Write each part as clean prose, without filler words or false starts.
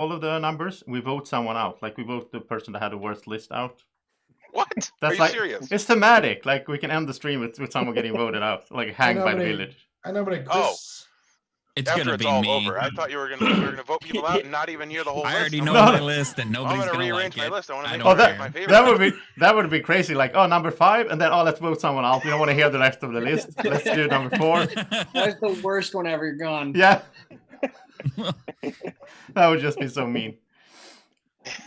all of the numbers, we vote someone out. Like we vote the person that had the worst list out. What? That's Are you like serious? it's thematic. Like we can end the stream with someone getting voted out, like hanged by the village. I nominate Chris. It's After gonna it's be all me. over. I thought we were gonna vote people out and not even hear the whole I list. already I'm know like, my list, and I'm nobody's gonna gonna rearrange like my it. list. I want to I make don't my care. favorite. that would be crazy. Like, oh, number 5, and then let's vote someone out. We don't want to hear the rest of the list. Let's do number 4. That's the worst one ever gone. Yeah, that would just be so mean.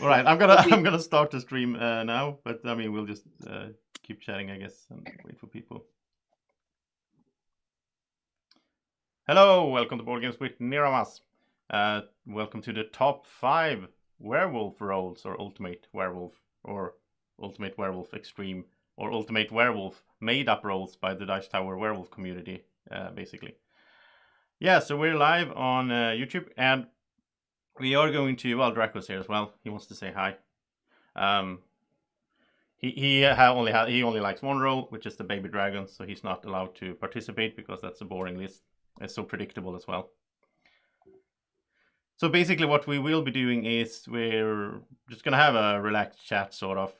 All right, I'm gonna start the stream now, but I mean we'll just keep chatting, I guess, and wait for people. Hello, welcome to Board Games with Niramas. Welcome to the top 5 werewolf roles, or ultimate werewolf, or ultimate werewolf extreme, or ultimate werewolf made up roles by the Dice Tower Werewolf community, basically. Yeah, so we're live on YouTube, and we are going to, well, Draco's here as well. He wants to say hi. He only likes one role, which is the baby dragon, so he's not allowed to participate because that's a boring list. It's so predictable as well. So basically what we will be doing is we're just gonna have a relaxed chat, sort of.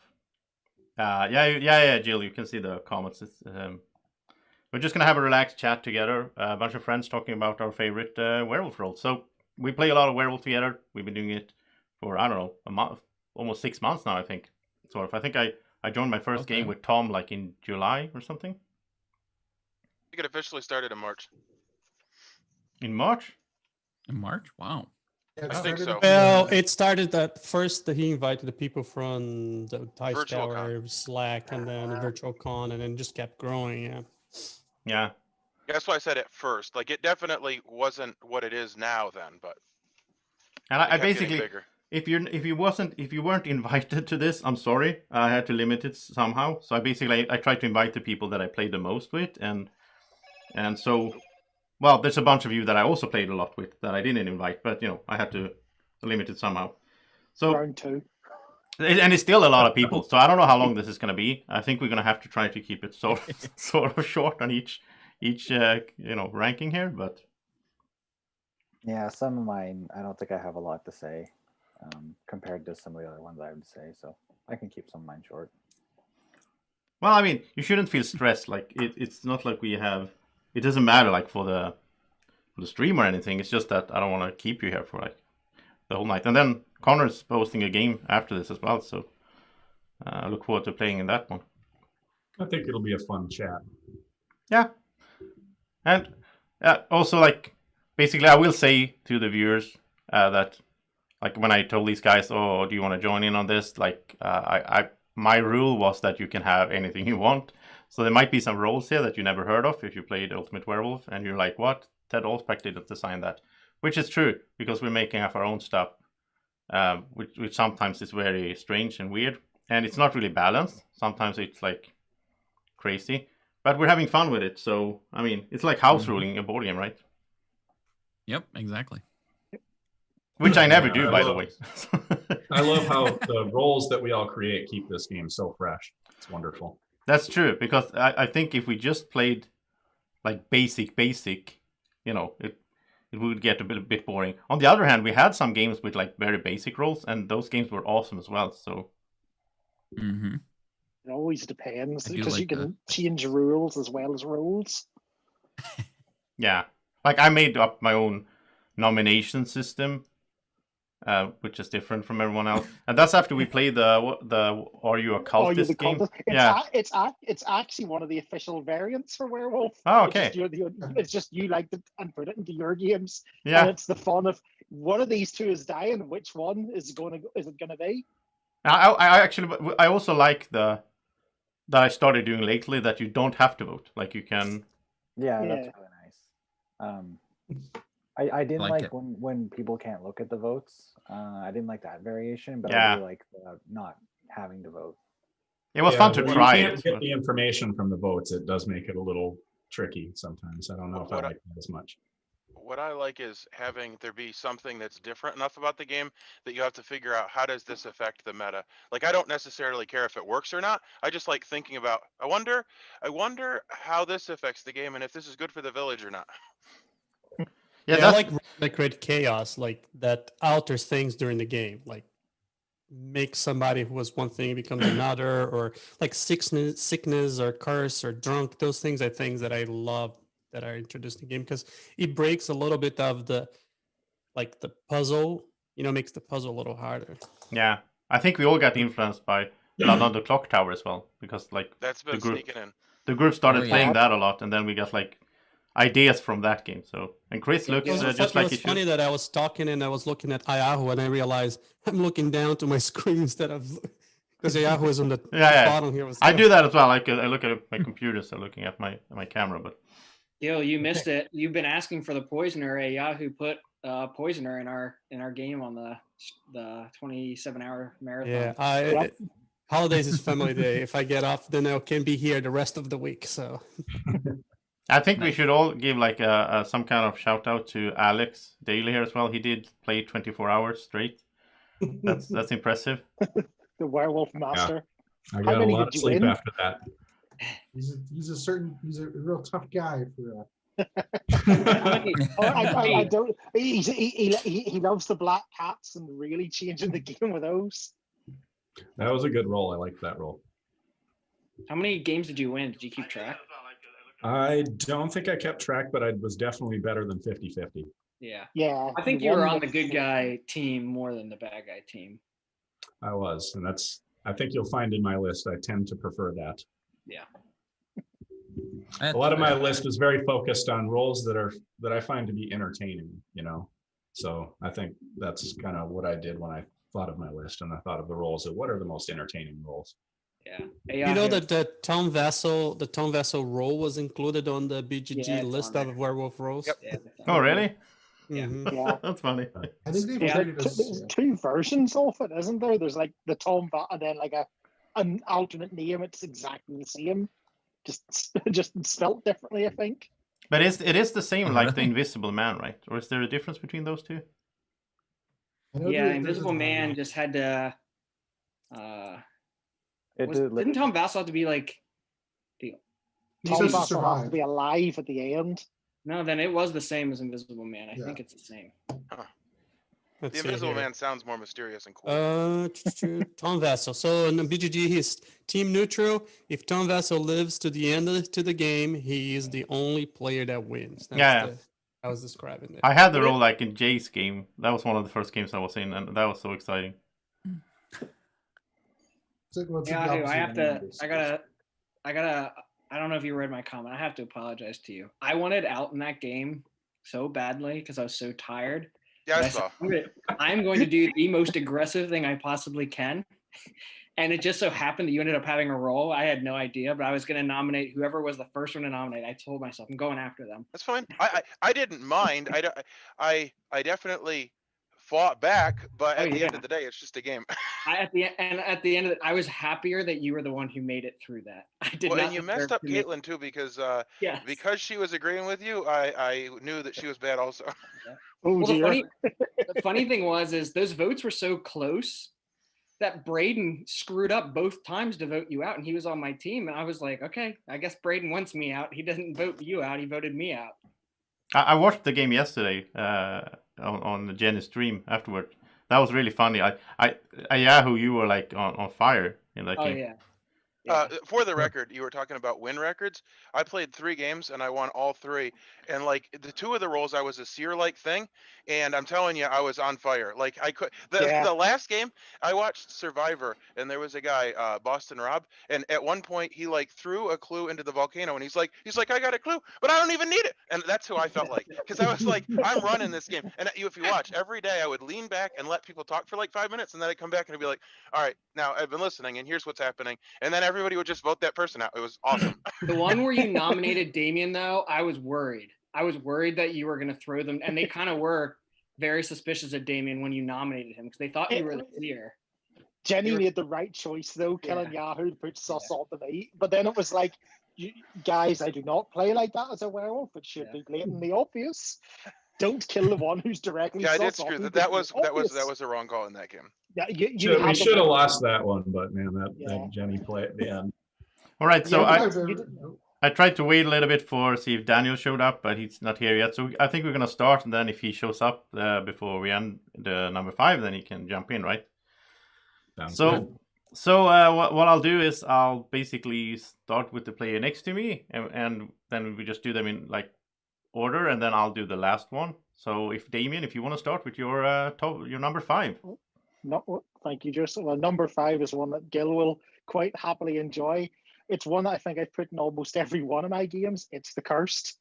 Yeah, Jill, you can see the comments. We're just gonna have a relaxed chat together, a bunch of friends talking about our favorite werewolf roles. So we play a lot of werewolf together. We've been doing it for, I don't know, a month, almost 6 months now, I think. Sort of. I think I joined my first game with Tom like in July or something. I think it officially started in March. In March? In March? Wow. Yeah, I think so. Well, it started at first that he invited the people from the Dice Virtual Tower, Slack, and then Virtual Con, and then just kept growing. Yeah. Yeah. That's why I said at first. Like, it definitely wasn't what it is now then, but And I kept getting basically, bigger. if you weren't invited to this, I'm sorry. I had to limit it somehow. So I tried to invite the people that I played the most with, and so, well, there's a bunch of you that I also played a lot with that I didn't invite, but I had to limit it somehow. So Round 2. And it's still a lot of people, so I don't know how long this is going to be. I think we're going to have to try to keep it sort of short on each ranking here, but yeah, some of mine, I don't think I have a lot to say compared to some of the other ones I would say, so I can keep some of mine short. Well, I mean, you shouldn't feel stressed. Like it's not like we have. It doesn't matter like for the stream or anything. It's just that I don't want to keep you here for like the whole night. And then Connor's posting a game after this as well, so I look forward to playing in that one. I think it'll be a fun chat. Yeah, and also like basically, I will say to the viewers that like when I told these guys, "Oh, do you want to join in on this?" Like my rule was that you can have anything you want. So there might be some roles here that you never heard of if you played Ultimate Werewolf and you're like, what? Ted Allspack didn't design that. Which is true, because we're making up our own stuff, which sometimes is very strange and weird. And it's not really balanced. Sometimes it's like crazy. But we're having fun with it. So, I mean, it's like house ruling a board game, right? Yep, exactly. Which I never do, by the way. I love how the roles that we all create keep this game so fresh. It's wonderful. That's true, because I think if we just played like basic, it would get a bit boring. On the other hand, we had some games with like very basic roles, and those games were awesome as well. So It always depends, because like you can change rules as well as roles. yeah, like I made up my own nomination system, which is different from everyone else, and that's after we played the Are You a Cultist game? It's actually one of the official variants for Werewolf. Oh, okay. It's just you liked it and put it into your games. Yeah, and it's the fun of one of these two is dying. Which one is it going to be? I also like that I started doing lately that you don't have to vote. Like you can. Yeah, that's really nice. I didn't like it. when people can't look at the votes. I didn't like that variation, but Yeah. I really like not having to vote. It was fun to when try you can't it. get the information from the votes, it does make it a little tricky sometimes. I don't know if I like that as much. What I like is having there be something that's different enough about the game that you have to figure out how does this affect the meta. Like I don't necessarily care if it works or not. I just like thinking about I wonder how this affects the game and if this is good for the village or not. Yeah, I that's like rules that create chaos, like that alters things during the game, like make somebody who was one thing becomes another, or like sickness or curse or drunk. Those things are things that I love that are introduced in the game because it breaks a little bit of the puzzle. Makes the puzzle a little harder. yeah. I think we all got influenced by Blood on the Clock Tower as well, because like That's been group- sneaking in. the group started yeah. playing that a lot, and then we got like ideas from that game. So, and Chris looks It was, just it like was he should. funny that I was talking and I was looking at Ayahu and I realized I'm looking down to my screen instead of because Ayahu is on the Yeah. bottom here. I do that as well. I look at my computer, so looking at my camera, but Gil, you missed it. You've been asking for the poisoner. Yahoo put poisoner in our game on the 27-hour marathon. Yeah, holidays is family day. If I get off, then I can be here the rest of the week. So I think we should all give like some kind of shout out to Alex Daly here as well. He did play 24 hours straight. That's impressive. The werewolf master. I got a many lot did of you sleep win? after that. He's a real tough guy for Oh, I don't. He loves the black cats and really changing the game with those. That was a good roll. I liked that roll. How many games did you win? Did you keep track? I don't think I kept track, but I was definitely better than 50-50. Yeah. Yeah, I think he you were won on the good guy team more than the bad guy team. I was, and I think you'll find in my list, I tend to prefer that. Yeah. A lot of my list is very focused on roles that I find to be entertaining, So I think that's kind of what I did when I thought of my list, and I thought of the roles of what are the most entertaining roles. Yeah. you know that the Tom Vessel role was included on the BGG Yeah, it's list on of Werewolf Roles. Yep. Yeah. Oh, really? Yeah. Mhm. Yeah. That's funny. I think they've Yeah. treated There's us. two versions of it, isn't there? There's like the Tom and then like an alternate name. It's exactly the same, just spelt differently, I think. But it is the same Oh, like the really? Invisible Man, right? Or is there a difference between those two? I know Yeah, there's Invisible a- Man just had to. It did, Didn't Tom Vassal have to be like? He Tom says to Vassal has to survive. be alive at the end. No, then it was the same as Invisible Man. I Yeah. think it's the same. Let's The see Invisible here. Man sounds more mysterious and cool. Tom Vessel. So in the BGG, he's team neutral. If Tom Vessel lives to the end of the game, he is the only player that wins. Yeah. I was describing that. I had the role like in Jay's game. That was one of the first games I was in, and that was so exciting. It's like, what's the Yeah, I do. opposite I of have man, to. basically. I don't know if you read my comment. I have to apologize to you. I wanted out in that game so badly because I was so tired. Yeah, I that saw. I'm going to do the most aggressive thing I possibly can. And it just so happened that you ended up having a role. I had no idea, but I was going to nominate whoever was the first one to nominate. I told myself I'm going after them. That's fine. I didn't mind. I definitely fought back, but at the end of the day, it's just a game. At the end of it, I was happier that you were the one who made it through that. I did Well, not. and you messed up Caitlin too because Yeah. because she was agreeing with you. I knew that she was bad also. Oh Well, dear. the funny thing is those votes were so close that Braden screwed up both times to vote you out, and he was on my team. And I was like, okay, I guess Braden wants me out. He doesn't vote you out. He voted me out. I watched the game yesterday on Jenny's stream afterward. That was really funny. Yahoo, you were like on fire in that Oh game. yeah. For the record, you were talking about win records. I played 3 games and I won all 3. And like the 2 of the roles, I was a seer-like thing, and I'm telling you, I was on fire. Like I could. The last game, I watched Survivor, and there was a guy, Boston Rob, and at one point he like threw a clue into the volcano, and he's like, I got a clue, but I don't even need it. And that's who I felt like, because I was like, I'm running this game. And if you watch every day, I would lean back and let people talk for like 5 minutes, and then I'd come back and I'd be like, all right, now I've been listening, and here's what's happening, and then everybody would just vote that person out. It was awesome. The one where you nominated Damien, though, I was worried. I was worried that you were going to throw them, and they kind of were very suspicious of Damien when you nominated him because they thought you were the seer. Jenny made the right choice though, killing Yahoo to put sus on the meat. But then it was like, you guys, I do not play like that as a werewolf. It should be blatantly obvious. Don't kill the one who's directly. Yeah, I did sus on screw you, that. but That was obvious. a wrong call in that game. Yeah, We should have lost that one, but man, that Jenny play at the end. All right, so Yeah, I tried to wait a little bit for see if Daniel showed up, but he's not here yet. So I think we're gonna start, and then if he shows up before we end the number 5, then he can jump in, right? Sounds So, good. what I'll do is I'll basically start with the player next to me, and then we just do them in like order, and then I'll do the last one. So, if Damien, if you want to start with your your number 5. No, thank you, Joseph. Well, number 5 is one that Gil will quite happily enjoy. It's one that I think I've put in almost every one of my games. It's the Cursed,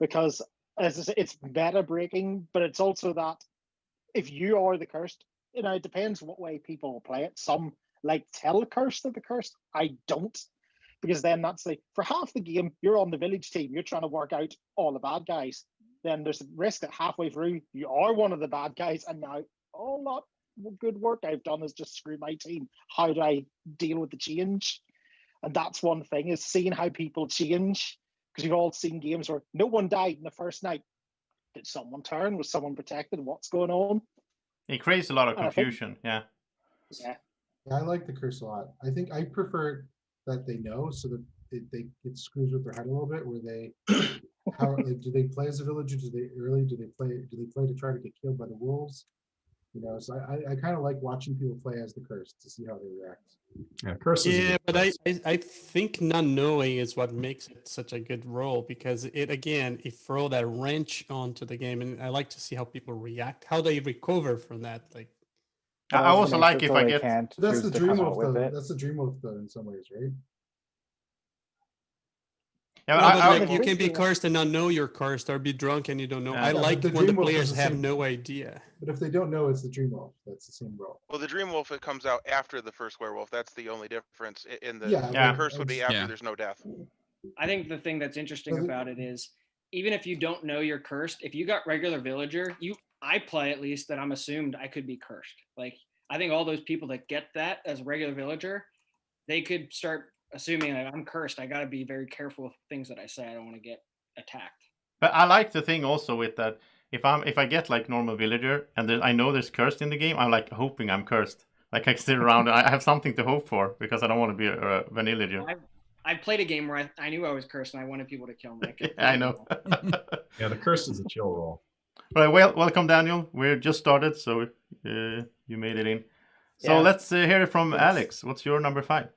because as I say, it's meta breaking, but it's also that if you are the Cursed, it depends what way people will play it. Some like tell Cursed that the Cursed. I don't, because then that's like for half the game you're on the village team. You're trying to work out all the bad guys. Then there's a risk that halfway through you are one of the bad guys, and now all that good work I've done is just screw my team. How do I deal with the change? And that's one thing, is seeing how people change, because you've all seen games where no one died in the first night. Did someone turn? Was someone protected? What's going on? It creates a lot of And I think- confusion. Yeah. Yeah. I like the curse a lot. I think I prefer that they know, so that it screws with their head a little bit, where they do they play as a villager? Do they play to try to get killed by the wolves? So I kind of like watching people play as the curse to see how they react. Yeah, curse is a Yeah, good but choice. I think not knowing is what makes it such a good role, because it throw that wrench onto the game, and I like to see how people react, how they recover from that. Like, But I also makes like it if so I they get. can't That's choose the to come dream out of with it. That's the dream of in some ways, right? Yeah, no, but I- like you can be Yeah. cursed and not know you're cursed, or be drunk and you don't know. Yeah. I Yeah, but like the when the Dreamwolf is players the have same- no idea. But if they don't know, it's the dream of. That's the same role. Well, the Dream Wolf, it comes out after the first werewolf. That's the only difference in the Yeah, Yeah. but curse would be after Yeah. there's no death. I think the thing that's interesting Well, about it is, even if you don't know you're cursed, if you got regular villager, I play at least that I'm assumed I could be cursed. Like, I think all those people that get that as regular villager, they could start assuming like, I'm cursed. I got to be very careful with things that I say. I don't want to get attacked. But I like the thing also with that. If I get like normal villager and I know there's cursed in the game, I'm like hoping I'm cursed. Like I sit around and I have something to hope for, because I don't want to be a villager. I played a game where I knew I was cursed and I wanted people to kill me. I know. Yeah, the curse is a chill roll. Right, well, welcome Daniel. We're just started, so you made it in. So Yeah. let's hear it from Yes. Alex. What's your number 5?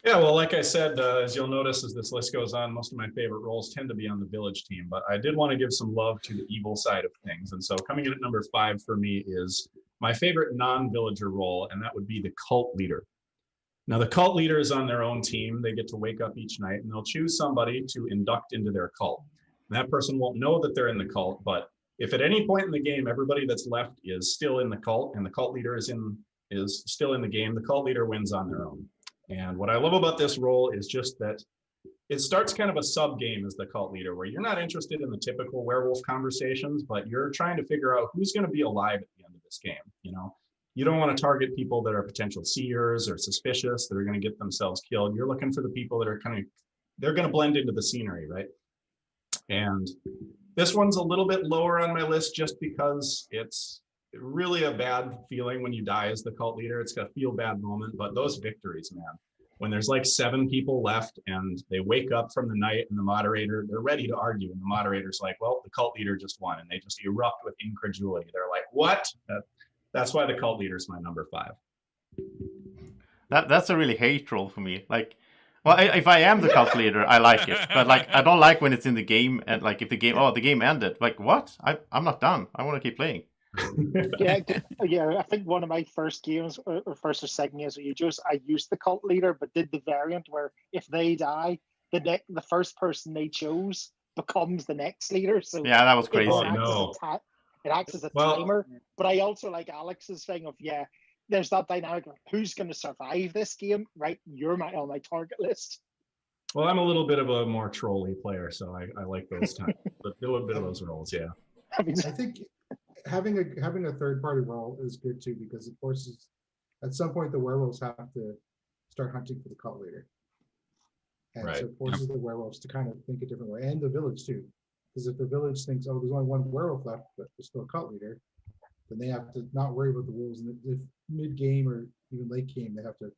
Yeah, well, like I said, as you'll notice as this list goes on, most of my favorite roles tend to be on the village team, but I did want to give some love to the evil side of things. And so coming in at number 5 for me is my favorite non-villager role, and that would be the cult leader. Now, the cult leader is on their own team. They get to wake up each night and they'll choose somebody to induct into their cult. And that person won't know that they're in the cult, but if at any point in the game, everybody that's left is still in the cult and the cult leader is still in the game, the cult leader wins on their own. And what I love about this role is just that it starts kind of a sub game as the cult leader, where you're not interested in the typical werewolf conversations, but you're trying to figure out who's going to be alive at the end of this game. You don't want to target people that are potential seers or suspicious that are going to get themselves killed. You're looking for the people that are they're going to blend into the scenery, right? And this one's a little bit lower on my list just because it's really a bad feeling when you die as the cult leader. It's a feel bad moment, but those victories, man, when there's like 7 people left and they wake up from the night and they're ready to argue, and the moderator's like, well, the cult leader just won, and they just erupt with incredulity. They're like, what? That's why the cult leader is my number 5. That's a really hate role for me. Like, well, if I am the cult leader, I like it, but like I don't like when it's in the game and like if the game ended. Like, what? I'm not done. I want to keep playing. Yeah. I think one of my first games, or first or second games with you, Joe, I used the cult leader, but did the variant where if they die, the first person they chose becomes the next leader. So Yeah, that was it crazy. Oh, acts no. it acts as a Well- timer. But I also like Alex's thing of there's that dynamic of who's going to survive this game, right? You're on my target list. Well, I'm a little bit of a more trolly player, so I like those times. But a little bit of those roles, yeah. I think having a third party role is good too, because it forces, at some point the werewolves have to start hunting for the cult leader, and Right. so it forces the werewolves to kind of think a different way, and the village too, because if the village thinks, oh, there's only one werewolf left, but there's still a cult leader, then they have to not worry about the wolves, and if mid game or even late game they have to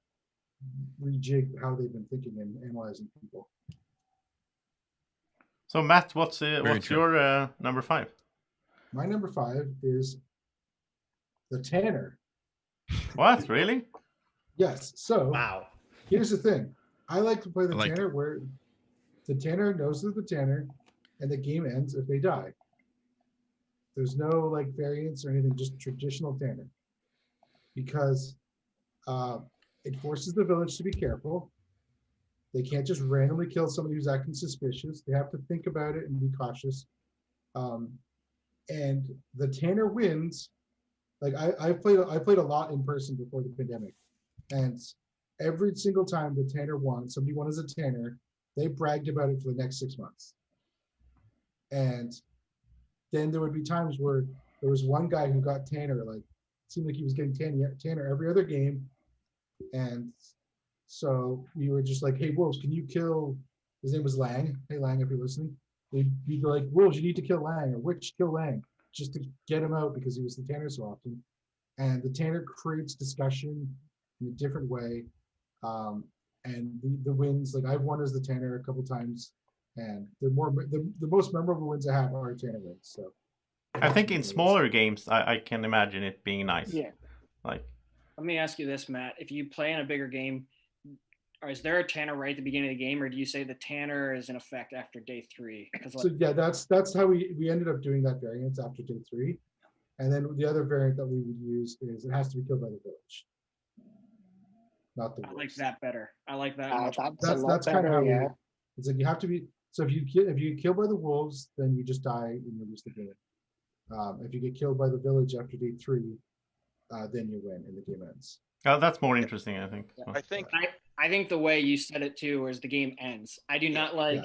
rejig how they've been thinking and analyzing people. So Matt, what's true. your number 5? My number 5 is the Tanner. What, really? Yes. So Wow. here's the thing. I like to play the I like Tanner where the Tanner knows they're the Tanner, and the game ends if they die. There's no like variance or anything, just traditional Tanner. Because it forces the village to be careful. They can't just randomly kill somebody who's acting suspicious. They have to think about it and be cautious. And the Tanner wins. Like I played a lot in person before the pandemic, and every single time the Tanner won, somebody won as a Tanner, they bragged about it for the next 6 months. And then there would be times where there was one guy who got Tanner, like it seemed like he was getting Tanner every other game. And so we were just like, hey, Wolves, can you kill, his name was Lang. Hey, Lang, if you're listening. We'd be like, Wolves, you need to kill Lang, or Witch, kill Lang, just to get him out because he was the Tanner so often. And the Tanner creates discussion in a different way. And the wins, like I've won as the Tanner a couple times, and the most memorable wins I have are Tanner wins. So I think in smaller games, I can imagine it being nice. Yeah. Like, Let me ask you this, Matt. If you play in a bigger game, or is there a Tanner right at the beginning of the game, or do you say the Tanner is in effect after day 3? Because so yeah, that's how we ended up doing that variant after day 3. And then the other variant that we would use is it has to be killed by the village, not the I wolves. like that better. I like that much. That's kind of how we, it's like you have to be, so if you kill by the wolves, then you just die and you lose the game. If you get killed by the village after day 3, then you win and the game ends. that's more interesting, I think. So. I I think the way you said it too is the game ends. I do not like,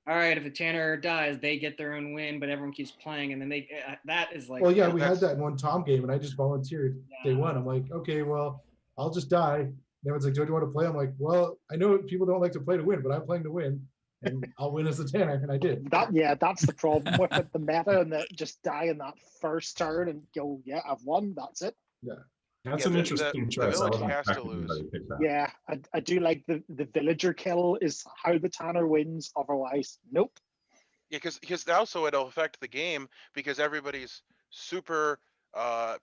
all right, if a Tanner dies, they get their own win, but everyone keeps playing, and then they that is like. Well, yeah, we had that in one Tom game, and I just volunteered day 1. I'm like, okay, well, I'll just die. And everyone's like, do you want to play? I'm like, well, I know people don't like to play to win, but I'm playing to win, and I'll win as the Tanner, and I did. That's the problem with it, the meta, and that just die in that first turn and go, yeah, I've won. That's it. Yeah. That's an interesting choice. The I village wasn't has to expecting lose. anybody to pick that. Yeah, I do like the villager kill is how the Tanner wins. Otherwise, nope. Yeah, because also it'll affect the game because everybody's super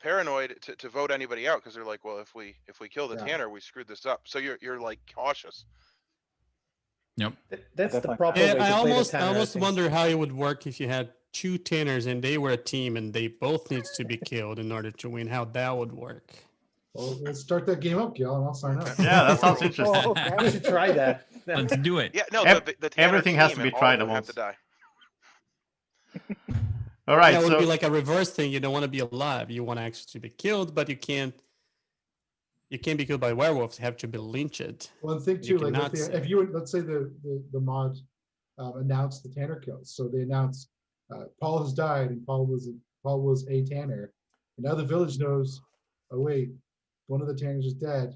paranoid to vote anybody out because they're like, well, if we kill the Tanner, we screwed this up. So you're like cautious. Yep. That's the Definitely. proper Yeah, way to I play the almost Tanner, I almost think. wonder how it would work if you had 2 Tanners and they were a team and they both needs to be killed in order to win. How that would work. Well, let's start that game up, Gil, and I'll sign up. Yeah, that sounds interesting. Oh, okay. We should try that. Let's do it. Yeah, no, the Tanner everything has team to be and all tried of them at have to die. All right, Yeah, it would so be like a reverse thing. You don't want to be alive. You want actually to be killed, but you can't be killed by werewolves. You have to be lynched. One thing You too, like cannot if you let's say the mod announced the Tanner kills, so they announced Paul has died and Paul was a Tanner, and now the village knows, oh wait, one of the Tanners is dead.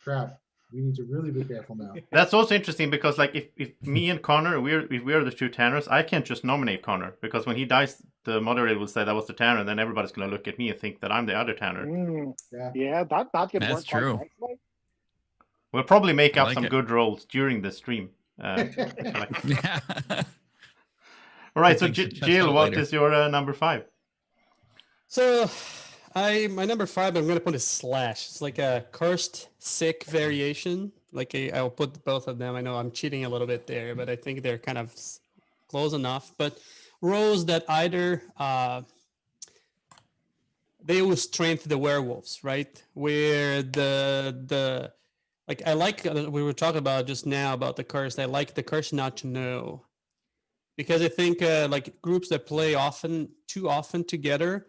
Crap, we need to really be careful now. that's also interesting because, like, if me and Connor, if we're the 2 Tanners, I can't just nominate Connor because when he dies, the moderator will say that was the Tanner, and then everybody's gonna look at me and think that I'm the other Tanner. Yeah, that could That's work quite true. nicely. We'll probably make I up like some it. good rolls during the stream. Yeah. All right, so Good things to test Jill, out what later. is your number 5? So, my number 5, I'm gonna put a slash. It's like a cursed sick variation. Like I'll put both of them. I know I'm cheating a little bit there, but I think they're kind of close enough. But roles that either they will strengthen the werewolves, right? Where the like I like we were talking about just now about the curse. I like the curse not to know, because I think like groups that play too often together,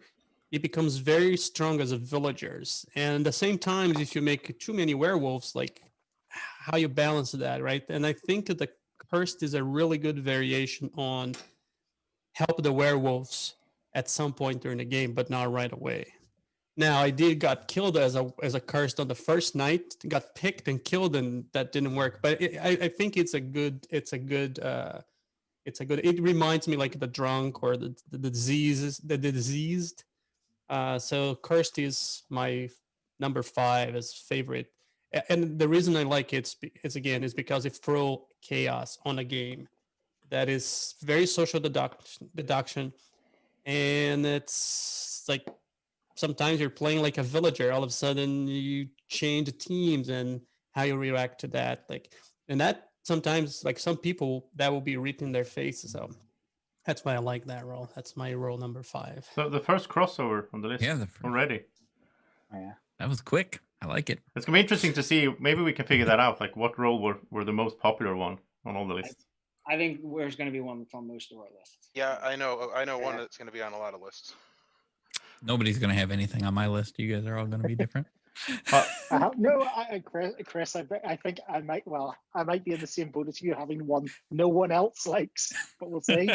it becomes very strong as a villagers. And at the same time, if you make too many werewolves, like how you balance that, right? And I think that the cursed is a really good variation on help the werewolves at some point during the game, but not right away. Now I got killed as a cursed on the first night, got picked and killed, and that didn't work. But I think it reminds me like the drunk or the diseased. So cursed is my number 5 as favorite. And the reason I like it is because it throw chaos on a game that is very social deduction, and it's like sometimes you're playing like a villager. All of a sudden, you change the teams and how you react to that. Like, and that sometimes, like some people, that will be written in their faces. So that's why I like that role. That's my role number 5. So the first crossover on the list Yeah, already. Oh, yeah. that was quick. I like it. It's gonna be interesting to see. Maybe we can figure that out. Like, what role were the most popular one on all the lists? I think there's going to be one that's on most of our lists. Yeah, I know one Yeah. that's going to be on a lot of lists. Nobody's gonna have anything on my list. You guys are all gonna be different. No, Chris, I think I might. Well, I might be in the same boat as you, having one no one else likes. But we'll see.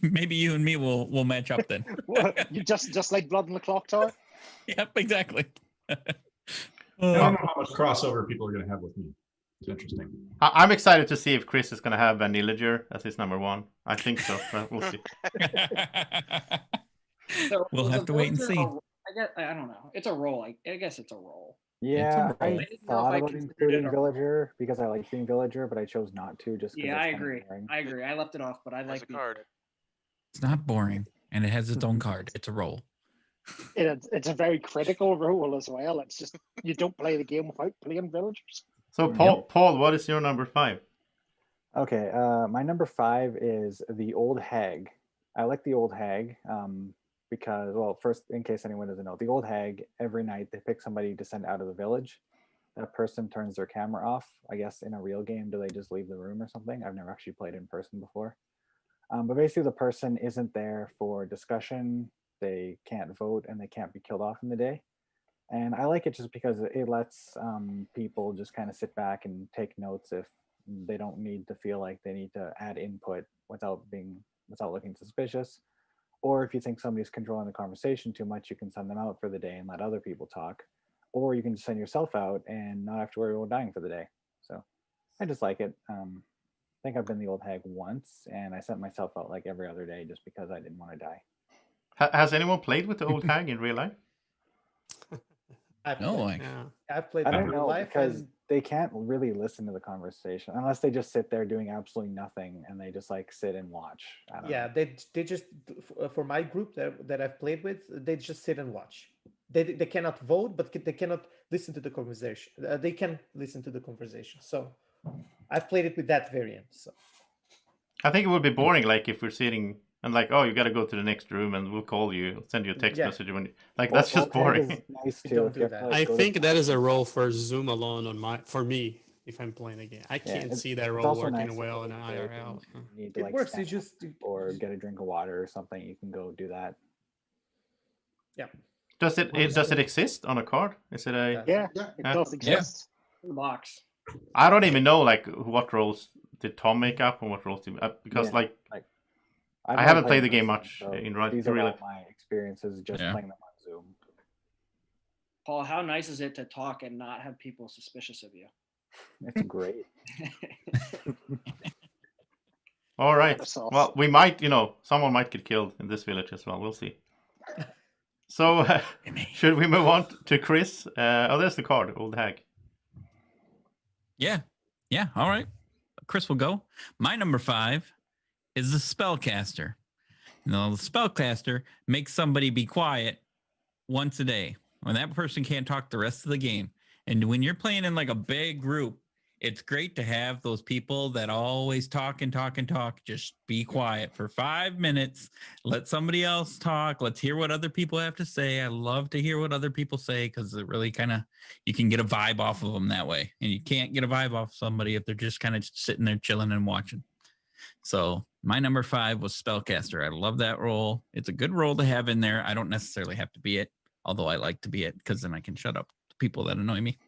Maybe you and me will match up then. You just like Blood in the Clock Tower. Yep, exactly. I don't know how much crossover people are going to have with me. It's interesting. I'm excited to see if Chris is gonna have Vanillager as his number 1. I think so. But we'll see. So, We'll was have a to wait and villager see. I guess I don't know. It's a role. I guess it's a role. Yeah, role. I I didn't know if thought I about considered including it a- villager because I like being villager, but I chose not to just. 'cause Yeah, it's I kinda agree. boring. I agree. I left it off, but I As like a the card. It's not boring, and it has its own card. It's a roll. It's a very critical role as well. It's just you don't play the game without playing villagers. So Paul, what is your number 5? Okay, my number 5 is the Old Hag. I like the Old Hag because, well, first, in case anyone doesn't know, the Old Hag, every night they pick somebody to send out of the village. That person turns their camera off. I guess in a real game, do they just leave the room or something? I've never actually played in person before. But basically, the person isn't there for discussion. They can't vote and they can't be killed off in the day. And I like it just because it lets people just kind of sit back and take notes if they don't need to feel like they need to add input without looking suspicious. Or if you think somebody's controlling the conversation too much, you can send them out for the day and let other people talk. Or you can just send yourself out and not have to worry about dying for the day. So I just like it. I think I've been the Old Hag once, and I sent myself out like every other day just because I didn't want to die. Has anyone played with the Old Hag in real life? I've No, played, like Yeah. I've played I in don't real know life because and they can't really listen to the conversation unless they just sit there doing absolutely nothing and they just like sit and watch. I don't yeah, know. they just for my group that I've played with, they just sit and watch. They cannot vote, but they cannot listen to the conversation. They can listen to the conversation. So I've played it with that variant. So I think it would be boring, like if we're sitting and like, oh, you got to go to the next room, and we'll call you, send you a text Yeah. message when you, like that's just Old Hag boring. is nice You too. don't If do you have that. to, like, I go to think that is a classes. role for Zoom alone for me if I'm playing a game. I can't it's- see that it's role also working nice if well in you're an sick IRL. and you need to, it like, works. stand You up just or get a drink of water or something. You can go do that. yeah. Does it exist on a card? Is it a? Yeah. Yeah, it Yeah. does exist. in the box. I don't even know like what roles did Tom make up and what roles did because Yeah. like I've I never haven't played the in game person, much so in these real are all life. my experiences just Yeah. playing them on Zoom. Paul, how nice is it to talk and not have people suspicious of you? It's great. All right. That's awesome. Well, we might, someone might get killed in this village as well. We'll see. So, should we move on to Chris? There's the card, Old Hag. Yeah. All right. Chris will go. My number 5 is the spellcaster. The spellcaster makes somebody be quiet once a day when that person can't talk the rest of the game. And when you're playing in like a big group, it's great to have those people that always talk and talk and talk. Just be quiet for 5 minutes. Let somebody else talk. Let's hear what other people have to say. I love to hear what other people say because it really you can get a vibe off of them that way. And you can't get a vibe off somebody if they're just kind of sitting there chilling and watching. So my number 5 was spellcaster. I love that role. It's a good role to have in there. I don't necessarily have to be it, although I like to be it because then I can shut up the people that annoy me.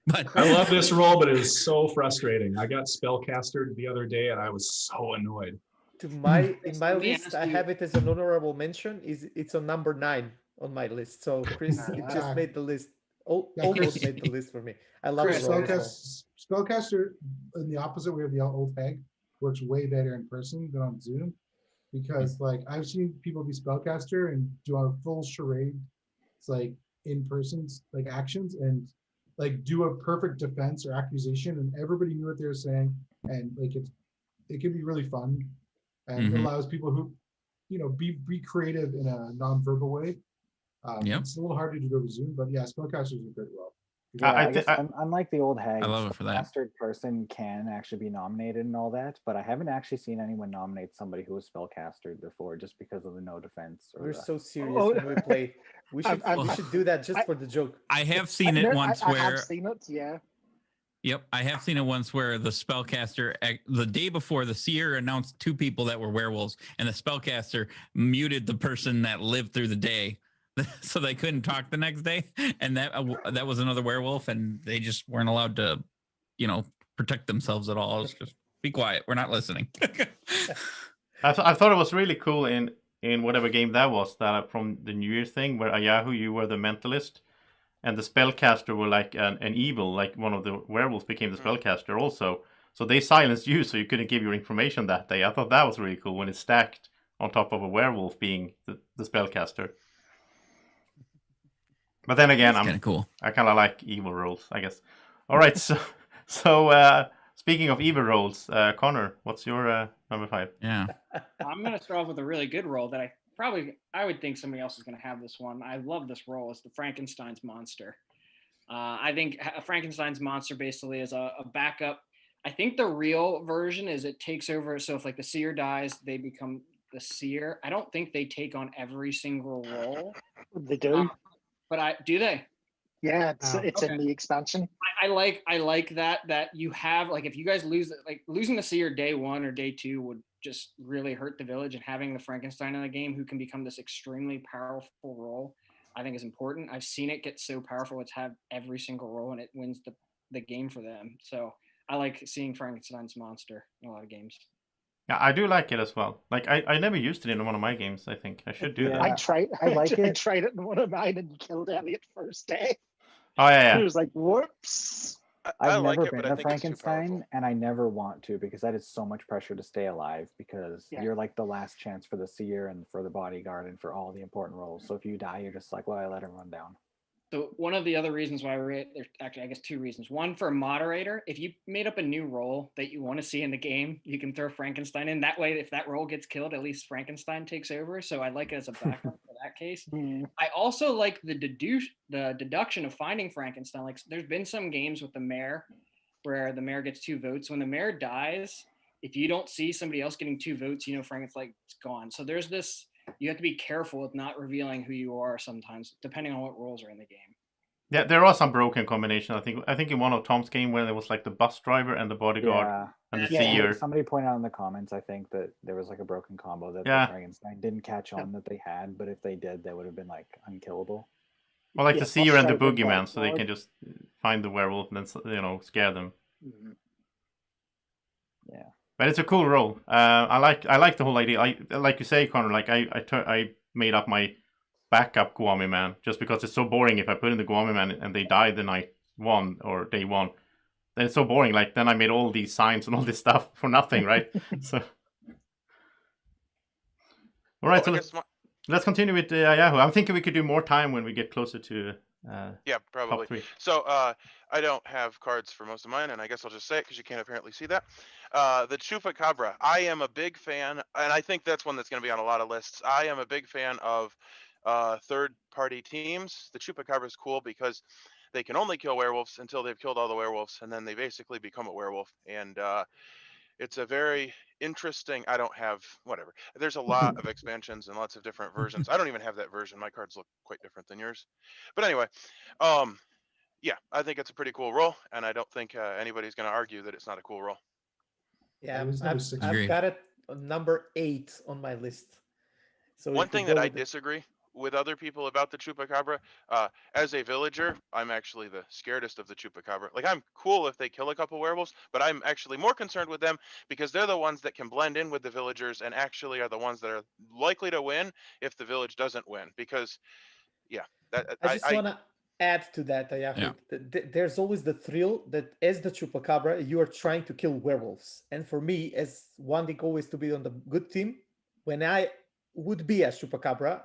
But I love this role, but it is so frustrating. I got spellcastered the other day and I was so annoyed. In my Let me list, ask I you- have it as an honorable mention. It's on number 9 on my list. So Chris, it just made the list. Almost made the list for me. I love Chris, the role. So. Spellcaster, in the opposite way of the Old Hag, works way better in person than on Zoom. Because like I've seen people be spellcaster and do a full charade. It's like in person, like actions and like do a perfect defense or accusation, and everybody knew what they were saying, and like it can be really fun, and it Mhm. allows people who, be creative in a non-verbal way. Yep. It's a little harder to do over Zoom, but yeah, spellcasters are good well. Yeah, I I guess think unlike the old hag, love it for that. spellcaster person can actually be nominated and all that, but I haven't actually seen anyone nominate somebody who was spellcaster before just because of the no defense or We're the. so serious Oh, when we play. We should I'm- we should do that just for the joke. I have seen it once I where. have seen it, yeah. Yep, I have seen it once where the spellcaster, the day before, the seer announced 2 people that were werewolves, and the spellcaster muted the person that lived through the day, so they couldn't talk the next day. And that was another werewolf, and they just weren't allowed to, protect themselves at all. It's just be quiet. We're not listening. I thought it was really cool in whatever game that was, that from the New Year thing, where Ayahu, you were the mentalist, and the spellcaster were like an evil, like one of the werewolves became the spellcaster also. So they silenced you, so you couldn't give your information that day. I thought that was really cool when it's stacked on top of a werewolf being the spellcaster. But then again, Kind of cool. I kind of like evil roles, I guess. All right, so speaking of evil roles, Connor, what's your number 5? Yeah. I'm going to start off with a really good role that I would think somebody else is going to have this one. I love this role. It's the Frankenstein's monster. I think Frankenstein's monster basically is a backup. I think the real version is it takes over. So if like the seer dies, they become the seer. I don't think they take on every single role. They do. But do they? Yeah, it's Okay. in the expansion. I like that you have, like, if you guys lose, like, losing the seer day 1 or day 2 would just really hurt the village, and having the Frankenstein in the game who can become this extremely powerful role, I think is important. I've seen it get so powerful it's have every single role and it wins the game for them. So I like seeing Frankenstein's monster in a lot of games. Yeah, I do like it as well. Like I never used it in one of my games. I think I should do Yeah. that. I tried. I like I it. tried it in one of mine and killed Elliot first day. Oh yeah, It yeah. was like, whoops. I I've like never it, but been I a think it's too Frankenstein, powerful. and I never want to because that is so much pressure to stay alive because Yeah. you're like the last chance for the seer and for the bodyguard and for all the important roles. So if you die, you're just like, well, I let everyone down. So one of the other reasons why there's actually, I guess, 2 reasons. One, for a moderator, if you made up a new role that you want to see in the game, you can throw Frankenstein in. That way, if that role gets killed, at least Frankenstein takes over. So I like it as a backup for that case. I also like the deduction of finding Frankenstein. Like, there's been some games with the mayor where the mayor gets 2 votes. When the mayor dies, if you don't see somebody else getting 2 votes, Frankenstein's gone. So there's this. You have to be careful with not revealing who you are sometimes, depending on what roles are in the game. Yeah, there are some broken combinations. I think in one of Tom's game where there was like the bus driver and the bodyguard Yeah. and the Yeah. seer. Somebody pointed out in the comments, I think, that there was like a broken combo that Yeah. the Frankenstein didn't catch on that they had, but if they did, they would have been like unkillable. Well, like Yeah, the seer and the bus driver boogeyman, so they bodyguard. can just find the werewolf and then scare them. Yeah. But it's a cool role. I like the whole idea. Like you say, Connor. Like I made up my backup Guami man just because it's so boring. If I put in the Guami man and they die the night 1 or day 1, then it's so boring. Like then I made all these signs and all this stuff for nothing, right? So all right, Well, so let's continue with Yahoo. I'm thinking we could do more time when we get closer to yeah, probably. top 3. So I don't have cards for most of mine, and I guess I'll just say it because you can't apparently see that. The Chupacabra. I am a big fan, and I think that's one that's going to be on a lot of lists. I am a big fan of third-party teams. The Chupacabra is cool because they can only kill werewolves until they've killed all the werewolves, and then they basically become a werewolf. And it's a very interesting. I don't have whatever. There's a lot of expansions and lots of different versions. I don't even have that version. My cards look quite different than yours. But anyway, yeah, I think it's a pretty cool role, and I don't think anybody's going to argue that it's not a cool role. Yeah, It was number 6. I've Agreed. got it on number 8 on my list. So One if we thing that go I with the- disagree with other people about the Chupacabra, as a villager, I'm actually the scaredest of the Chupacabra. Like, I'm cool if they kill a couple werewolves, but I'm actually more concerned with them because they're the ones that can blend in with the villagers and actually are the ones that are likely to win if the village doesn't win. Because, yeah, I just want to add to that, Ayahu. Yeah. There's always the thrill that as the Chupacabra, you are trying to kill werewolves. And for me, as wanting always to be on the good team, when I would be as Chupacabra.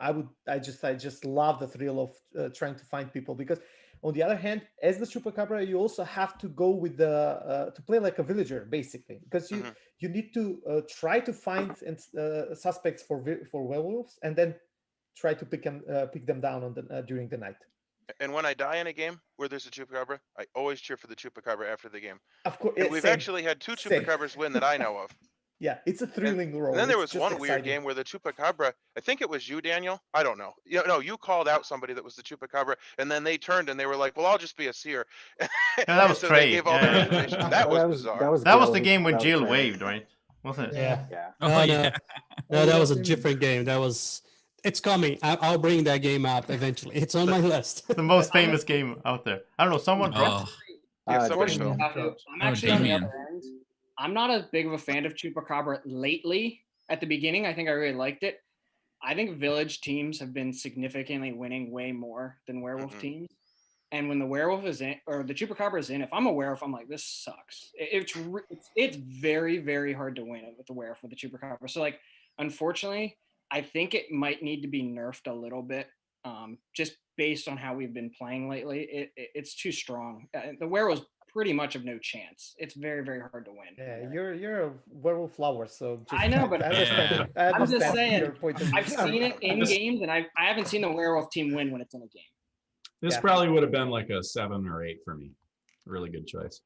I just love the thrill of trying to find people, because on the other hand, as the Chupacabra, you also have to go with the to play like a villager basically, because you need to try to find suspects for werewolves, and then try to pick them down on the during the night. And when I die in a game where there's a Chupacabra, I always cheer for the Chupacabra after the game. Of course, And we've actually had 2 Chupacabras win that I know of. Yeah, it's a thrilling role. And then there It's was one just weird exciting. game where the Chupacabra, I think it was you, Daniel. I don't know. No, you called out somebody that was the Chupacabra, and then they turned and they were like, "Well, I'll just be a seer." Yeah, that was so Trey. they gave all their information. That was bizarre. That was Jill the who game when called out Jill Trey. waved, right? Wasn't it? Yeah. Yeah. Oh, No, yeah. no, that was a different game. That was. It's coming. I'll bring that game up eventually. It's on my list. The most famous game out there. I don't know. Someone dropped. Oh, Yeah, somebody Damien. fell. I'm actually on the Damien. other end. I'm not as big of a fan of Chupacabra lately. At the beginning, I think I really liked it. I think village teams have been significantly winning way more than werewolf teams. And when the werewolf is in, or the Chupacabra is in, if I'm a werewolf, I'm like, this sucks. It's very, very hard to win with the werewolf with the Chupacabra. So like, unfortunately, I think it might need to be nerfed a little bit, just based on how we've been playing lately. It's too strong. The werewolf's pretty much of no chance. It's very, very hard to win. Yeah, you're a werewolf flower, so just, I know, but I understand. I I'm just understand saying, your point of view. I've seen it in games, and I haven't seen the werewolf team win when it's in a game. This Yeah. probably would have been like a 7 or 8 for me. Really good choice.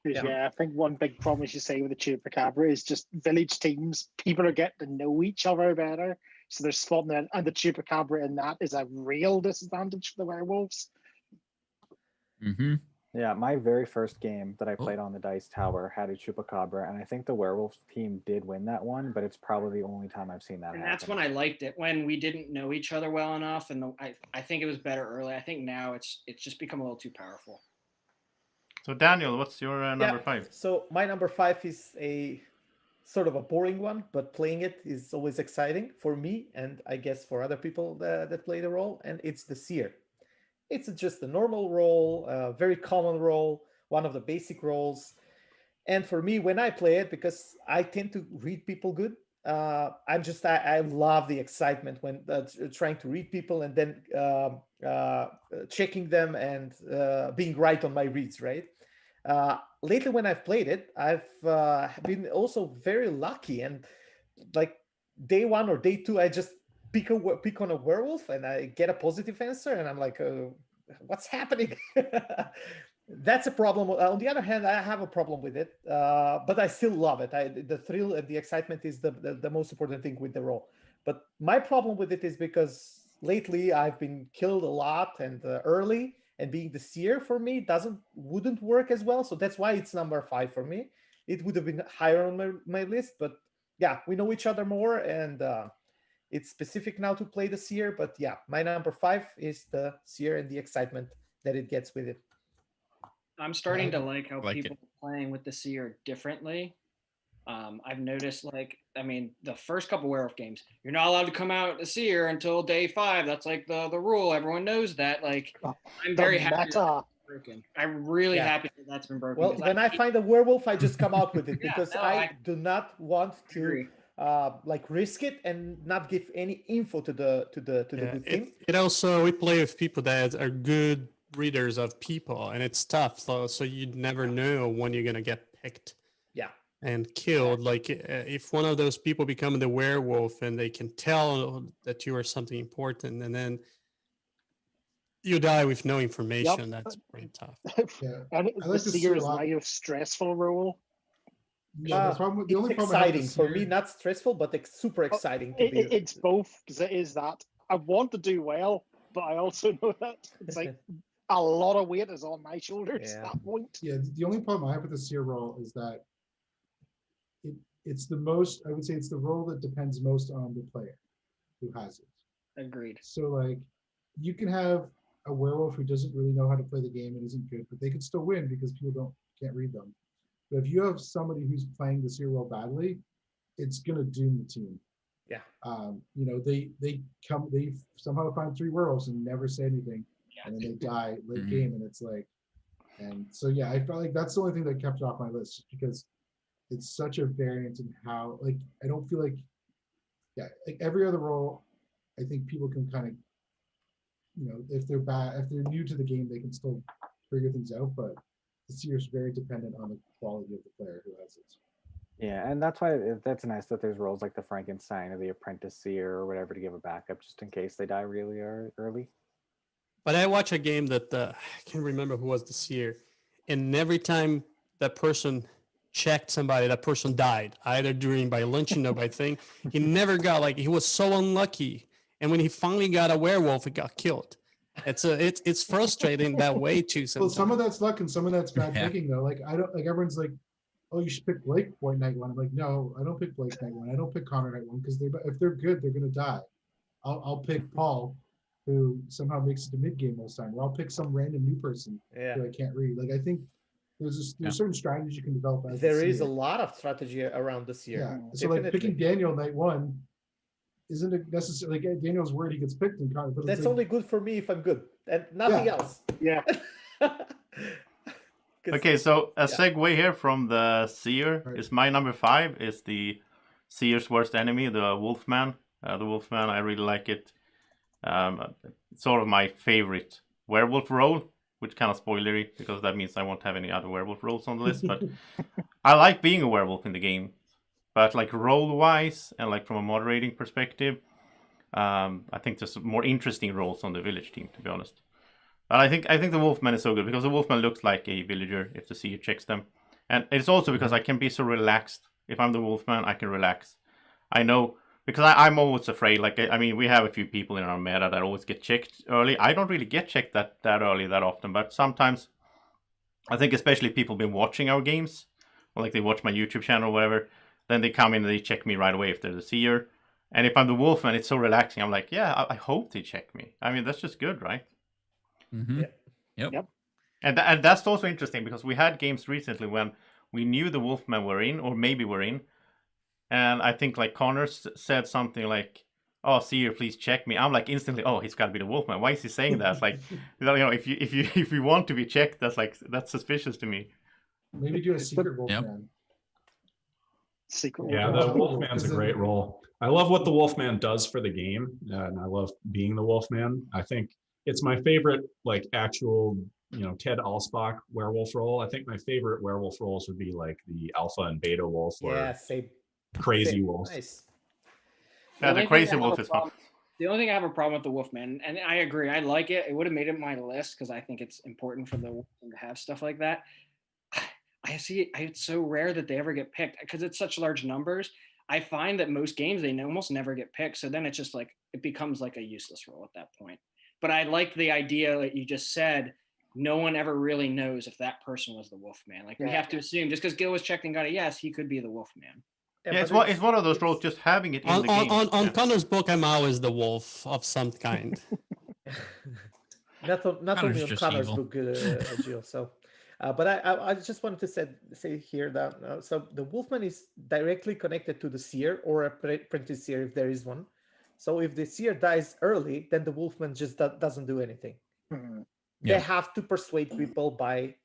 Yeah, I think one big problem, as you say, with the Chupacabra is just village teams. People are getting to know each other better, so they're spotting it, and the Chupacabra in that is a real disadvantage for the werewolves. Mm-hmm. Yeah, my very first game that I Oh. played on the Dice Tower had a Chupacabra, and I think the werewolf team did win that one, but it's probably the only time I've seen that And happen. that's when I liked it, when we didn't know each other well enough, and I think it was better early. I think now it's just become a little too powerful. So Daniel, what's your number 5? So my number 5 is a sort of a boring one, but playing it is always exciting for me, and I guess for other people that play the role, and it's the Seer. It's just a normal role, a very common role, one of the basic roles. And for me, when I play it, because I tend to read people good, I love the excitement when trying to read people and then checking them and being right on my reads, right? Lately, when I've played it, I've been also very lucky, and like day 1 or day 2, I just pick on a werewolf and I get a positive answer, and I'm like, what's happening? That's a problem. On the other hand, I have a problem with it, but I still love it. The thrill and the excitement is the most important thing with the role. But my problem with it is because lately I've been killed a lot and early, and being the Seer for me wouldn't work as well. So that's why it's number 5 for me. It would have been higher on my list, but yeah, we know each other more, and it's specific now to play the Seer. But yeah, my number 5 is the Seer and the excitement that it gets with it. I'm starting to like how Like it. people are playing with the Seer differently. I've noticed, the first couple werewolf games, you're not allowed to come out the Seer until day 5. That's like the rule. Everyone knows that. Like, I'm very happy that's broken. I'm really happy that's been broken. Well, when I find a werewolf, I just come out with it because I do not want to risk it and not give any info to the good team. It also, we play with people that are good readers of people, and it's tough. So you never know when you're gonna get picked. Yeah. And killed. Like if one of those people become the werewolf and they can tell that you are something important, and then you die with no information, that's pretty tough. Yeah, And I like the to Seer see is a lot. now a stressful role. Yeah, the only It's problem I have with exciting for me, Seer- not stressful, but super exciting. To be It's both, because it is that I want to do well, but I also know that it's like a lot of weight is on my shoulders at that point. Yeah, the only problem I have with the Seer role is that it's the most, I would say it's the role that depends most on the player who has it. Agreed. So like you can have a werewolf who doesn't really know how to play the game and isn't good, but they can still win because people can't read them. But if you have somebody who's playing the Seer role badly, it's gonna doom the team. Yeah. They somehow find 3 werewolves and never say anything, and then they die late game, and it's like, and so yeah, I felt like that's the only thing that kept it off my list, just because it's such a variance in how, like, I don't feel like yeah, like every other role, I think people can kind of, if they're new to the game, they can still figure things out. But the seer is very dependent on the quality of the player who has it. Yeah, and that's why that's nice that there's roles like the Frankenstein or the Apprentice Seer or whatever to give a backup just in case they die really early. But I watch a game that I can't remember who was this year, and every time that person checked somebody, that person died either during by lynching or by thing. He never got he was so unlucky, and when he finally got a werewolf, he got killed. It's frustrating that way too. Well, Sometimes. some of that's luck and some of that's bad Yeah. picking though. Like I don't like everyone's like, oh, you should pick Blake night one. I'm like, no, I don't pick Blake night one. I don't pick Connor night one because if they're good, they're gonna die. I'll pick Paul, who somehow makes it to mid game most time, or I'll pick some random new person Yeah. who I can't read. Like I think there's certain strategies you can develop. As There a is a seer. lot of strategy around this year. Yeah. So like picking Daniel night one isn't it necessarily like Daniel's worried he gets picked in Connor, but That's like, only good for me if I'm good and nothing Yeah. else. Yeah. Okay, so a yeah. segue here from the seer Right. is my number 5 is the seer's worst enemy, the Wolfman. The Wolfman, I really like it. It's sort of my favorite werewolf role, which kind of spoilery because that means I won't have any other werewolf roles on the list. But I like being a werewolf in the game, but like role wise and like from a moderating perspective, I think there's more interesting roles on the village team, to be honest. But I think the Wolfman is so good because the Wolfman looks like a villager if the seer checks them, and it's also because I can be so relaxed. If I'm the Wolfman, I can relax. I know because I'm always afraid. Like I mean, we have a few people in our meta that always get checked early. I don't really get checked that early that often, but sometimes I think especially people been watching our games, or like they watch my YouTube channel or whatever. Then they come in and they check me right away if they're the seer. And if I'm the Wolfman, it's so relaxing. I'm like, yeah, I hope they check me. I mean, that's just good, right? Mm-hmm. Yep. Yep. And that's also interesting because we had games recently when we knew the Wolfmen were in, or maybe were in, and I think like Connor said something like, "Oh, seer, please check me." I'm like instantly, "Oh, he's got to be the Wolfman." Why is he saying that? Like, if you want to be checked, that's suspicious to me. maybe do a secret Wolfman. Secret Yeah, Wolfman. the Wolfman's a great role. I love what the Wolfman does for the game, and I love being the Wolfman. I think it's my favorite, like actual, Ted Alspach werewolf role. I think my favorite werewolf roles would be like the Alpha and Beta Wolf or Yeah, same. Crazy Wolf. Nice. Yeah, the only thing Crazy I have Wolf a is fun. The only thing I have a problem with the Wolfman, and I agree, I like it. It would have made it on my list because I think it's important for the Wolfman to have stuff like that. I see it's so rare that they ever get picked because it's such large numbers. I find that most games they almost never get picked. So then it's just like it becomes like a useless role at that point. But I like the idea that you just said. No one ever really knows if that person was the Wolfman. Like we have to assume just because Gil was checked and got a yes, he could be the Wolfman. Yeah, it's one of those roles. Just having it in the game. On Connor's book, I'm always the wolf of some kind. Not Connor's only on just Connor's evil. book, Jill. So, but I just wanted to say here that so the Wolfman is directly connected to the seer or apprentice seer if there is one. So if the seer dies early, then the Wolfman just doesn't do anything. Mhm. They Yeah. have to persuade people by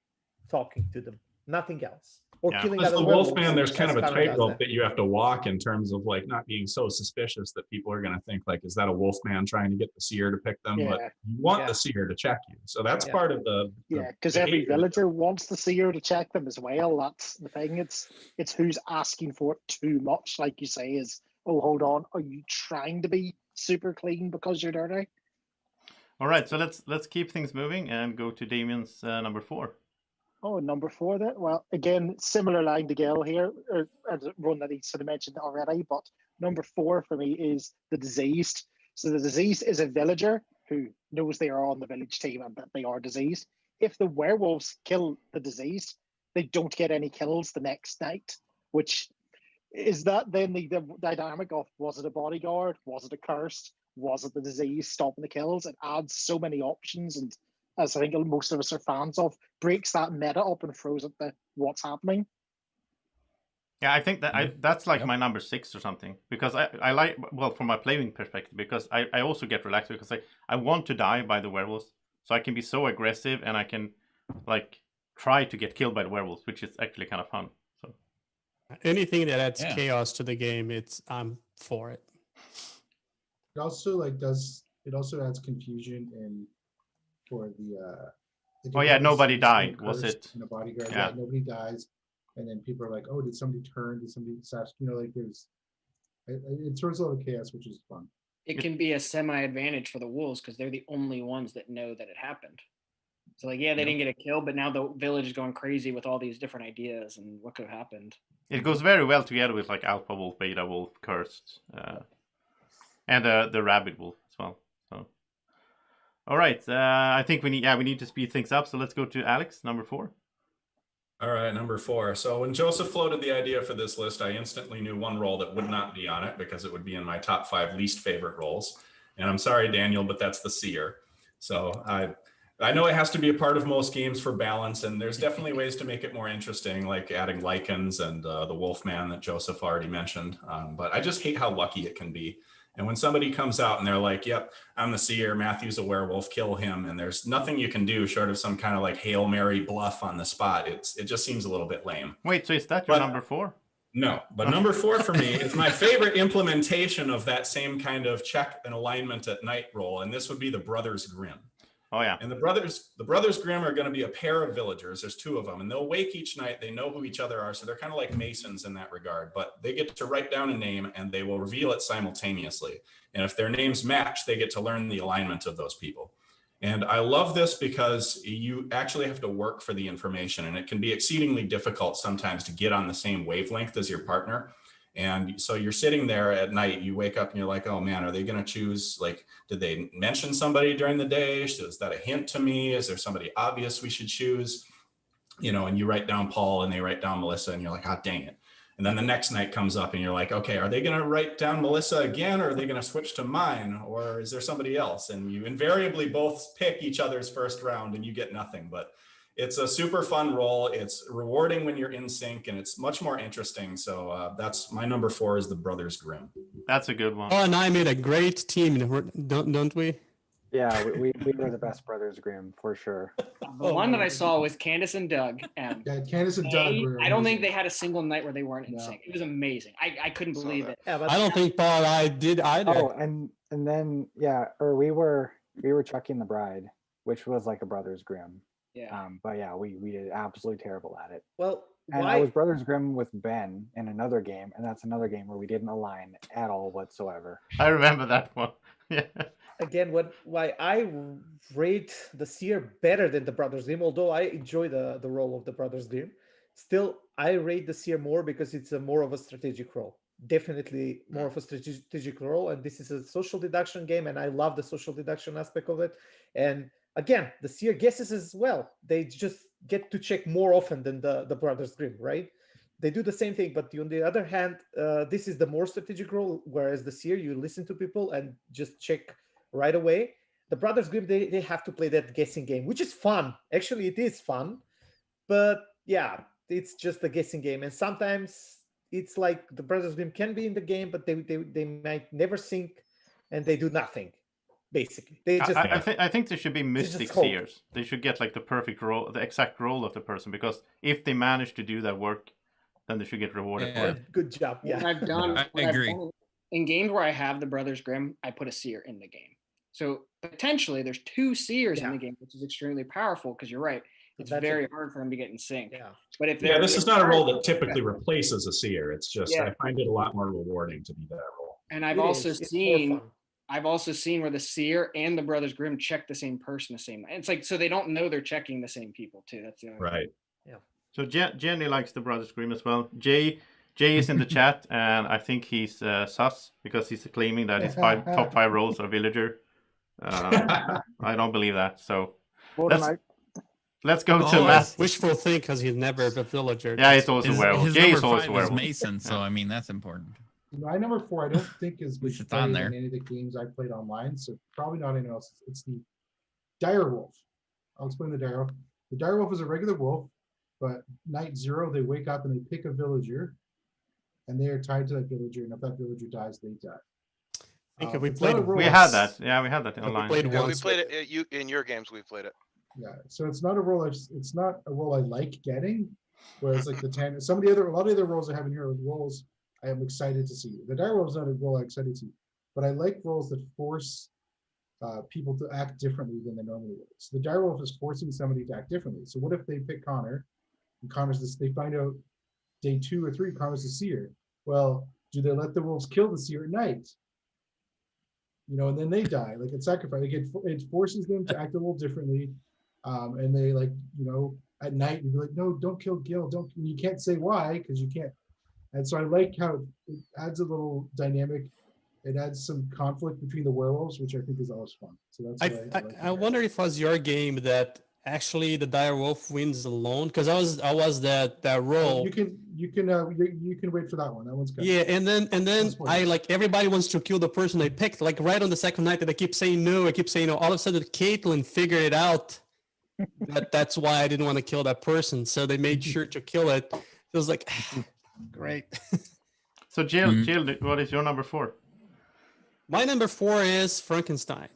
talking to them, nothing else, or Yeah. killing As other the werewolves, Wolfman, there's kind as of a Connor does tightrope that you have to walk in terms of like not being so suspicious that people are going to think like, is that a Wolfman trying to get the seer to pick them? But Yeah. you want Yeah. the seer to check you. So that's Yeah. part of the Yeah, because every behavior. villager wants the seer to check them as well. That's the thing. It's who's asking for it too much, like you say, is, oh, hold on, are you trying to be super clean because you're dirty? All right, so let's keep things moving and go to Damien's number 4. Oh, number 4 then. Well, again, similar line to Gil here, or one that he sort of mentioned already, but number 4 for me is the diseased. So the diseased is a villager who knows they are on the village team and that they are diseased. If the werewolves kill the diseased, they don't get any kills the next night, which is that then the dynamic of, was it a bodyguard? Was it a cursed? Was it the disease stopping the kills? It adds so many options, and as I think most of us are fans of, breaks that meta up and throws at the what's happening. Yeah, I think that that's like Yep. my number 6 or something because I like, well, from my playing perspective, because I also get relaxed because I want to die by the werewolves, so I can be so aggressive and I can like try to get killed by the werewolves, which is actually kind of fun. So Anything that adds Yeah. chaos to the game, I'm for it. It also like does it also adds confusion in for the like Oh if yeah, nobody's nobody instantly died, was cursed it? in a bodyguard, Yeah. yeah, nobody dies, and then people are like, oh, did somebody turn? Did somebody assassinate? You know, like there's it throws a lot of chaos, which is fun. It can be a semi-advantage for the wolves because they're the only ones that know that it happened. So like, yeah, they didn't get a kill, but now the village is going crazy with all these different ideas and what could have happened. It goes very well together with like Alpha Wolf, Beta Wolf, Cursed, and the Rabbit Wolf as well. So, all right, I think we need to speed things up. So let's go to Alex, number 4. All right, number 4. So when Joseph floated the idea for this list, I instantly knew one role that would not be on it because it would be in my top 5 least favorite roles. And I'm sorry, Daniel, but that's the Seer. So I know it has to be a part of most games for balance, and there's definitely ways to make it more interesting, like adding Lycans and the Wolfman that Joseph already mentioned. But I just hate how lucky it can be. And when somebody comes out and they're like, yep, I'm the Seer, Matthew's a werewolf, kill him, and there's nothing you can do short of some kind of like Hail Mary bluff on the spot, it just seems a little bit lame. Wait, so is that your number 4? No, but number 4 for me is my favorite implementation of that same kind of check and alignment at night role, and this would be the Brothers Grimm. Oh yeah. And the brothers Grimm are going to be a pair of villagers. There's 2 of them, and they'll wake each night. They know who each other are, so they're kind of like Masons in that regard. But they get to write down a name, and they will reveal it simultaneously. And if their names match, they get to learn the alignment of those people. And I love this because you actually have to work for the information, and it can be exceedingly difficult sometimes to get on the same wavelength as your partner. And so you're sitting there at night, you wake up and you're like, oh man, are they going to choose, like, did they mention somebody during the day? Is that a hint to me? Is there somebody obvious we should choose? You know, and you write down Paul and they write down Melissa and you're like, oh, dang it. And then the next night comes up and you're like, okay, are they going to write down Melissa again, or are they going to switch to mine, or is there somebody else? And you invariably both pick each other's first round and you get nothing. But it's a super fun role. It's rewarding when you're in sync, and it's much more interesting. So that's my number 4 is the Brothers Grimm. That's a good one. Oh, and I made a great team, don't we? Yeah, we were the best Brothers Grimm for sure. The one that I saw was Candace and Doug. Yeah, Candace and Doug were I don't think amazing. they had a single night where they weren't in No. sync. It was amazing. I couldn't believe it. Yeah, but I don't think Paul and I did either. Oh, and then yeah, or we were Chucky and the Bride, which was like a Brothers Grimm. Yeah. But yeah, we did absolutely terrible at it. well, And why? I was Brothers Grimm with Ben in another game, and that's another game where we didn't align at all whatsoever. I remember that one. Yeah. Again, why I rate the Seer better than the Brothers Grimm, although I enjoy the role of the Brothers Grimm, still I rate the Seer more because it's a more of a strategic role. Definitely more of a strategic role, and this is a social deduction game, and I love the social deduction aspect of it. And again, the Seer guesses as well. They just get to check more often than the Brothers Grimm, right? They do the same thing, but on the other hand, this is the more strategic role, whereas the Seer, you listen to people and just check right away. The Brothers Grimm, they have to play that guessing game, which is fun. Actually, it is fun, but yeah, it's just a guessing game. And sometimes it's like the Brothers Grimm can be in the game, but they might never sync, and they do nothing. Basically, they just. I think there should be just mystic hope. seers. They should get like the perfect role, the exact role of the person, because if they manage to do that work, then they should get rewarded for it. Good job. What Yeah. I've done, I what I've agree. done in games where I have the Brothers Grimm, I put a Seer in the game. So potentially there's 2 Seers in Yeah. the game, which is extremely powerful because you're right. It's That's very it. hard for them to get in sync. Yeah. But if Yeah, they're this is not a role that typically replaces a Seer. It's just, Yeah. I find it a lot more rewarding to be that role. And I've It also is. It's more seen fun. where the Seer and the Brothers Grimm check the same person the same night. It's like, so they don't know they're checking the same people too. That's the only Right. So Jenny likes the Brothers Grimm as well. Jay is in the chat, and I think he's sus because he's claiming that his top 5 roles are villager. I don't believe that. So Vote let's him out. let's go to Oh, Matt. Wishful think because he's never a villager. Yeah, he's always a His, werewolf. his Jay number is always 5 a was werewolf. Mason, so I mean that's important. My number 4, I don't think is least been it's on played there. in any of the games I played online, so probably not anyone else. It's the Dire Wolf. I'll explain the Dire Wolf. The Dire Wolf is a regular wolf, but night 0, they wake up and they pick a villager, and they are tied to that villager, and if that villager dies, they die. I think we It's not a played. role- We had that. Yeah, we had that We online. played Yeah, we once. played it. You in your games, we've played it. Yeah, so it's not a role. It's not a role I like getting. Whereas like a lot of the other roles I have in here are roles I am excited to see. The Dire Wolf is not a role I'm excited to see. but I like roles that force people to act differently than they normally would. So the dire wolf is forcing somebody to act differently. So what if they pick Connor, and Connor's this? They find out day 2 or 3 Connor's the seer. Well, do they let the wolves kill the seer at night? And then they die like at sacrifice. Like it forces them to act a little differently, and they at night you'd be like, no, don't kill Gil, don't. And you can't say why because you can't. And so I like how it adds a little dynamic. It adds some conflict between the werewolves, which I think is always fun. So that's what I like. I wonder if it was your game that actually the dire wolf wins alone, because I was that role. You can wait for that one. That one's good. Yeah, and then I like everybody wants to kill the person I picked. Like right on the second night that I keep saying no, I keep saying no. All of a sudden, Caitlin figured it out that's why I didn't want to kill that person. So they made sure to kill it. It was like great. So Jill, what is your number 4? My number 4 is Frankenstein.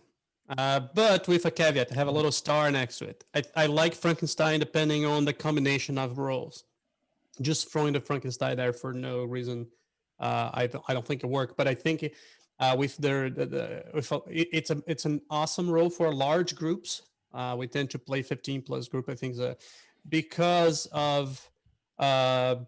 But with a caveat, I have a little star next to it. I like Frankenstein depending on the combination of roles. Just throwing the Frankenstein there for no reason, I don't think it worked. But I think with it's an awesome role for large groups. We tend to play 15 plus group. I think because of it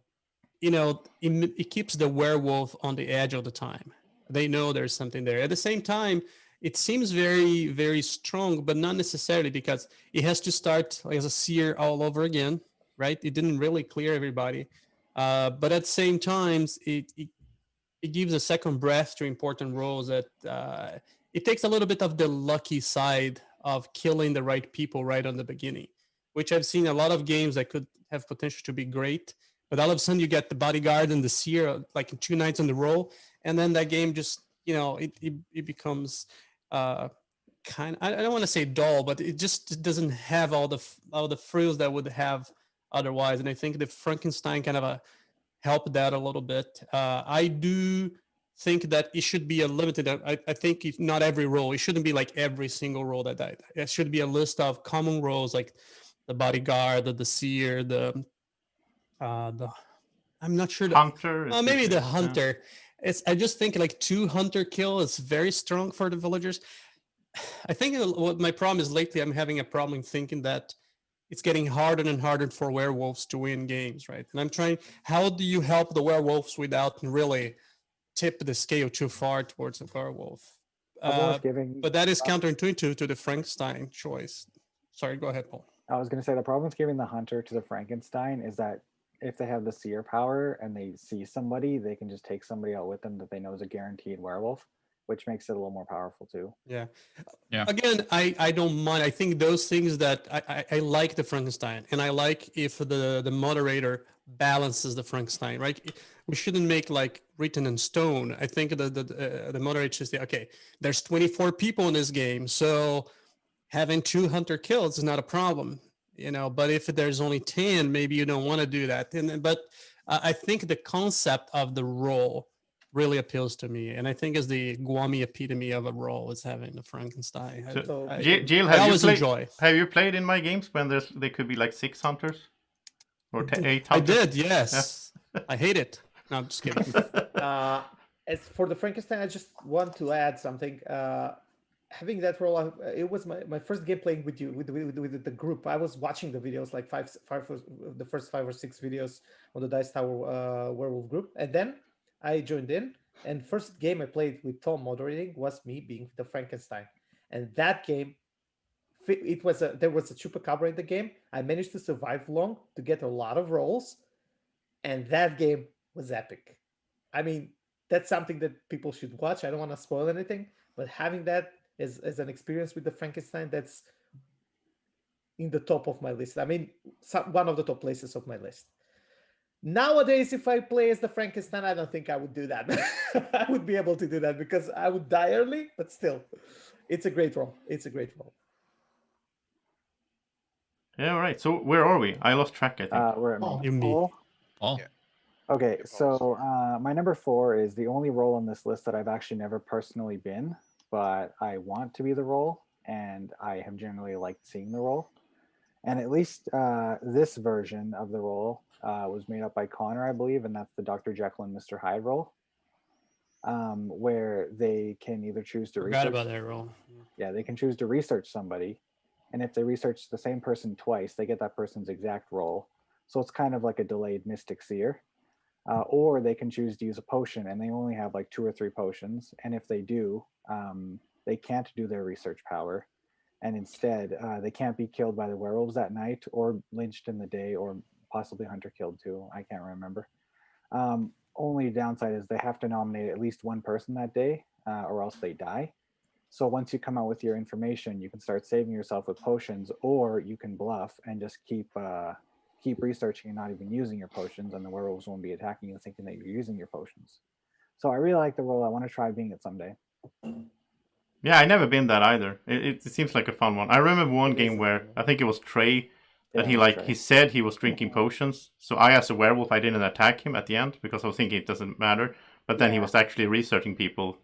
keeps the werewolf on the edge all the time. They know there's something there. At the same time, it seems very, very strong, but not necessarily, because it has to start as a seer all over again, right? It didn't really clear everybody. But at the same time, it gives a second breath to important roles that it takes a little bit of the lucky side of killing the right people right on the beginning, which I've seen a lot of games that could have potential to be great. But all of a sudden you get the bodyguard and the seer like in 2 nights in a row. And then that game just, it becomes I don't want to say dull, but it just doesn't have all the frills that would have otherwise. And I think the Frankenstein kind of helped that a little bit. I do think that it should be a limited. I think if not every role, it shouldn't be like every single role that died. It should be a list of common roles like the bodyguard, the seer, I'm not sure. Hunter. Maybe the hunter. Yeah. I just think like 2 hunter kill is very strong for the villagers. I think what my problem is lately, I'm having a problem thinking that it's getting harder and harder for werewolves to win games, right? And I'm trying, how do you help the werewolves without really tip the scale too far towards the werewolf? But that is counterintuitive to the Frankenstein choice. Sorry, go ahead, Paul. I was going to say the problem with giving the hunter to the Frankenstein is that if they have the seer power and they see somebody, they can just take somebody out with them that they know is a guaranteed werewolf, which makes it a little more powerful too. Yeah. Again, I don't mind. I think those things that I like the Frankenstein, and I like if the moderator balances the Frankenstein, right? We shouldn't make like written in stone. I think the moderator should say, okay, there's 24 people in this game, so having 2 hunter kills is not a problem. But if there's only 10, maybe you don't want to do that. But I think the concept of the role really appeals to me, and I think is the Guami epitome of a role is having the Frankenstein. Jill, have you played in my games when they could be like 6 hunters or 8 hunters? I did, yes. Yeah. I hate it. No, I'm just kidding. As for the Frankenstein, I just want to add something. Having that role, it was my first game playing with you, with the group. I was watching the videos, like the first 5 or 6 videos on the Dice Tower Werewolf group, and then I joined in. And first game I played with Tom moderating was me being the Frankenstein, and that game, there was a chupacabra in the game. I managed to survive long to get a lot of rolls, and that game was epic. I mean, that's something that people should watch. I don't want to spoil anything, but having that as an experience with the Frankenstein, that's in the top of my list. I mean, one of the top places of my list. Nowadays, if I play as the Frankenstein, I don't think I would do that. I would be able to do that because I would die early, but still, it's a great role. It's a great role. Yeah, all right. So where are we? I lost track, I think. We're at Paul. Yeah. Okay, so my number 4 is the only role on this list that I've actually never personally been, but I want to be the role, and I have generally liked seeing the role. And at least this version of the role was made up by Connor, I believe, and that's the Dr. Jekyll and Mr. Hyde role. where they can either choose to Forgot research. about that role. Yeah, they can choose to research somebody, and if they research the same person twice, they get that person's exact role. So it's kind of like a delayed Mystic Seer. Or they can choose to use a potion, and they only have like 2 or 3 potions. And if they do, they can't do their research power, and instead they can't be killed by the werewolves that night, or lynched in the day, or possibly hunter killed too. I can't remember. Only downside is they have to nominate at least one person that day, or else they die. So once you come out with your information, you can start saving yourself with potions, or you can bluff and just keep researching and not even using your potions, and the werewolves won't be attacking you thinking that you're using your potions. So I really like the role. I want to try being it someday. Yeah, I never been that either. It seems like a fun one. I remember one It is game a where fun one. I think it was Trey that Yeah, he it's like Trey. he said he was drinking potions. So I, as a werewolf, I didn't attack him at the end because I was thinking it doesn't matter. But then he Yeah. was actually researching people,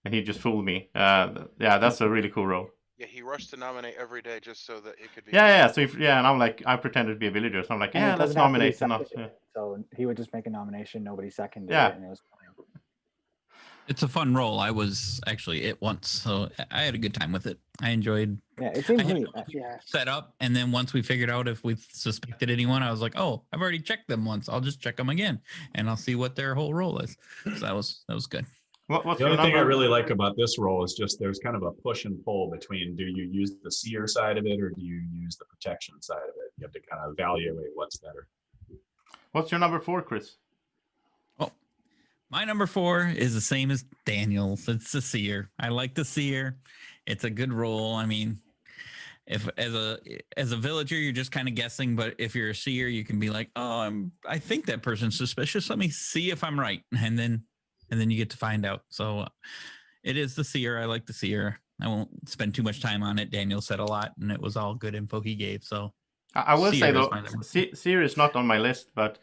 and he just fooled me. Yeah, that's a really cool role. Yeah, he rushed to nominate every day just so that it could be. Yeah. So and I'm like, I pretended to be a villager. So I'm like, And yeah, it let's doesn't have to be nominate enough. seconded. Yeah. So he would just make a nomination, nobody seconded Yeah. it, and it was fine. It's a fun role. I was actually it once, so I had a good time with it. I enjoyed Yeah, it seems I had neat. Yeah. set up, and then once we figured out if we suspected anyone, I was like, oh, I've already checked them once. I'll just check them again, and I'll see what their whole role is. So that was good. What's The your only thing I number? really like about this role is just there's kind of a push and pull between, do you use the seer side of it or do you use the protection side of it? You have to kind of evaluate what's better. What's your number 4, Chris? Oh, my number 4 is the same as Daniel's. It's the seer. I like the seer. It's a good role. I mean, if as a villager, you're just kind of guessing, but if you're a seer, you can be like, oh, I think that person's suspicious. Let me see if I'm right, and then you get to find out. So it is the seer. I like the seer. I won't spend too much time on it. Daniel said a lot, and it was all good info he gave. So I will say Seer is though, my number. Seer is not on my list, but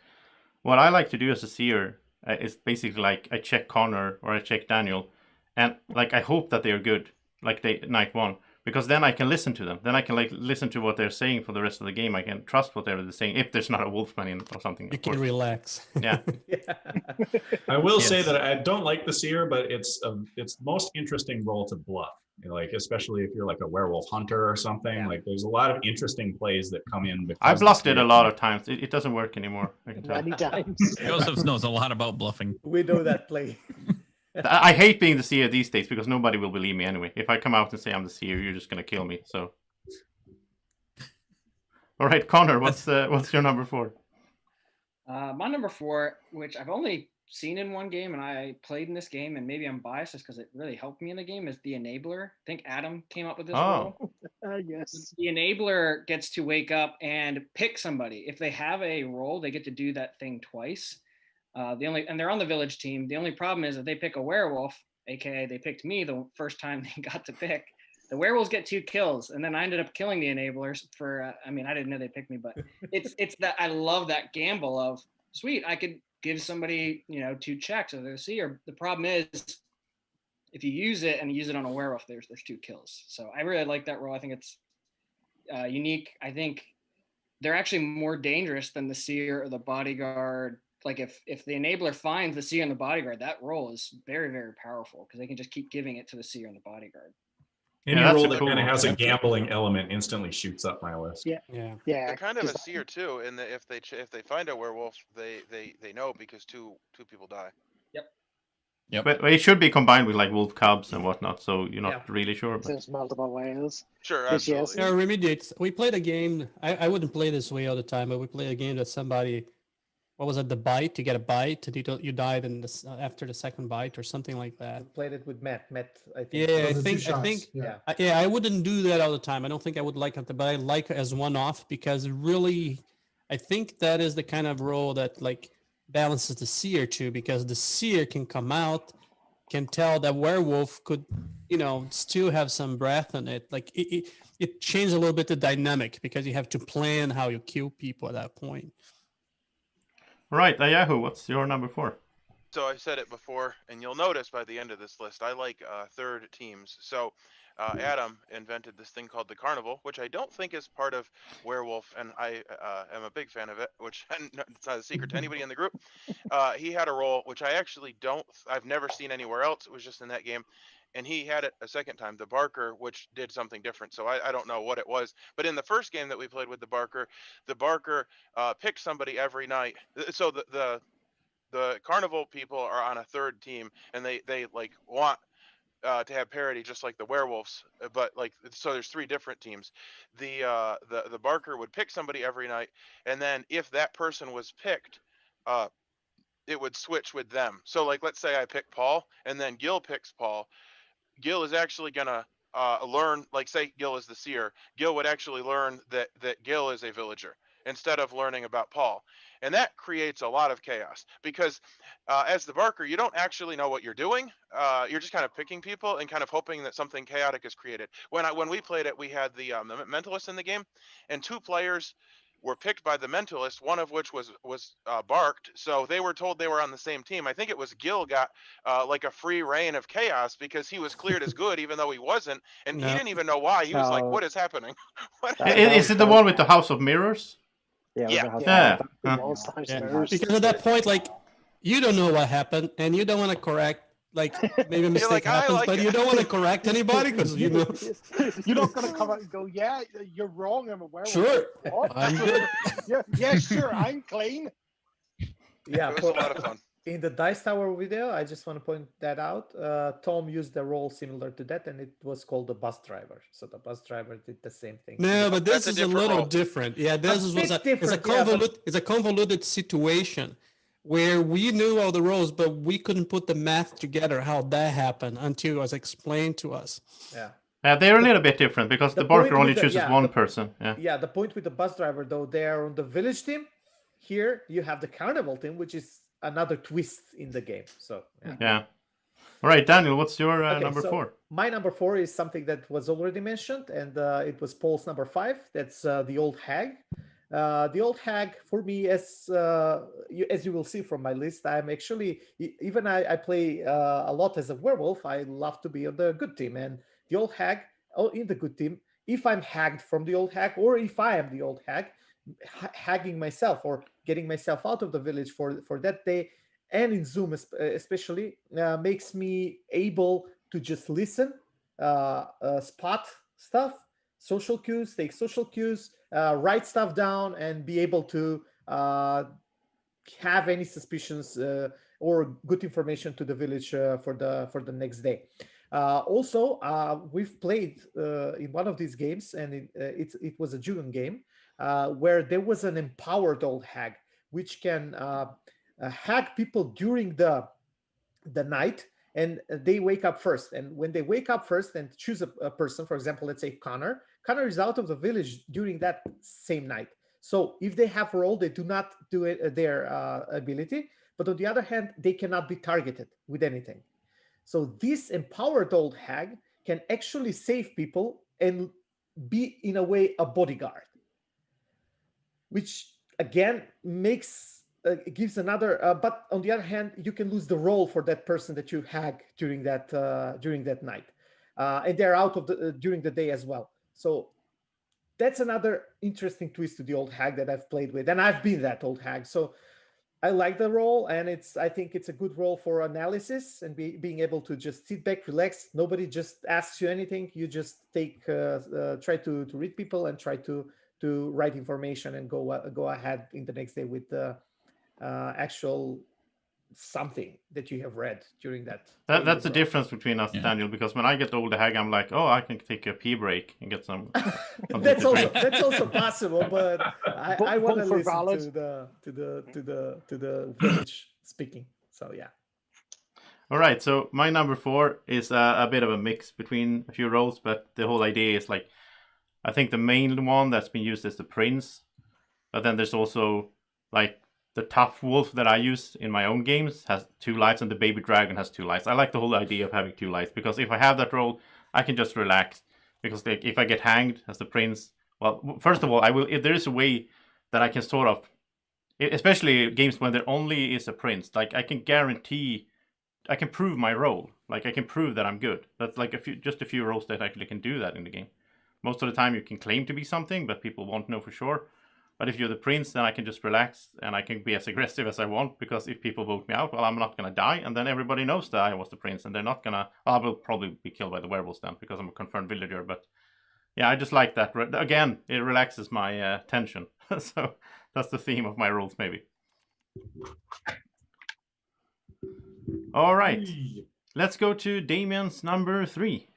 what I like to do as a Seer is basically like I check Connor or I check Daniel, and like I hope that they are good, like they night 1, because then I can listen to them. Then I can like listen to what they're saying for the rest of the game. I can trust whatever they're saying if there's not a wolfman in or something. You Of can course. relax. Yeah. I will say Yes. that I don't like the seer, but it's the most interesting role to bluff. You know, like especially if you're like a werewolf hunter or something. Yeah. Like there's a lot of interesting plays that come in. Because I've the bluffed it seer a lot can- of times. It doesn't work anymore. I can tell. Many times. Joseph knows a lot about bluffing. We know that play. I hate being the Seer these days because nobody will believe me anyway. If I come out and say I'm the Seer, you're just gonna kill me. So, all right, Connor, what's your number 4? My number 4, which I've only seen in one game, and I played in this game, and maybe I'm biased just because it really helped me in the game, is the Enabler. I think Adam came up with this Oh. role. Yes. The Enabler gets to wake up and pick somebody. If they have a role, they get to do that thing twice. And they're on the village team. The only problem is that they pick a werewolf, aka they picked me the first time they got to pick. The werewolves get 2 kills, and then I ended up killing the Enablers for. I mean, I didn't know they picked me, but it's that I love that gamble of sweet. I could give somebody 2 checks or they're seer. The problem is if you use it and use it on a werewolf, there's 2 kills. So I really like that role. I think it's unique. I think they're actually more dangerous than the seer or the bodyguard. Like if the Enabler finds the seer and the bodyguard, that role is very, very powerful because they can just keep giving it to the seer and the bodyguard. Any Yeah, that's role a that cool kind of one. has a gambling element instantly shoots up my list. Yeah. Yeah. Yeah. They're kind of a 'cause seer too, and if they find a werewolf, they know because two people die. But it should be combined with like wolf cubs and whatnot, so you're not really sure. But there's multiple ways. Sure, Yes, yes. absolutely. Yeah, remediates. We played a game. I wouldn't play this way all the time, but we played a game that somebody, what was it, the bite? You get a bite, and you died in this after the second bite or something like I that. played it with Matt. Matt, I think. Yeah, I the 2 think shots, Yeah. I wouldn't do that all the time. I don't think I would like it, but I like it as one off because really, I think that is the kind of role that like balances the seer too, because the seer can come out, can tell that werewolf could, still have some breath in it. Like it changed a little bit the dynamic because you have to plan how you kill people at that point. right, Yahoo, what's your number 4? So I said it before, and you'll notice by the end of this list, I like third teams. So Adam invented this thing called the Carnival, which I don't think is part of Werewolf, and I am a big fan of it, which it's not a secret to anybody in the group. He had a role, which I actually I've never seen anywhere else. It was just in that game. And he had it a second time, the Barker, which did something different. So I don't know what it was. But in the first game that we played with the Barker picked somebody every night. So the Carnival people are on a third team, and they like want to have parity just like the werewolves, but like so there's 3 different teams. The Barker would pick somebody every night, and then if that person was picked, it would switch with them. So like let's say I pick Paul, and then Gil picks Paul. Gil is actually gonna learn, like say Gil is the seer, Gil would actually learn that Gil is a villager instead of learning about Paul. And that creates a lot of chaos because as the Barker, you don't actually know what you're doing. You're just kind of picking people and kind of hoping that something chaotic is created. When we played it, we had the Mentalist in the game, and 2 players were picked by the Mentalist, one of which was barked. So they were told they were on the same team. I think it was Gil got like a free reign of chaos because he was cleared as good, even though he wasn't. And he No. didn't even know why. He was like, So- what is happening? What Is it the one with the House of Mirrors? Yeah, Yeah. with the house Yeah. fire. Oh, Huh. Walls, House Yeah, Mirrors. because at that point, like, you don't know what happened, and you don't want to correct. Like, maybe a mistake like, I happens, like but it. you don't want to correct anybody because you know. You're not going to come out and go, yeah, you're wrong. I'm a werewolf. Sure, What? I'm good. yeah, sure. I'm clean. Yeah, It was a lot of fun. in the Dice Tower video, I just want to point that out. Tom used a role similar to that, and it was called the bus driver. So the bus driver did the same thing. No, but this That's a is a different little role. different. Yeah, this was bit it's a different, yeah, but- it's a convoluted situation where we knew all the roles, but we couldn't put the math together how that happened until it was explained to us. Yeah. They're a little bit different because the the Barker point only with the- chooses yeah, one the- person. Yeah. Yeah, the point with the bus driver, though, they are on the village team. Here, you have the carnival team, which is another twist in the game. So, yeah. Yeah. All right, Daniel, what's your Okay, number so 4? My number 4 is something that was already mentioned, and it was Paul's number 5. That's the old hag. The old hag, for me, as you will see from my list, I'm actually even I play a lot as a werewolf. I love to be on the good team, and the old hag in the good team. If I'm hagged from the old hag, or if I am the old hag, hagging myself or getting myself out of the village for that day, and in Zoom especially, makes me able to just listen, spot stuff, social cues, take social cues, write stuff down, and be able to have any suspicions or good information to the village for the next day. Also, we've played in one of these games, and it was a Jugon game where there was an empowered old hag, which can hag people during the night, and they wake up first. And when they wake up first and choose a person, for example, let's say Connor is out of the village during that same night. So if they have roll, they do not do it, their ability. But on the other hand, they cannot be targeted with anything. So this empowered old hag can actually save people and be, in a way, a bodyguard, which again gives another. But on the other hand, you can lose the role for that person that you hag during that night, and they're out of during the day as well. So that's another interesting twist to the old hag that I've played with, and I've been that old hag. So I like the role, and I think it's a good role for analysis and being able to just sit back, relax. Nobody just asks you anything. You just try to read people and try to write information and go ahead in the next day with the actual something that you have read during that. That's the difference between us, Yeah. Daniel, because when I get older hag, I'm like, oh, I can take a pee break and get some. That's also possible, but I want to Both are listen valid. to the village speaking. So yeah. All right, so my number 4 is a bit of a mix between a few roles, but the whole idea is like, I think the main one that's been used is the prince, but then there's also like the tough wolf that I use in my own games has 2 lives, and the baby dragon has 2 lives. I like the whole idea of having 2 lives, because if I have that role, I can just relax. Because like, if I get hanged as the prince, well, first of all, I will. If there is a way that I can sort of, especially games when there only is a prince, like I can guarantee, I can prove my role. Like I can prove that I'm good. That's like just a few roles that actually can do that in the game. Most of the time you can claim to be something, but people won't know for sure. But if you're the prince, then I can just relax and I can be as aggressive as I want, because if people vote me out, well, I'm not going to die. And then everybody knows that I was the prince, and they're not going to... I will probably be killed by the werewolves then, because I'm a confirmed villager. But yeah, I just like that. Again, it relaxes my tension. So that's the theme of my roles, maybe. All right. Let's go to Damien's number 3.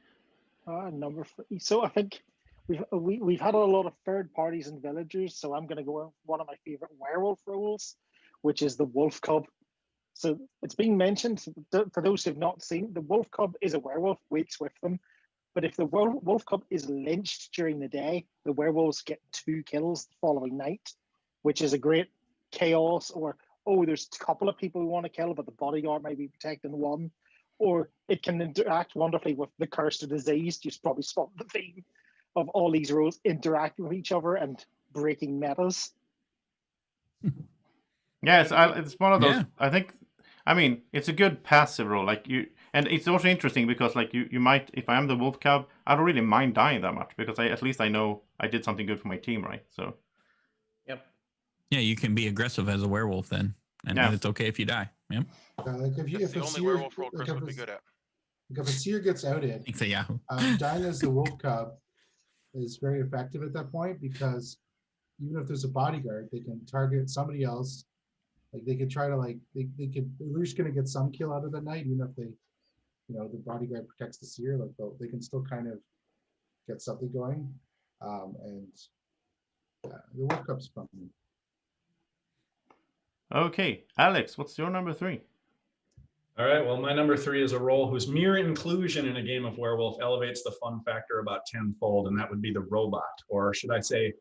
Number 3. So I think we've had a lot of third parties and villagers. So I'm going to go with one of my favorite werewolf roles, which is the wolf cub. So it's being mentioned, for those who've not seen, the wolf cub is a werewolf, waits with them. But if the wolf cub is lynched during the day, the werewolves get 2 kills the following night, which is a great chaos. Or, oh, there's a couple of people we want to kill, but the bodyguard might be protecting one. Or it can interact wonderfully with the curse or disease. You probably spot the theme of all these roles interacting with each other and breaking metas. Yeah, it's one of those. Yeah. I mean, it's a good passive role. Like and it's also interesting because like you might, if I am the wolf cub, I don't really mind dying that much, because at least I know I did something good for my team, right? So. Yep. Yeah, you can be aggressive as a werewolf then, and then it's okay if you die. Yep. Like if the only werewolf role Chris would be good at. Like if a seer gets outed, dying as the wolf cub is very effective at that point, because even if there's a bodyguard, they can target somebody else. Like they could try to they could, they're just gonna get some kill out of the night, even if they, the bodyguard protects the seer. Like they can still kind of get something going, and the wolf cub's fun. Okay, Alex, what's your number 3? All right, well, my number 3 is a role whose mere inclusion in a game of werewolf elevates the fun factor about tenfold, and that would be the robot, or should I say,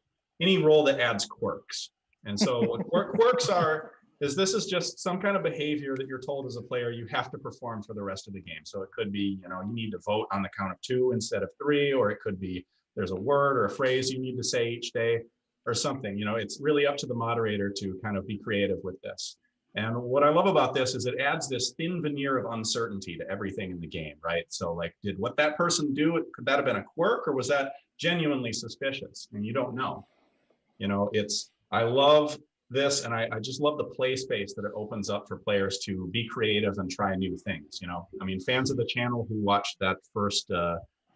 any role that adds quirks. And so what quirks are, this is just some kind of behavior that you're told as a player you have to perform for the rest of the game. So it could be, you need to vote on the count of 2 instead of 3, or it could be there's a word or a phrase you need to say each day or something. It's really up to the moderator to kind of be creative with this. And what I love about this is it adds this thin veneer of uncertainty to everything in the game, right? So like, did what that person do, could that have been a quirk, or was that genuinely suspicious? And you don't know. I love this, and I just love the play space that it opens up for players to be creative and try new things. I mean, fans of the channel who watched that first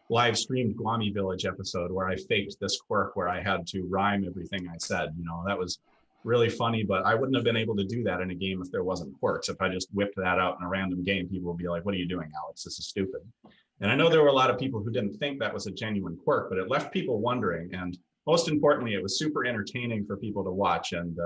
live streamed Guami Village episode where I faked this quirk where I had to rhyme everything I said, that was really funny, but I wouldn't have been able to do that in a game if there wasn't quirks. If I just whipped that out in a random game, people would be like, what are you doing, Alex? This is stupid. And I know there were a lot of people who didn't think that was a genuine quirk, but it left people wondering. And most importantly, it was super entertaining for people to watch. And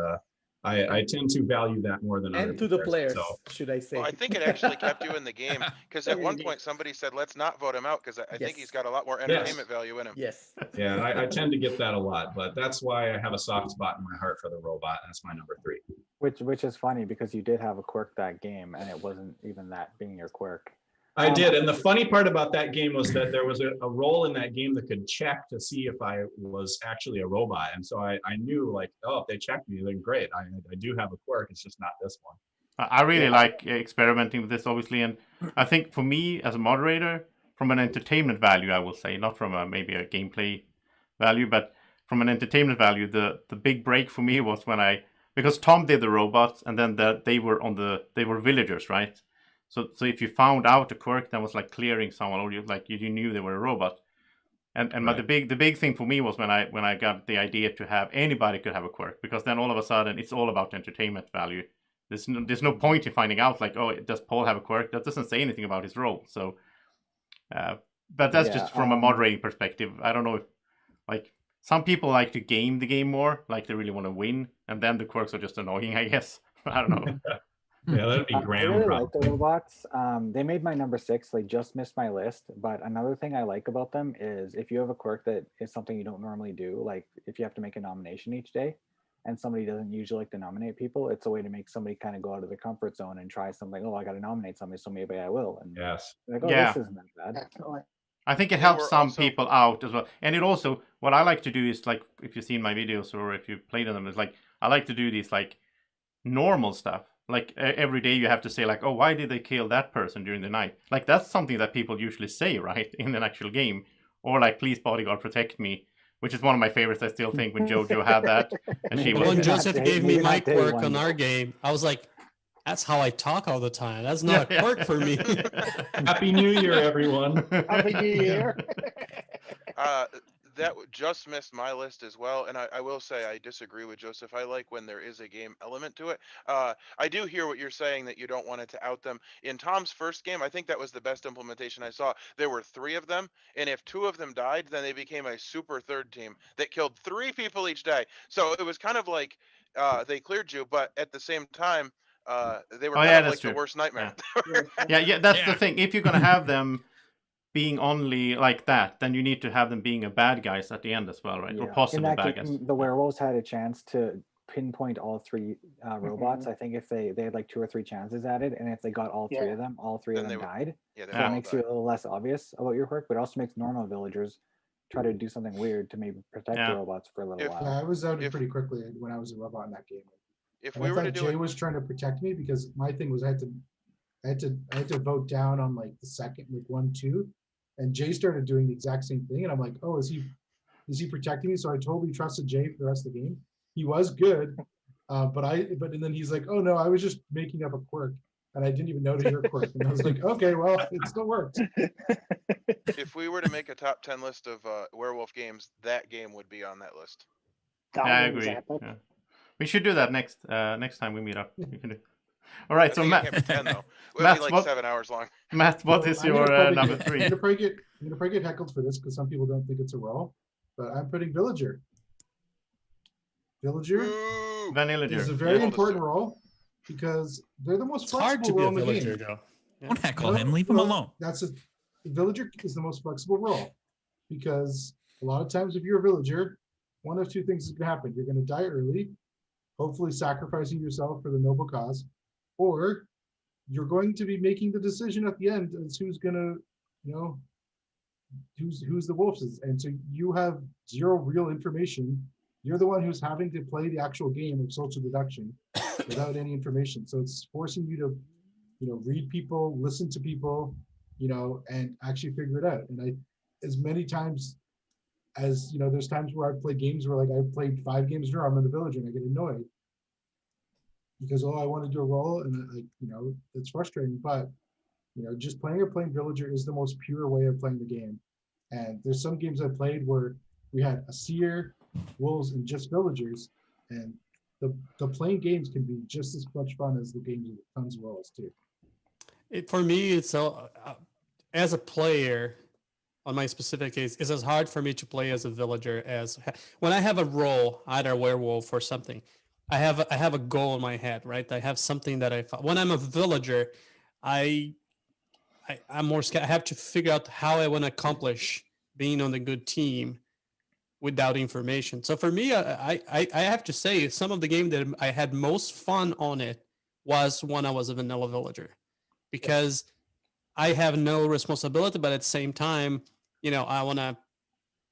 I tend to value that more than and to the players, should I say. Well, I think it actually kept you in the game, because at one point somebody said, let's not vote him out, because I think he's got a lot more entertainment value in him. Yes. Yeah, I tend to get that a lot, but that's why I have a soft spot in my heart for the robot. That's my number 3. Which is funny, because you did have a quirk that game, and it wasn't even that being your quirk. I did, and the funny part about that game was that there was a role in that game that could check to see if I was actually a robot, and so I knew, like, oh, if they checked me, then great, I do have a quirk, it's just not this one. I really like experimenting with this, obviously, and I think for me as a moderator, from an entertainment value, I will say, not from maybe a gameplay value, but from an entertainment value, the big break for me was when because Tom did the robots, and then they were villagers, right? So if you found out a quirk that was like clearing someone, or you knew they were a robot, and right. the big thing for me was when I got the idea to have anybody could have a quirk, because then all of a sudden it's all about entertainment value. There's no point in finding out like, oh, does Paul have a quirk? That doesn't say anything about his role. So, but that's just from a moderating perspective. I don't know if like some people like to game the game more, like they really want to win, and then the quirks are just annoying, I guess. I don't know. Yeah, that'd be grand. I really like the robots. They made my number 6. They just missed my list. But another thing I like about them is if you have a quirk that is something you don't normally do, like if you have to make a nomination each day, and somebody doesn't usually like to nominate people, it's a way to make somebody kind of go out of their comfort zone and try something. Oh, I got to nominate somebody, so maybe I will. And yes, like, oh, this isn't that bad. I think it helps some people out as well. And it also, what I like to do is, like, if you've seen my videos or if you've played in them, is like, I like to do these like normal stuff. every day you have to say like, oh, why did they kill that person during the night? Like that's something that people usually say, right, in an actual game, or like, please bodyguard protect me, which is one of my favorites. I still think when JoJo had that, and she Maybe was When not Joseph day- gave me maybe not my day quirk one, on but- our game, I was like, that's how I talk all the time. That's not a quirk for me. Happy New Year, everyone. Happy New Year. That just missed my list as well, and I will say I disagree with Joseph. I like when there is a game element to it. I do hear what you're saying, that you don't want it to out them. In Tom's first game, I think that was the best implementation I saw. There were 3 of them, and if 2 of them died, then they became a super third team that killed 3 people each day. So it was kind of like they cleared you, but at the same time, they were Oh, kind yeah, of that's like the true. worst nightmare. Yeah, that's the Yeah. thing. If you're gonna have them being only like that, then you need to have them being a bad guys at the end as well, right? Or In possible that bad game, guys. the werewolves had a chance to pinpoint all 3 robots. I think if they had like 2 or 3 chances at it, and if they got all 3 of them, all 3 of Then they them would- died. Yeah, they So would it all makes die. you a little less obvious about your quirk, but it also makes normal villagers try to do something weird to maybe protect Yeah. the robots for a little If- while. Yeah, I was outed If- pretty quickly when I was a robot in that game. If And we I were to thought do Jay it, was trying to protect me because my thing was I had to vote down on like the second, like 1, 2, and Jay started doing the exact same thing, and I'm like, oh, is he protecting me? So I totally trusted Jay for the rest of the game. He was good, but and then he's like, oh no, I was just making up a quirk, and I didn't even know your quirk, and I was like, okay, well, it still worked. if we were to make a top 10 list of werewolf games, that game would be on that list. That Yeah, I one was agree. epic. Yeah. We should do that next time we meet up. We can do. All right, I so think Matt, it can't be 10 though. It'll Matt, be like what- 7 hours long. Matt, what is I'm your gonna probably number get- 3? I'm gonna probably get heckled for this because some people don't think it's a role, but I'm putting Villager. Villager Ooh. Vanillager. is a very Yeah. important role because they're the most It's hard to flexible be a role in the villager, game. though. Don't heckle No, him. Leave him well, alone. The villager is the most flexible role because a lot of times if you're a villager, one of 2 things is gonna happen. You're gonna die early, hopefully sacrificing yourself for the noble cause, or you're going to be making the decision at the end as who's gonna, who's the wolves is. And so you have 0 real information. You're the one who's having to play the actual game of social deduction without any information. So it's forcing you to read people, listen to people, and actually figure it out. And as many times as, there's times where I've played games where like I've played 5 games in a row, I'm in the villager and I get annoyed because, I want to do a role and it's frustrating, but just playing a plain villager is the most pure way of playing the game. And there's some games I've played where we had a seer, wolves, and just villagers, and the plain games can be just as much fun as the games with tons of rolls too. For me, it's as a player, on my specific case, it's as hard for me to play as a villager as when I have a role, either a werewolf or something. I have a goal in my head, right? I have something that when I'm a villager, I'm more scared. I have to figure out how I want to accomplish being on the good team without information. So for me, I have to say some of the game that I had most fun on it was when I was a vanilla villager, because I have no responsibility, but at the same time, I want to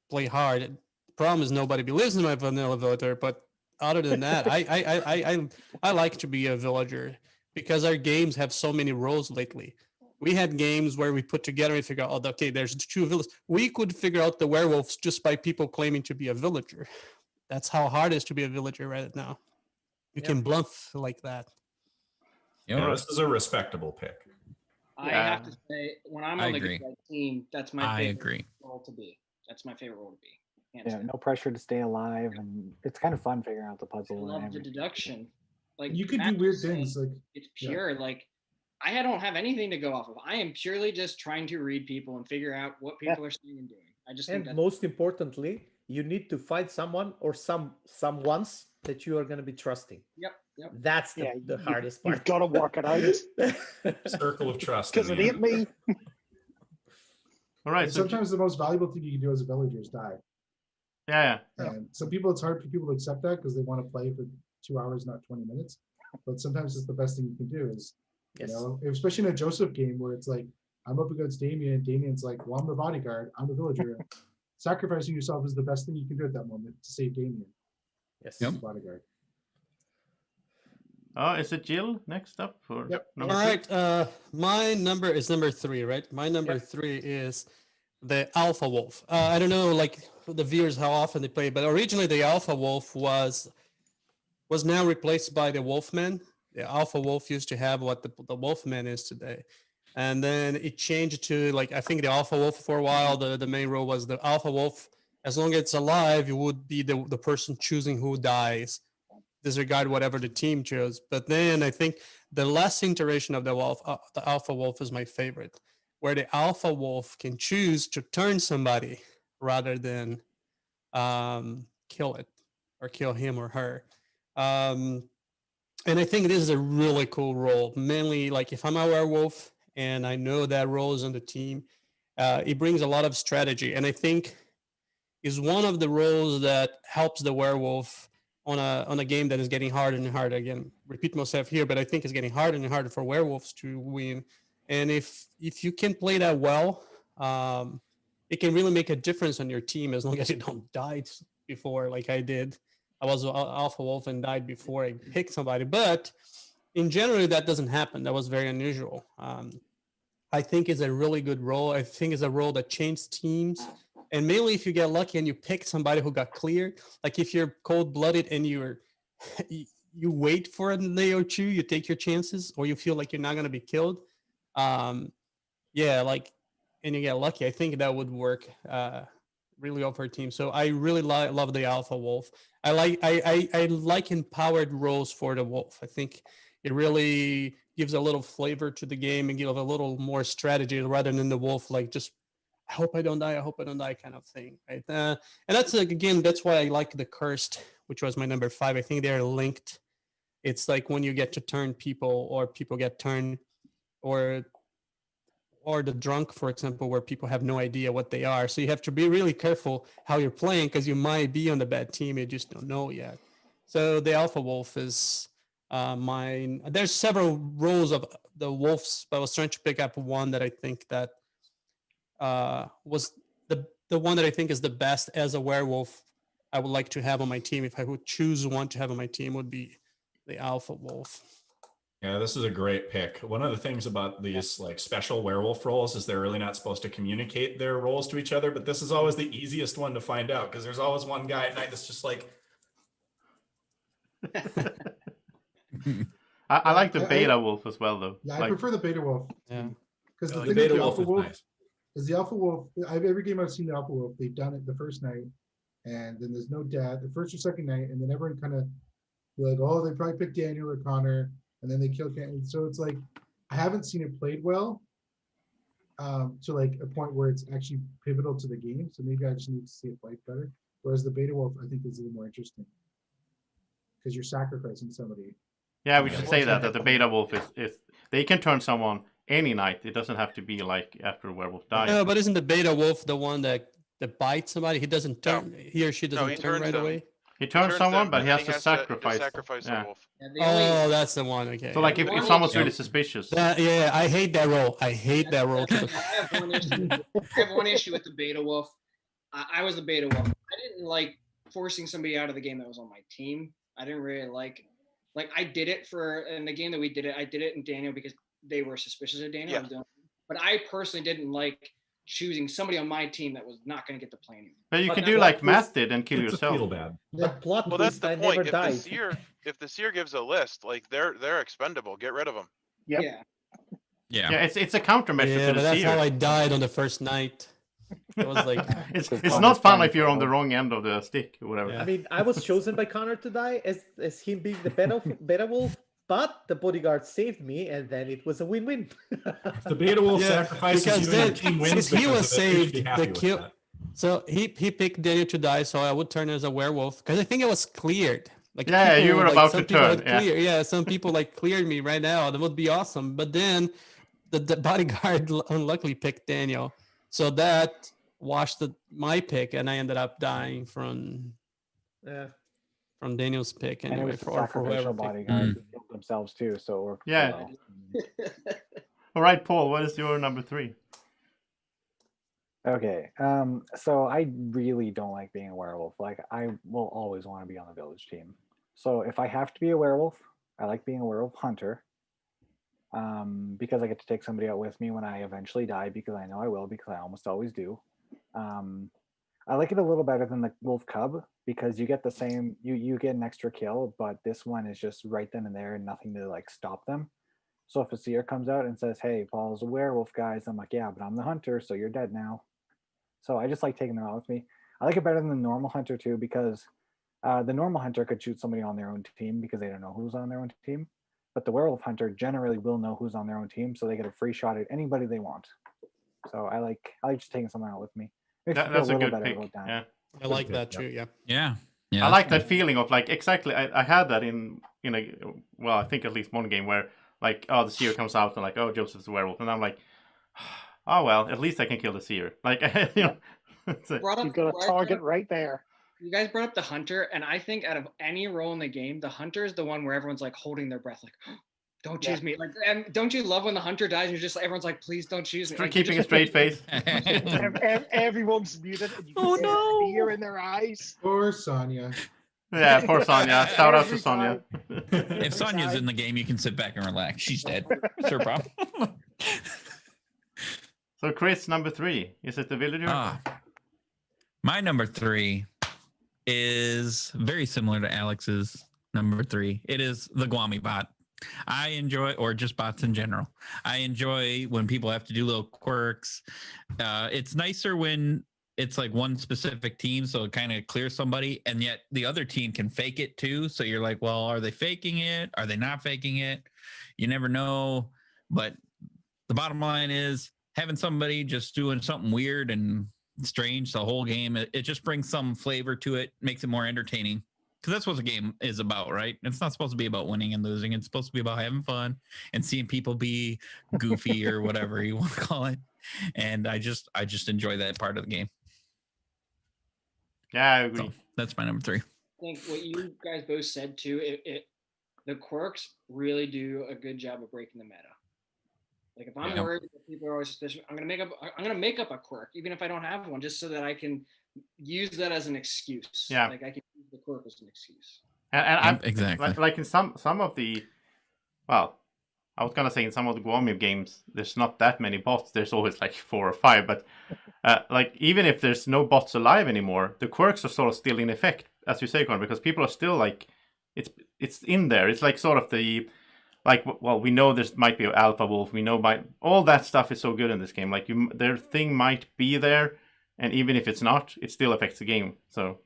play hard. The problem is nobody believes in my vanilla villager, but other than that, I like to be a villager because our games have so many roles lately. We had games where we put together and figure out, oh, okay, there's 2 villagers. We could figure out the werewolves just by people claiming to be a villager. That's how hard it is to be a villager right now. You can bluff like that. Yeah, this is a respectable pick. I have to say, when I'm I on the agree. good guy team, that's my I favorite agree. role to be. That's my favorite role to be. Hands Yeah, down. no pressure to stay alive, and it's kind of fun figuring out the I puzzle. and love the everything. deduction. Like You could Matt do weird was saying, things like it's yeah. pure. Like I don't have anything to go off of. I am purely just trying to read people and figure out what people are saying and doing. I just think And that's most importantly, you need to find someone or someones that you are going to be trusting. Yep. That's Yeah, the hardest part. You've got to work it out Circle of trust. because in it the ain't end. me. All right, And so sometimes the most valuable thing you can do as a villager is die. yeah. And some people, it's hard for people to accept that because they want to play for 2 hours, not 20 minutes. But sometimes it's the best thing you can do is, Yes. especially in a Joseph game where it's like, I'm up against Damien, and Damien's like, well, I'm the bodyguard, I'm the villager. Sacrificing yourself is the best thing you can do at that moment to save Damien, Yes. as bodyguard. Oh, is it Jill next up? Or Yep. number All three? right. My number is number 3, right? My number Yep. 3 is the Alpha Wolf. I don't know, like the viewers, how often they play, but originally the Alpha Wolf was now replaced by the Wolfman. The Alpha Wolf used to have what the Wolfman is today. And then it changed to, like, I think the Alpha Wolf for a while, the main role was the Alpha Wolf. As long as it's alive, you would be the person choosing who dies, disregard whatever the team chose. But then I think the last iteration of the Alpha Wolf is my favorite, where the Alpha Wolf can choose to turn somebody rather than kill it or kill him or her. And I think this is a really cool role. Mainly, like if I'm a werewolf and I know that role is on the team, it brings a lot of strategy, and I think is one of the roles that helps the werewolf on a game that is getting harder and harder. Again, repeat myself here, but I think it's getting harder and harder for werewolves to win. And if you can play that well, it can really make a difference on your team as long as you don't die before, like I did. I was an Alpha Wolf and died before I picked somebody, but in general, that doesn't happen. That was very unusual. I think it's a really good role. I think it's a role that changes teams. And mainly if you get lucky and you pick somebody who got cleared, like if you're cold-blooded and you wait for a day or two, you take your chances, or you feel like you're not going to be killed. Yeah, like, and you get lucky. I think that would work really well for a team. So I really love the Alpha Wolf. I like empowered roles for the Wolf. I think it really gives a little flavor to the game and give a little more strategy rather than the Wolf, like just I hope I don't die kind of thing, right? And that's again, that's why I like the Cursed, which was my number 5. I think they're linked. It's like when you get to turn people, or people get turned, or the drunk, for example, where people have no idea what they are. So you have to be really careful how you're playing, because you might be on the bad team, you just don't know yet. So the Alpha Wolf is mine. There's several roles of the wolves, but I was trying to pick up one that I think that was the one that I think is the best as a werewolf I would like to have on my team. If I would choose one to have on my team, would be the Alpha Wolf. Yeah, this is a great pick. One of the things about these like special werewolf roles is they're really not supposed to communicate their roles to each other, but this is always the easiest one to find out, because there's always one guy at night that's just like I like the Beta Wolf as well, though. Yeah, I Like, prefer the Beta Wolf. Yeah. Because the the thing Beta with the Wolf Alpha is Wolf nice. is the Alpha Wolf. Every game I've seen the Alpha Wolf, they've done it the first night, and then there's no death the first or second night, and then everyone kind of be like, oh, they probably picked Daniel or Connor, and then they kill Daniel. So it's like I haven't seen it played well to like a point where it's actually pivotal to the game. So maybe I just need to see it played better. Whereas the Beta Wolf, I think, is a little more interesting because you're sacrificing somebody. yeah, we should say that the Beta Wolf is they can turn someone any night. It doesn't have to be like after a werewolf dies. No, but isn't the Beta Wolf the one that bites somebody? He doesn't No. turn. He or she doesn't he turn turns right them. away. He turns someone, them, but and he then has to sacrifice. sacrifice the Yeah. wolf. Yeah, the only, Oh, that's the one. Okay. So like if One someone's Yeah. really suspicious, Yeah, I hate that role. I hate that role. I have one issue. I have one issue with the Beta Wolf. I was the Beta Wolf. I didn't like forcing somebody out of the game that was on my team. I didn't really like I did it in the game that we did it. I did it in Daniel because they were suspicious of Daniel. Yeah. But I personally didn't like choosing somebody on my team that was not going to get to play anymore. but you But can that do like was- Matt did and kill It's a feel yourself. bad. The plot Well, that's twist, the I point. never If died. the seer gives a list, like they're expendable. Get rid of them. Yep. Yeah. Yeah, it's a countermeasure Yeah, to but the that's how seer. I died on the first night. It was like, it's It's not fun fun if you're on the for- wrong end of the stick or whatever. Yeah. I mean, I was chosen by Connor to die as him being the Beta Wolf, but the bodyguard saved me, and then it was a win-win. If the Beta Wolf Yeah, sacrifices because you and then your team wins since he because was of it, you should be saved, happy the with kill. that. So he picked Daniel to die, so I would turn as a werewolf because I think it was cleared. Like Yeah, you were about some to people turn, had yeah. yeah, some people like cleared me right now. That would be awesome. But then the bodyguard unluckily picked Daniel, so that washed my pick, and I ended up dying from Yeah. Daniel's pick And it anyway was the for sacrificial whoever picked. bodyguards who killed themselves too, so it worked Yeah. well. All right, Paul, what is your number 3? Okay, so I really don't like being a werewolf. Like I will always want to be on the village team. So if I have to be a werewolf, I like being a werewolf hunter. Because I get to take somebody out with me when I eventually die, because I know I will, because I almost always do. I like it a little better than the wolf cub, because you get the same, you get an extra kill, but this one is just right then and there and nothing to like stop them. So if a seer comes out and says, "Hey, Paul's a werewolf, guys," I'm like, "Yeah, but I'm the hunter, so you're dead now." So I just like taking them out with me. I like it better than the normal hunter too, because the normal hunter could shoot somebody on their own team because they don't know who's on their own team. But the werewolf hunter generally will know who's on their own team, so they get a free shot at anybody they want. So I like just taking someone out with me. Makes me feel That's a little good better pick. about dying. Yeah. I like pick, that yep. too. Yeah. Yeah. Yeah. I like that's that feeling of like exactly. I had that in a well, I think at least one game where like the seer comes out and like Joseph's a werewolf, and I'm like, oh well, at least I can kill the seer. Like you know, Brought up, You've got a target right there. You guys brought up the hunter, and I think out of any role in the game, the hunter is the one where everyone's like holding their breath, like, don't choose me. Like, and don't you love when the hunter dies and you're just like, everyone's like, please don't choose me. Like, keeping a straight face. Everyone's muted, and you can Oh, see no. the fear in their eyes. Or Sonya. Yeah, poor Sonya. Shout out to Every Sonya. If Sonya's in the game, you can sit back and relax. She's dead. Sure problem. So Chris, number 3, is it the villager? My number 3 is very similar to Alex's number 3. It is the Guami bot. I enjoy, or just bots in general. I enjoy when people have to do little quirks. It's nicer when it's like one specific team, so it kind of clears somebody, and yet the other team can fake it too. So you're like, well, are they faking it? Are they not faking it? You never know. But the bottom line is having somebody just doing something weird and strange the whole game, it just brings some flavor to it, makes it more entertaining. Because that's what the game is about, right? It's not supposed to be about winning and losing. It's supposed to be about having fun and seeing people be goofy or whatever you want to call it. And I just enjoy that part of the game. Yeah, I agree. So that's my number 3. I think what you guys both said too, the quirks really do a good job of breaking the meta. Like if I'm worried that people are always suspicious, I'm gonna make up a quirk, even if I don't have one, just so that I can use that as an excuse. Yeah. Like I can use the quirk as an excuse. And I'm exactly like in some of the, well, I was gonna say in some of the Guami games, there's not that many bots. There's always like 4 or 5, but like even if there's no bots alive anymore, the quirks are sort of still in effect, as you say, Connor, because people are still like, it's in there. It's like sort of the, like, well, we know there might be an alpha wolf. We know all that stuff is so good in this game. Like their thing might be there, and even if it's not, it still affects the game. So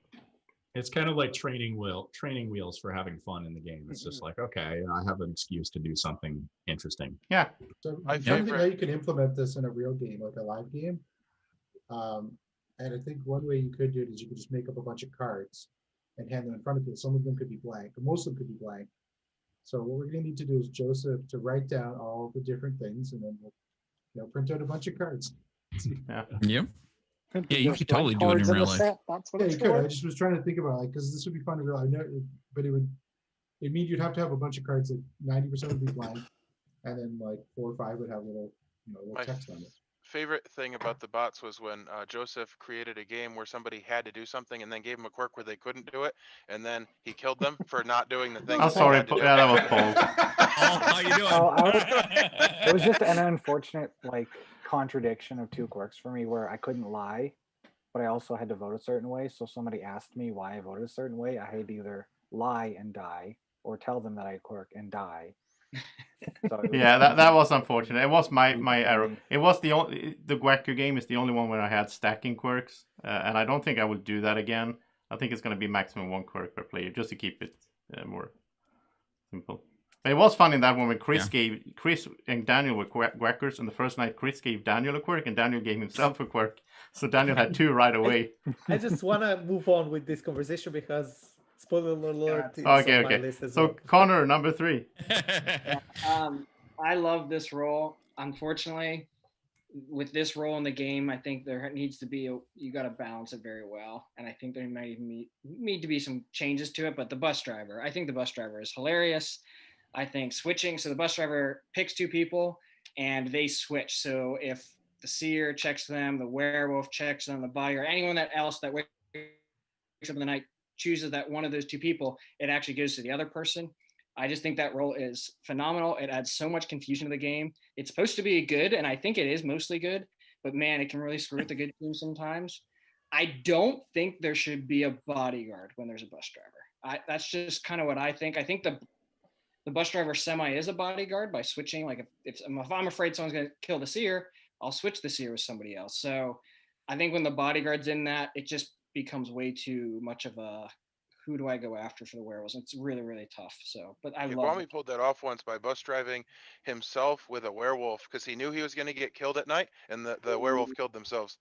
it's kind of like training wheels for having fun in the game. It's just like, okay, I have an excuse to do something interesting. Yeah. So My I'm trying to think favorite- how you can implement this in a real game, like a live game. And I think one way you could do it is you could just make up a bunch of cards and hand them in front of you. Some of them could be blank, but most of them could be blank. So what we're going to need to do is Joseph to write down all the different things, and then we'll print out a bunch of cards. Yeah. Yep. Yeah, you Just could totally blank do it in cards real a life. set, that's what Yeah, it's you could. I for. just was trying to think about like, because this would be fun to real. I know, but it mean you'd have to have a bunch of cards that 90% would be blank, and then like 4 or 5 would have little My text on it. favorite thing about the bots was when Joseph created a game where somebody had to do something and then gave them a quirk where they couldn't do it, and then he killed them for not doing the thing. I'm that they sorry. had to do. Yeah, that was Paul. Oh, how you doing? Oh, it was just an unfortunate like contradiction of 2 quirks for me, where I couldn't lie, but I also had to vote a certain way. So somebody asked me why I voted a certain way. I had to either lie and die, or tell them that I quirk and die. So Yeah, that was unfortunate. It was my error. It was the Guacu game is the only one where I had stacking quirks, and I don't think I will do that again. I think it's going to be maximum 1 quirk per player, just to keep it more simple. But it was fun in that one when Chris and Daniel were Guackers, and the first night Chris gave Daniel a quirk, and Daniel gave himself a quirk. So Daniel had 2 right away. I just want to move on with this conversation because spoiler alert. It's Okay, on my okay. list as So well. Connor, number 3. I love this role. Unfortunately, with this role in the game, I think there needs to be you got to balance it very well, and I think there might even need to be some changes to it. But the bus driver, I think the bus driver is hilarious. I think switching, so the bus driver picks 2 people and they switch. So if the seer checks them, the werewolf checks them, the buyer, anyone else that wakes up in the night chooses that one of those 2 people, it actually goes to the other person. I just think that role is phenomenal. It adds so much confusion to the game. It's supposed to be good, and I think it is mostly good, but man, it can really screw with the good team sometimes. I don't think there should be a bodyguard when there's a bus driver. That's just kind of what I think. I think the bus driver semi is a bodyguard by switching. Like if I'm afraid someone's going to kill the seer, I'll switch the seer with somebody else. So I think when the bodyguard's in that, it just becomes way too much of a who do I go after for the werewolves? It's really, really tough. So, but I love Gwami it. pulled that off once by bus driving himself with a werewolf because he knew he was going to get killed at night, and the werewolf killed themselves,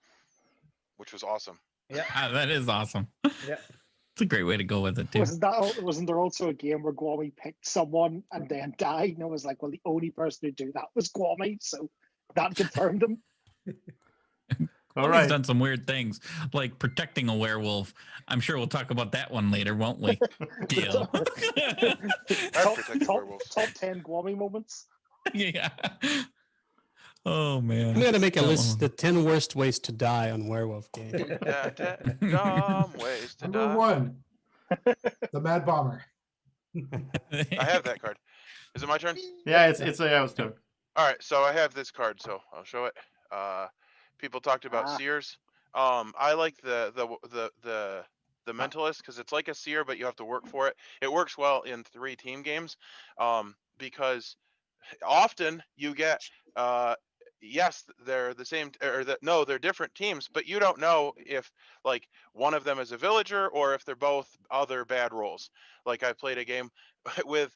which was awesome. Yeah, That is awesome. yeah. It's a great way to go with it too. Wasn't there also a game where Gwami picked someone and then died? And it was like, well, the only person who do that was Gwami, so that confirmed him. All He's right. done some weird things, like protecting a werewolf. I'm sure we'll talk about that one later, won't we? Deal. I've protected werewolves. Top 10 Gwami moments. Yeah. Oh man. I'm gonna make a That list: one. the 10 worst ways to die on Werewolf game. Dumb ways to Number die. 1, the Mad Bomber. I have that card. Is it my turn? Yeah, it's a house turn. All right, so I have this card, so I'll show it. People talked about Ah. seers. I like the mentalist because it's like a seer, but you have to work for it. It works well in 3 team games, because often you get yes, they're the same, or that no, they're different teams, but you don't know if like one of them is a villager or if they're both other bad roles. Like I played a game with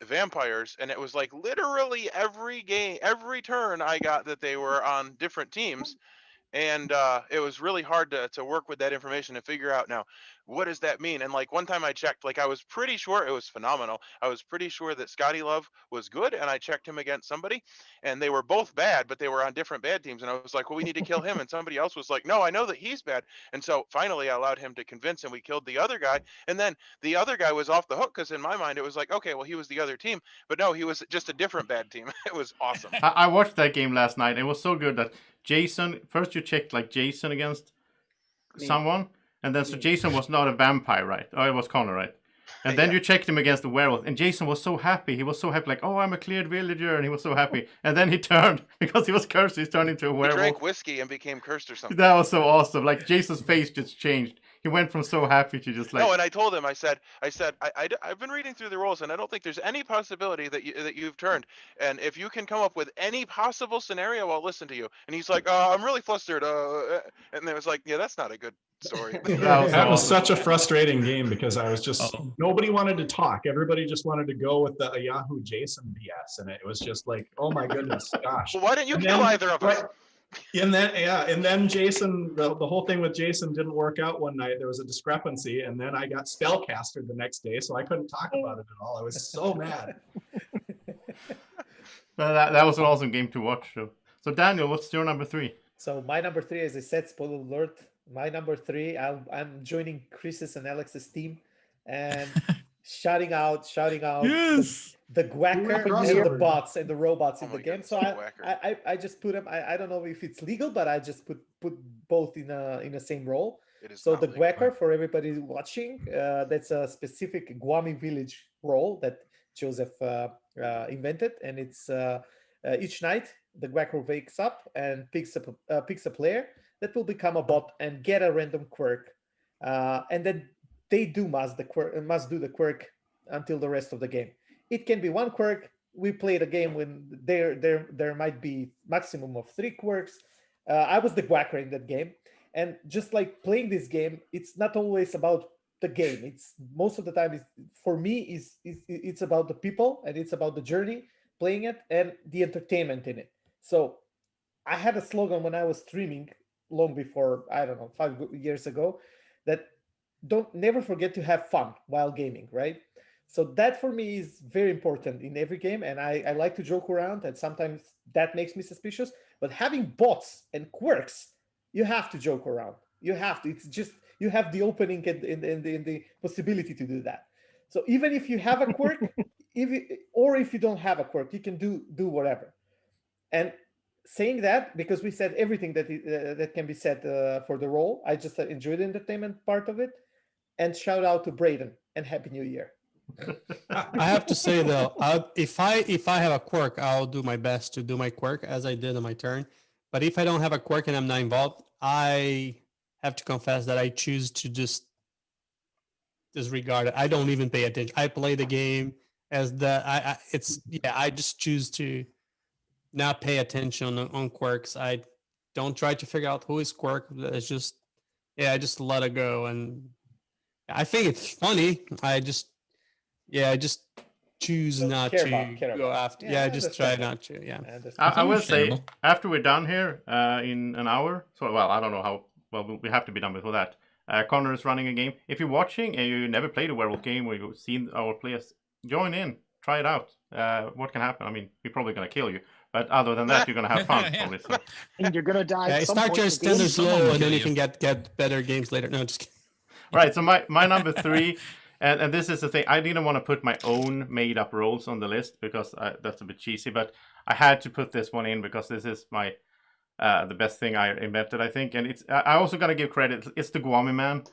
vampires, and it was like literally every game, every turn I got that they were on different teams, and it was really hard to work with that information and figure out now what does that mean. And like one time I checked, like I was pretty sure it was phenomenal. I was pretty sure that Scotty Love was good, and I checked him against somebody, and they were both bad, but they were on different bad teams. And I was like, well, we need to kill him. And somebody else was like, no, I know that he's bad. And so finally I allowed him to convince, and we killed the other guy. And then the other guy was off the hook because in my mind it was like, okay, well, he was the other team, but no, he was just a different bad team. It was awesome. I watched that game last night. It was so good that Jason, first you checked like Jason against someone, and then so Jason was not a vampire, right? Oh, it was Connor, right? And then you checked him against the werewolf, and Jason was so happy. He was so happy, like, oh, I'm a cleared villager, and he was so happy. And then he turned, because he was cursed, he's turned into a He werewolf. drank whiskey and became cursed or something. That was so awesome. Like, Jason's face just changed. He went from so happy to just like... No, and I told him, I said, I've been reading through the rules, and I don't think there's any possibility that you've turned. And if you can come up with any possible scenario, I'll listen to you. And he's like, I'm really flustered. And it was like, yeah, that's not a good story. That was such a frustrating game because I was just nobody wanted to talk. Everybody just wanted to go with the Yahoo Jason BS, and it was just like, oh my goodness, gosh. Well, why didn't you kill either of us? And then Jason, the whole thing with Jason didn't work out one night. There was a discrepancy, and then I got spellcastered the next day, so I couldn't talk about it at all. I was so mad. Well, that was an awesome game to watch. So Daniel, what's your number 3? So my number 3, as I said, spoiler alert. My number 3, I'm joining Chris's and Alex's team, and shouting out Yes. the Gwacker and the bots and the robots in Oh the my game. goodness, So the I just put them. I don't know if it's legal, but I just put both in the same role. It is So not the legal. Gwacker, for everybody watching, that's a specific Gwami village role that Joseph invented, and it's each night the Gwacker wakes up and picks a player that will become a bot and get a random quirk, and then they must do the quirk until the rest of the game. It can be one quirk. We played a game when there might be maximum of 3 quirks. I was the Gwacker in that game, and just like playing this game, it's not always about the game. It's most of the time for me it's about the people, and it's about the journey playing it and the entertainment in it. So I had a slogan when I was streaming long before, I don't know, 5 years ago, that never forget to have fun while gaming, right? So that for me is very important in every game, and I like to joke around, and sometimes that makes me suspicious. But having bots and quirks, you have to joke around. You have to. It's just you have the opening and the possibility to do that. So even if you have a quirk, if you don't have a quirk, you can do whatever. And saying that, because we said everything that can be said for the role, I just enjoyed the entertainment part of it. And shout out to Braden and Happy New Year. I have to say though, if I have a quirk, I'll do my best to do my quirk as I did on my turn. But if I don't have a quirk and I'm not involved, I have to confess that I choose to just disregard it. I don't even pay attention. I play the game as I just choose to not pay attention on quirks. I don't try to figure out who is quirk. It's just I just let it go, and I think it's funny. I just choose Don't not care to about- go after. Yeah, Yeah, I I just try understand not to. Yeah. I understand. I will say understandable. after we're done here in an hour. So well, I don't know how well we have to be done before that. Connor is running a game. If you're watching and you never played a werewolf game or you've seen our players, join in, try it out. What can happen? I mean, we're probably gonna kill you, but other than that, you're gonna have fun. Yeah. Probably. So. And you're gonna die. Yeah, at some start point your in the game. standards Someone low, will and then kill you you. can get better games later. No, just kidding. Right, so my number 3, and this is the thing, I didn't want to put my own made up roles on the list because that's a bit cheesy, but I had to put this one in because this is my the best thing I invented, I think, and I also gotta give credit. It's the Guami Man,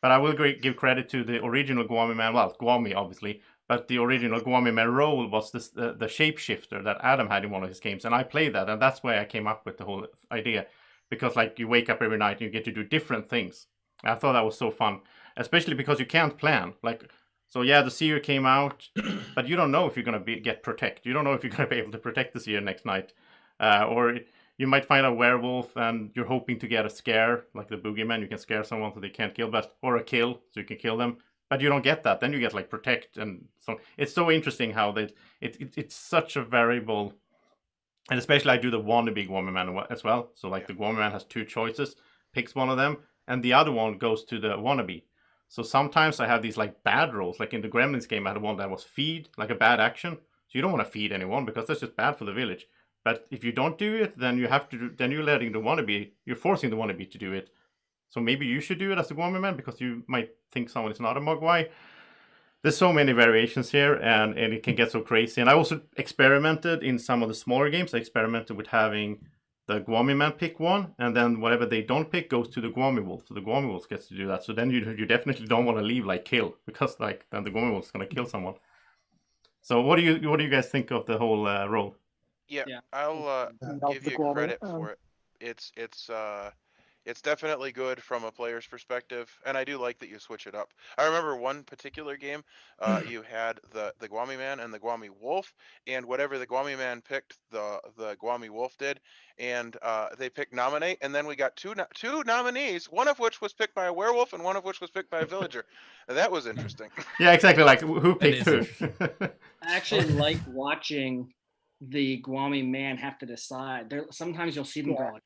but I will give credit to the original Guami Man. Well, Guami obviously, but the original Guami Man role was this the shapeshifter that Adam had in one of his games, and I played that, and that's why I came up with the whole idea, because like you wake up every night and you get to do different things. I thought that was so fun, especially because you can't plan. Like, so yeah, the seer came out, but you don't know if you're gonna get protect. You don't know if you're gonna be able to protect the seer next night, or you might find a werewolf and you're hoping to get a scare, like the boogeyman. You can scare someone so they can't kill, or a kill so you can kill them. But you don't get that. Then you get like protect, and so it's so interesting how it's such a variable. And especially I do the wannabe Guami Man as well. So like the Guami Man has 2 choices, picks one of them, and the other one goes to the wannabe. So sometimes I have these like bad rolls. Like in the Gremlins game, I had one that was feed, like a bad action. So you don't want to feed anyone because that's just bad for the village. But if you don't do it, then you have to. Then you're letting the wannabe. You're forcing the wannabe to do it. So maybe you should do it as a Guami Man because you might think someone is not a Mogwai. There's so many variations here, and it can get so crazy. And I also experimented in some of the smaller games. I experimented with having the Guami Man pick one, and then whatever they don't pick goes to the Guami Wolf. So the Guami Wolf gets to do that. So then you definitely don't want to leave like kill, because like then the Guami Wolf is gonna kill someone. So what do you guys think of the whole role? Yeah, Yeah. I'll Love give the you Guami, credit for it. It's definitely good from a player's perspective, and I do like that you switch it up. I remember one particular game, you had the Guami Man and the Guami Wolf, and whatever the Guami Man picked, the Guami Wolf did, and they picked nominate, and then we got two nominees, one of which was picked by a werewolf and one of which was picked by a villager. And that was interesting. Yeah, exactly. Like who picked is who? I actually like watching the Guami Man have to decide. Sometimes you'll see them go like,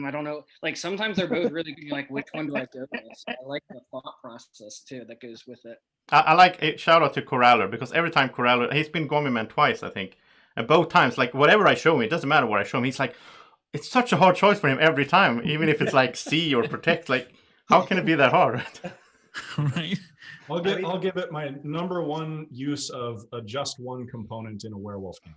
I don't know. Like sometimes they're both really good. You're like, which one do I go with? So I like the thought process too that goes with it. I like a shout out to Coraller, because every time Coraller, he's been Guami Man twice, I think, and both times, like whatever I show him, it doesn't matter what I show him. He's like, it's such a hard choice for him every time, even if it's like see or protect. Like, how can it be that hard? Right? I'll give it my number 1 use of a just one component in a werewolf game.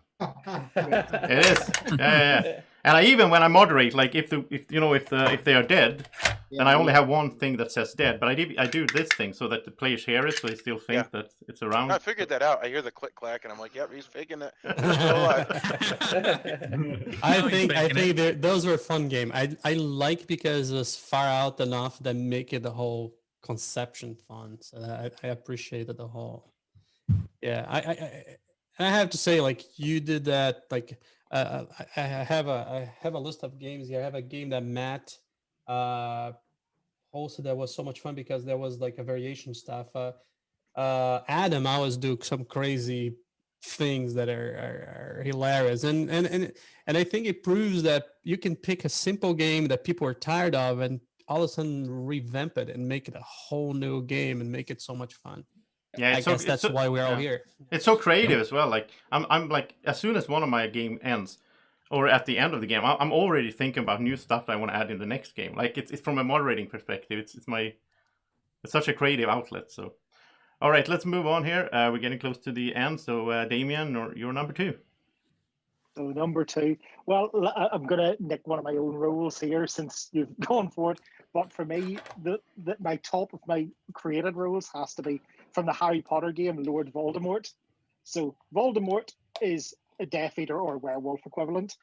It is, yeah. And I even when I moderate, like if they are dead, then I only have one thing that says dead. But I do this thing so that the players hear it, so they still think that it's around. I figured that out. I hear the click clack, and I'm like, yep, he's faking it. He's still alive. I No, he's think faking those were a fun game. I like because it was far out enough that make it the whole conception fun. So I appreciated the whole. Yeah, I have to say, like you did that. Like I have a list of games here. I have a game that Matt hosted that was so much fun because there was like a variation stuff. Adam always do some crazy things that are hilarious, and I think it proves that you can pick a simple game that people are tired of and all of a sudden revamp it and make it a whole new game and make it so much fun. Yeah, I guess that's why we're all here. It's so creative as well. Like I'm like, as soon as one of my game ends, or at the end of the game, I'm already thinking about new stuff that I want to add in the next game. Like it's from a moderating perspective. It's such a creative outlet. So, all right, let's move on here. We're getting close to the end. So, Damien, you're number 2. So number 2. Well, I'm gonna nick one of my own roles here since you've gone for it. But for me, my top of my created roles has to be from the Harry Potter game, Lord Voldemort. So Voldemort is a Death Eater or werewolf equivalent,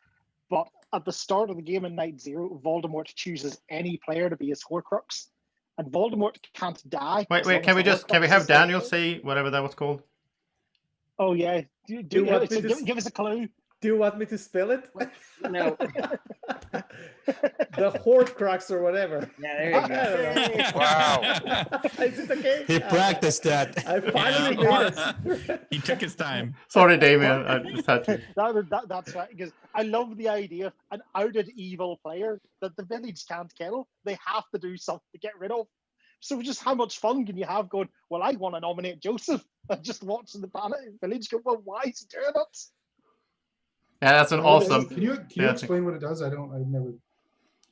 but at the start of the game in Night Zero, Voldemort chooses any player to be his Horcrux, and Voldemort can't die. Wait, as long can as we the just can we Horcrux have is still Daniel there. say whatever that was called? Oh yeah, you want me to give us a clue. Do you want me to spell it? No. The Horcrux or whatever. Yeah, there you go. I don't know. Wow. Is it okay? He practiced that. I finally did it. He took his time. Sorry, Damien. I just had to. That's right, because I love the idea of an outed evil player that the village can't kill. They have to do something to get rid of. So just how much fun can you have going, well, I want to nominate Joseph, and just watching the village go, well, why is he doing it? Yeah, that's an awesome. Can you Yeah, explain what it does? I've never.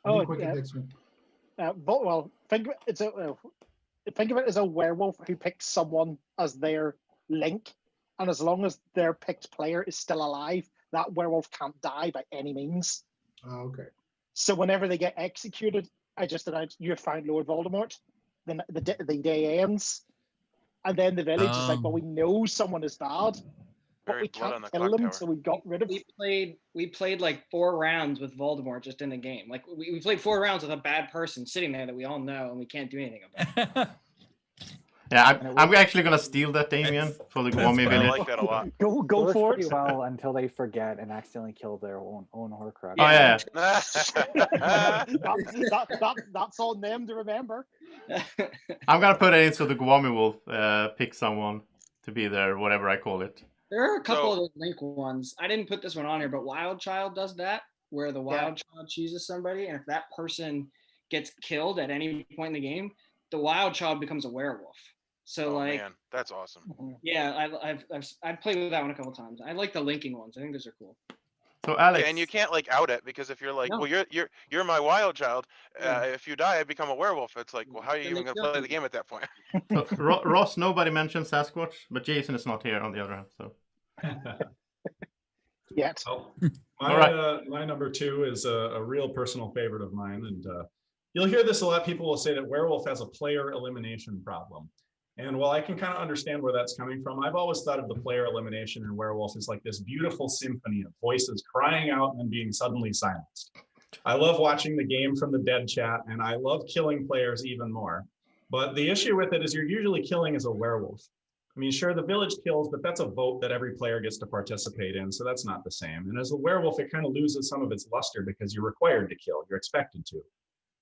I Oh, didn't quite get yeah. the explanation. Well, think of it as a werewolf who picks someone as their link, and as long as their picked player is still alive, that werewolf can't die by any means. Oh, okay. So whenever they get executed, I just announced you have found Lord Voldemort. Then the day ends, and then the village is like, well, we know someone is bad, but Buried we blood on can't the kill clock them, tower. so we got rid of. We played like 4 rounds with Voldemort just in a game. Like we played 4 rounds with a bad person sitting there that we all know and we can't do anything about. Yeah, I'm actually gonna steal that, Damien, for the Guami I village. like that a lot. Go Works for pretty it. well until they forget and accidentally kill their own Horcrux. Oh yeah. That's on them to remember. I'm gonna put it into the Guami wolf. Pick someone to be there, whatever I call it. There are a couple So- of those link ones. I didn't put this one on here, but Wild Child does that, where the Wild Child chooses somebody, and if that person gets killed at any point in the game, the Wild Child becomes a werewolf. So Oh like, man, that's awesome. yeah, I've played with that one a couple times. I like the linking ones. I think those are cool. So Alex, Yeah, and you can't like out it because if you're like, No. well, you're my wild child. Yeah. If you die, I become a werewolf. It's like, well, how are you Then even they gonna play kill the game at that point? so, Ross, nobody mentioned Sasquatch, but Jason is not here on the other hand. So Yet. Oh, All right. my number 2 is a real personal favorite of mine, and you'll hear this a lot. People will say that Werewolf has a player elimination problem, and while I can kind of understand where that's coming from, I've always thought of the player elimination in Werewolf as like this beautiful symphony of voices crying out and then being suddenly silenced. I love watching the game from the dead chat, and I love killing players even more. But the issue with it is you're usually killing as a werewolf. I mean, sure, the village kills, but that's a vote that every player gets to participate in, so that's not the same. And as a werewolf, it kind of loses some of its luster because you're required to kill, you're expected to.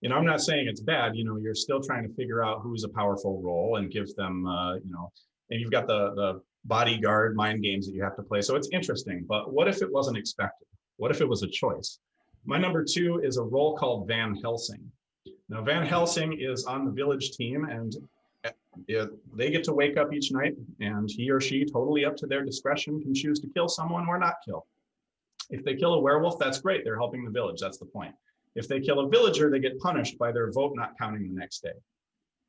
You know, I'm not saying it's bad, you know, you're still trying to figure out who's a powerful role and give them, you know, and you've got the bodyguard mind games that you have to play. So it's interesting, but what if it wasn't expected? What if it was a choice? My number 2 is a role called Van Helsing. Now, Van Helsing is on the village team, and they get to wake up each night, and he or she, totally up to their discretion, can choose to kill someone or not kill. If they kill a werewolf, that's great. They're helping the village. That's the point. If they kill a villager, they get punished by their vote not counting the next day.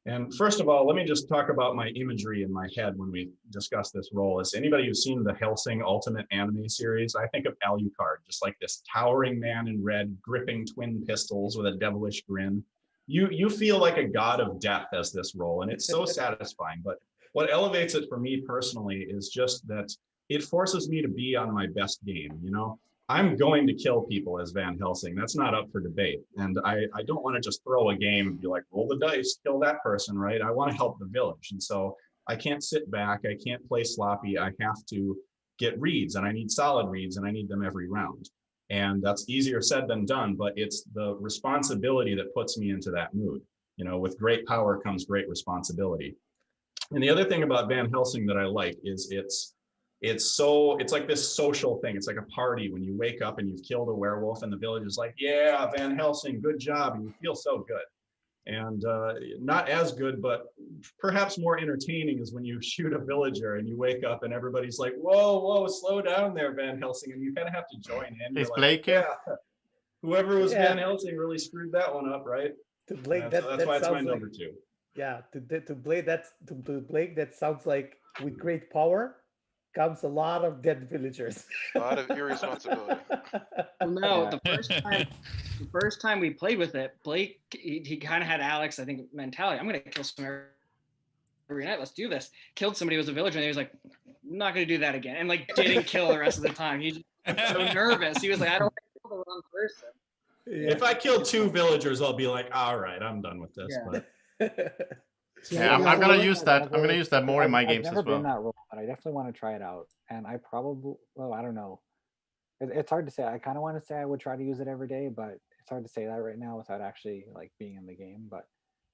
And first of all, let me just talk about my imagery in my head when we discuss this role. Is anybody who's seen the Helsing Ultimate Anime series? I think of Alucard, just like this towering man in red, gripping twin pistols with a devilish grin. You feel like a god of death as this role, and it's so satisfying. But what elevates it for me personally is just that it forces me to be on my best game. You know, I'm going to kill people as Van Helsing. That's not up for debate. And I don't want to just throw a game and be like, roll the dice, kill that person, right? I want to help the village. And so I can't sit back. I can't play sloppy. I have to get reads, and I need solid reads, and I need them every round. And that's easier said than done, but it's the responsibility that puts me into that mood. You know, with great power comes great responsibility. And the other thing about Van Helsing that I like is it's like this social thing. It's like a party when you wake up and you've killed a werewolf and the village is like, yeah, Van Helsing, good job. And you feel so good. And not as good, but perhaps more entertaining is when you shoot a villager and you wake up and everybody's like, whoa, slow down there, Van Helsing. And you kind of have to join in. is You're Blake like, here? yeah, whoever was Yeah. Van Helsing really screwed that one up, right? To Blake, So that that's why it's my sounds number like, 2. yeah, to Blake, to Blake, that sounds like with great power comes a lot of dead villagers. A lot of irresponsibility. Well, no, Yeah. the first time we played with it, Blake, he kind of had Alex, I think, mentality. I'm going to kill some every night. Let's do this. Killed somebody who was a villager, and he was like, I'm not going to do that again. And like didn't kill the rest of the time. He just was so nervous. He was like, I don't want to kill the wrong person. If I kill 2 villagers, I'll be like, all right, I'm done with this. Yeah. But Yeah, I'm gonna use that. I'm gonna use that more in my I've games never as well. been that role, but I definitely want to try it out. And I probably, well, I don't know. It's hard to say. I kind of want to say I would try to use it every day, but it's hard to say that right now without actually like being in the game. But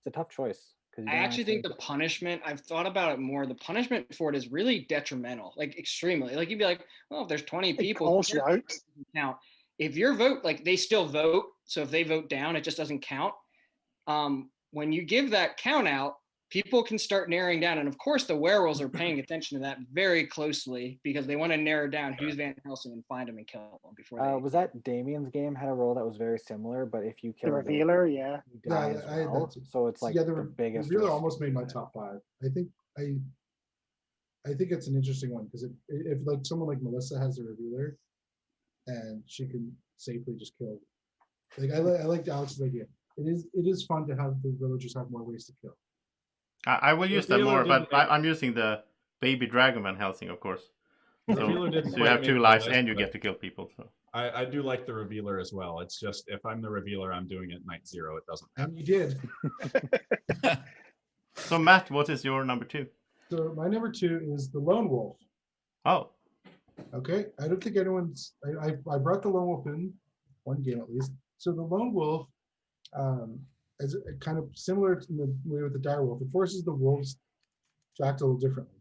it's a tough choice because I actually think the punishment, I've thought about it more. The punishment for it is really detrimental, like extremely. Like you'd be like, well, if there's 20 people, calls you out. count. If your vote, like they still vote. So if they vote down, it just doesn't count. When you give that count out, people can start narrowing down. And of course, the werewolves are paying attention to that very closely because they want to narrow down who's Van Helsing and find them and kill them before they. Was that Damien's game had a role that was very similar, but if you kill The revealer, yeah. you die as well. So it's like the biggest. Revealer risk. almost made my top 5. I think it's an interesting one because if like someone like Melissa has a revealer, and she can safely just kill. Like I like Alex's idea. It is fun to have the villagers have more ways to kill. I will use that Revealer more, didn't- but I'm using the baby dragon Van Helsing, of course. So, Revealer didn't so you have quite 2 make lives the and you list, get to kill people. So I do like the revealer as well. It's just if I'm the revealer, I'm doing it night 0. It doesn't matter. And you did. So Matt, what is your number 2? So my number 2 is the lone wolf. Oh, Okay, I don't think anyone's. I brought the lone wolf in one game at least. So the lone wolf is kind of similar to the way with the dire wolf. It forces the wolves to act a little differently.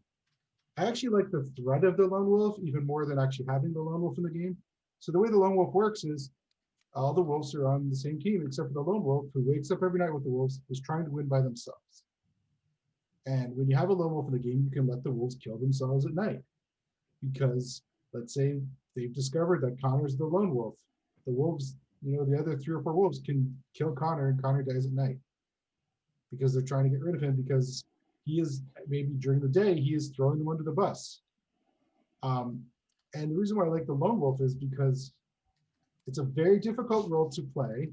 I actually like the threat of the lone wolf even more than actually having the lone wolf in the game. So the way the lone wolf works is all the wolves are on the same team except for the lone wolf, who wakes up every night with the wolves, is trying to win by themselves. And when you have a lone wolf in the game, you can let the wolves kill themselves at night. Because let's say they've discovered that Connor's the lone wolf. The wolves, the other 3 or 4 wolves can kill Connor and Connor dies at night. Because they're trying to get rid of him because he is, maybe during the day, he is throwing them under the bus. And the reason why I like the lone wolf is because it's a very difficult role to play,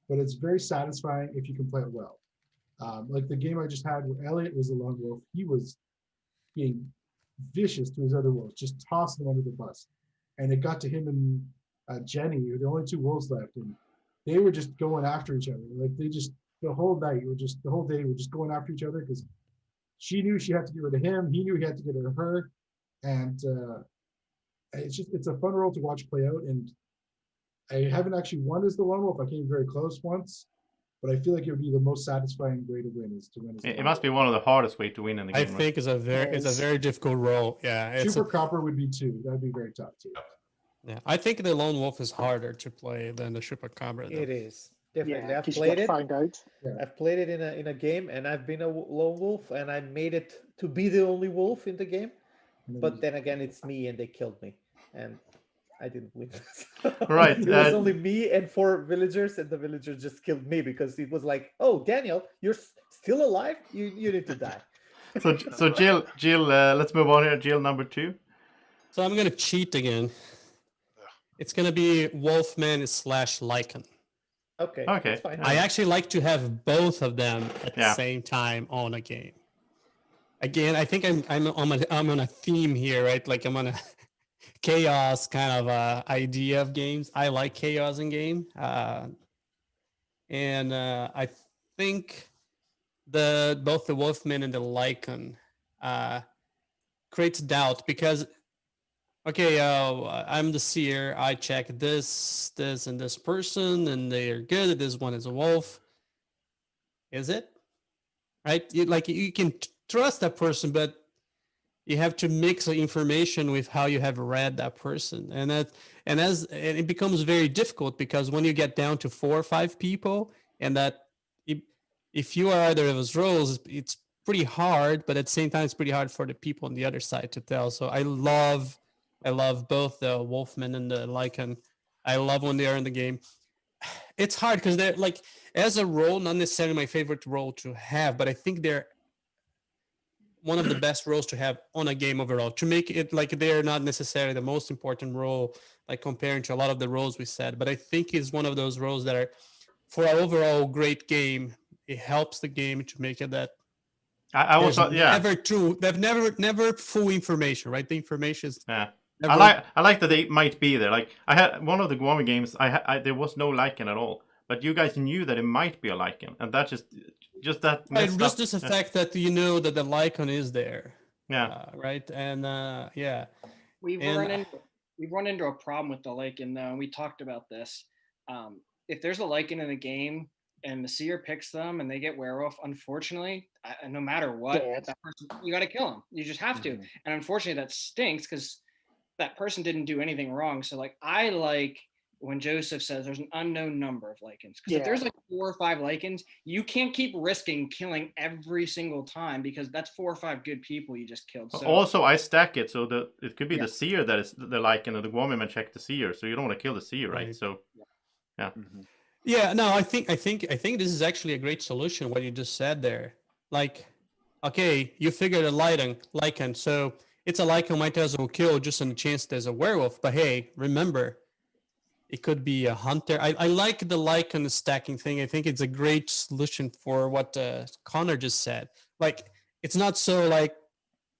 but it's very satisfying if you can play it well. Like the game I just had where Elliot was the lone wolf, he was being vicious to his other wolves, just tossing them under the bus. And it got to him and Jenny, who were the only 2 wolves left, and they were just going after each other. Like the whole day were just going after each other because she knew she had to get rid of him, he knew he had to get rid of her, and it's a fun role to watch play out. And I haven't actually won as the lone wolf. I came very close once, but I feel like it would be the most satisfying way to win is to win as it must be one of the hardest way to win in the game. I think it's a very difficult role. Yeah, it's Super Copper would be 2. That'd be very tough too. yeah. I think the lone wolf is harder to play than the chupacabra. though. It is definitely. Yeah, I've 'cause you played gotta it. find out. I've played it in a game, and I've been a lone wolf, and I made it to be the only wolf in the game. But then again, it's me, and they killed me, and I didn't win. Right, It was only me and 4 villagers, and the villagers just killed me because it was like, "Oh, Daniel, you're still alive. You need to die." So Jill, let's move on here. Jill, number 2. So I'm gonna cheat again. It's gonna be Wolfman / Lycan. Okay. Okay. That's fine. I actually like to have both of them at the Yeah. same time on a game. Again, I think I'm on a theme here, right? Like I'm on a chaos kind of idea of games. I like chaos in game, and I think both the Wolfman and the Lycan creates doubt because. Okay, I'm the seer. I check this, and this person, and they are good. This one is a wolf. Is it? Right? You can trust that person, but you have to mix the information with how you have read that person, and it becomes very difficult because when you get down to 4 or 5 people, and that if you are either of those roles, it's pretty hard. But at the same time, it's pretty hard for the people on the other side to tell. So I love both the Wolfman and the Lycan. I love when they are in the game. It's hard because they're like, as a role, not necessarily my favorite role to have, but I think they're one of the best roles to have on a game overall. To make it like they're not necessarily the most important role, like comparing to a lot of the roles we said, but I think it's one of those roles that are, for an overall great game, it helps the game to make it that I also They've never full information, right? The information is never, I like that they might be there. Like I had one of the Guami games, there was no lichen at all, but you guys knew that it might be a lichen, and that just that right, messed just up. this effect that you know that the Lycan is there. Yeah. Right. And yeah. We've run into a problem with the Lycan though, and we talked about this. If there's a Lycan in the game and the seer picks them and they get werewolf, unfortunately, no matter what, that person, you got to kill them. You just have to. And unfortunately, that stinks because that person didn't do anything wrong. So like, I like when Joseph says there's an unknown number of Lycans, because if there's like 4 or 5 Lycans, you can't keep risking killing every single time, because that's 4 or 5 good people you just killed. So also, I stack it so that it could be the seer that is the Lycan, and the Guami man check the seer, so you don't want to kill the seer, right? So yeah. Yeah, no, I think this is actually a great solution, what you just said there. Like, okay, you figured a Lycan, so it's a Lycan might as well kill just on the chance there's a werewolf. But hey, remember, it could be a hunter. I like the Lycan stacking thing. I think it's a great solution for what Connor just said. Like, it's not so like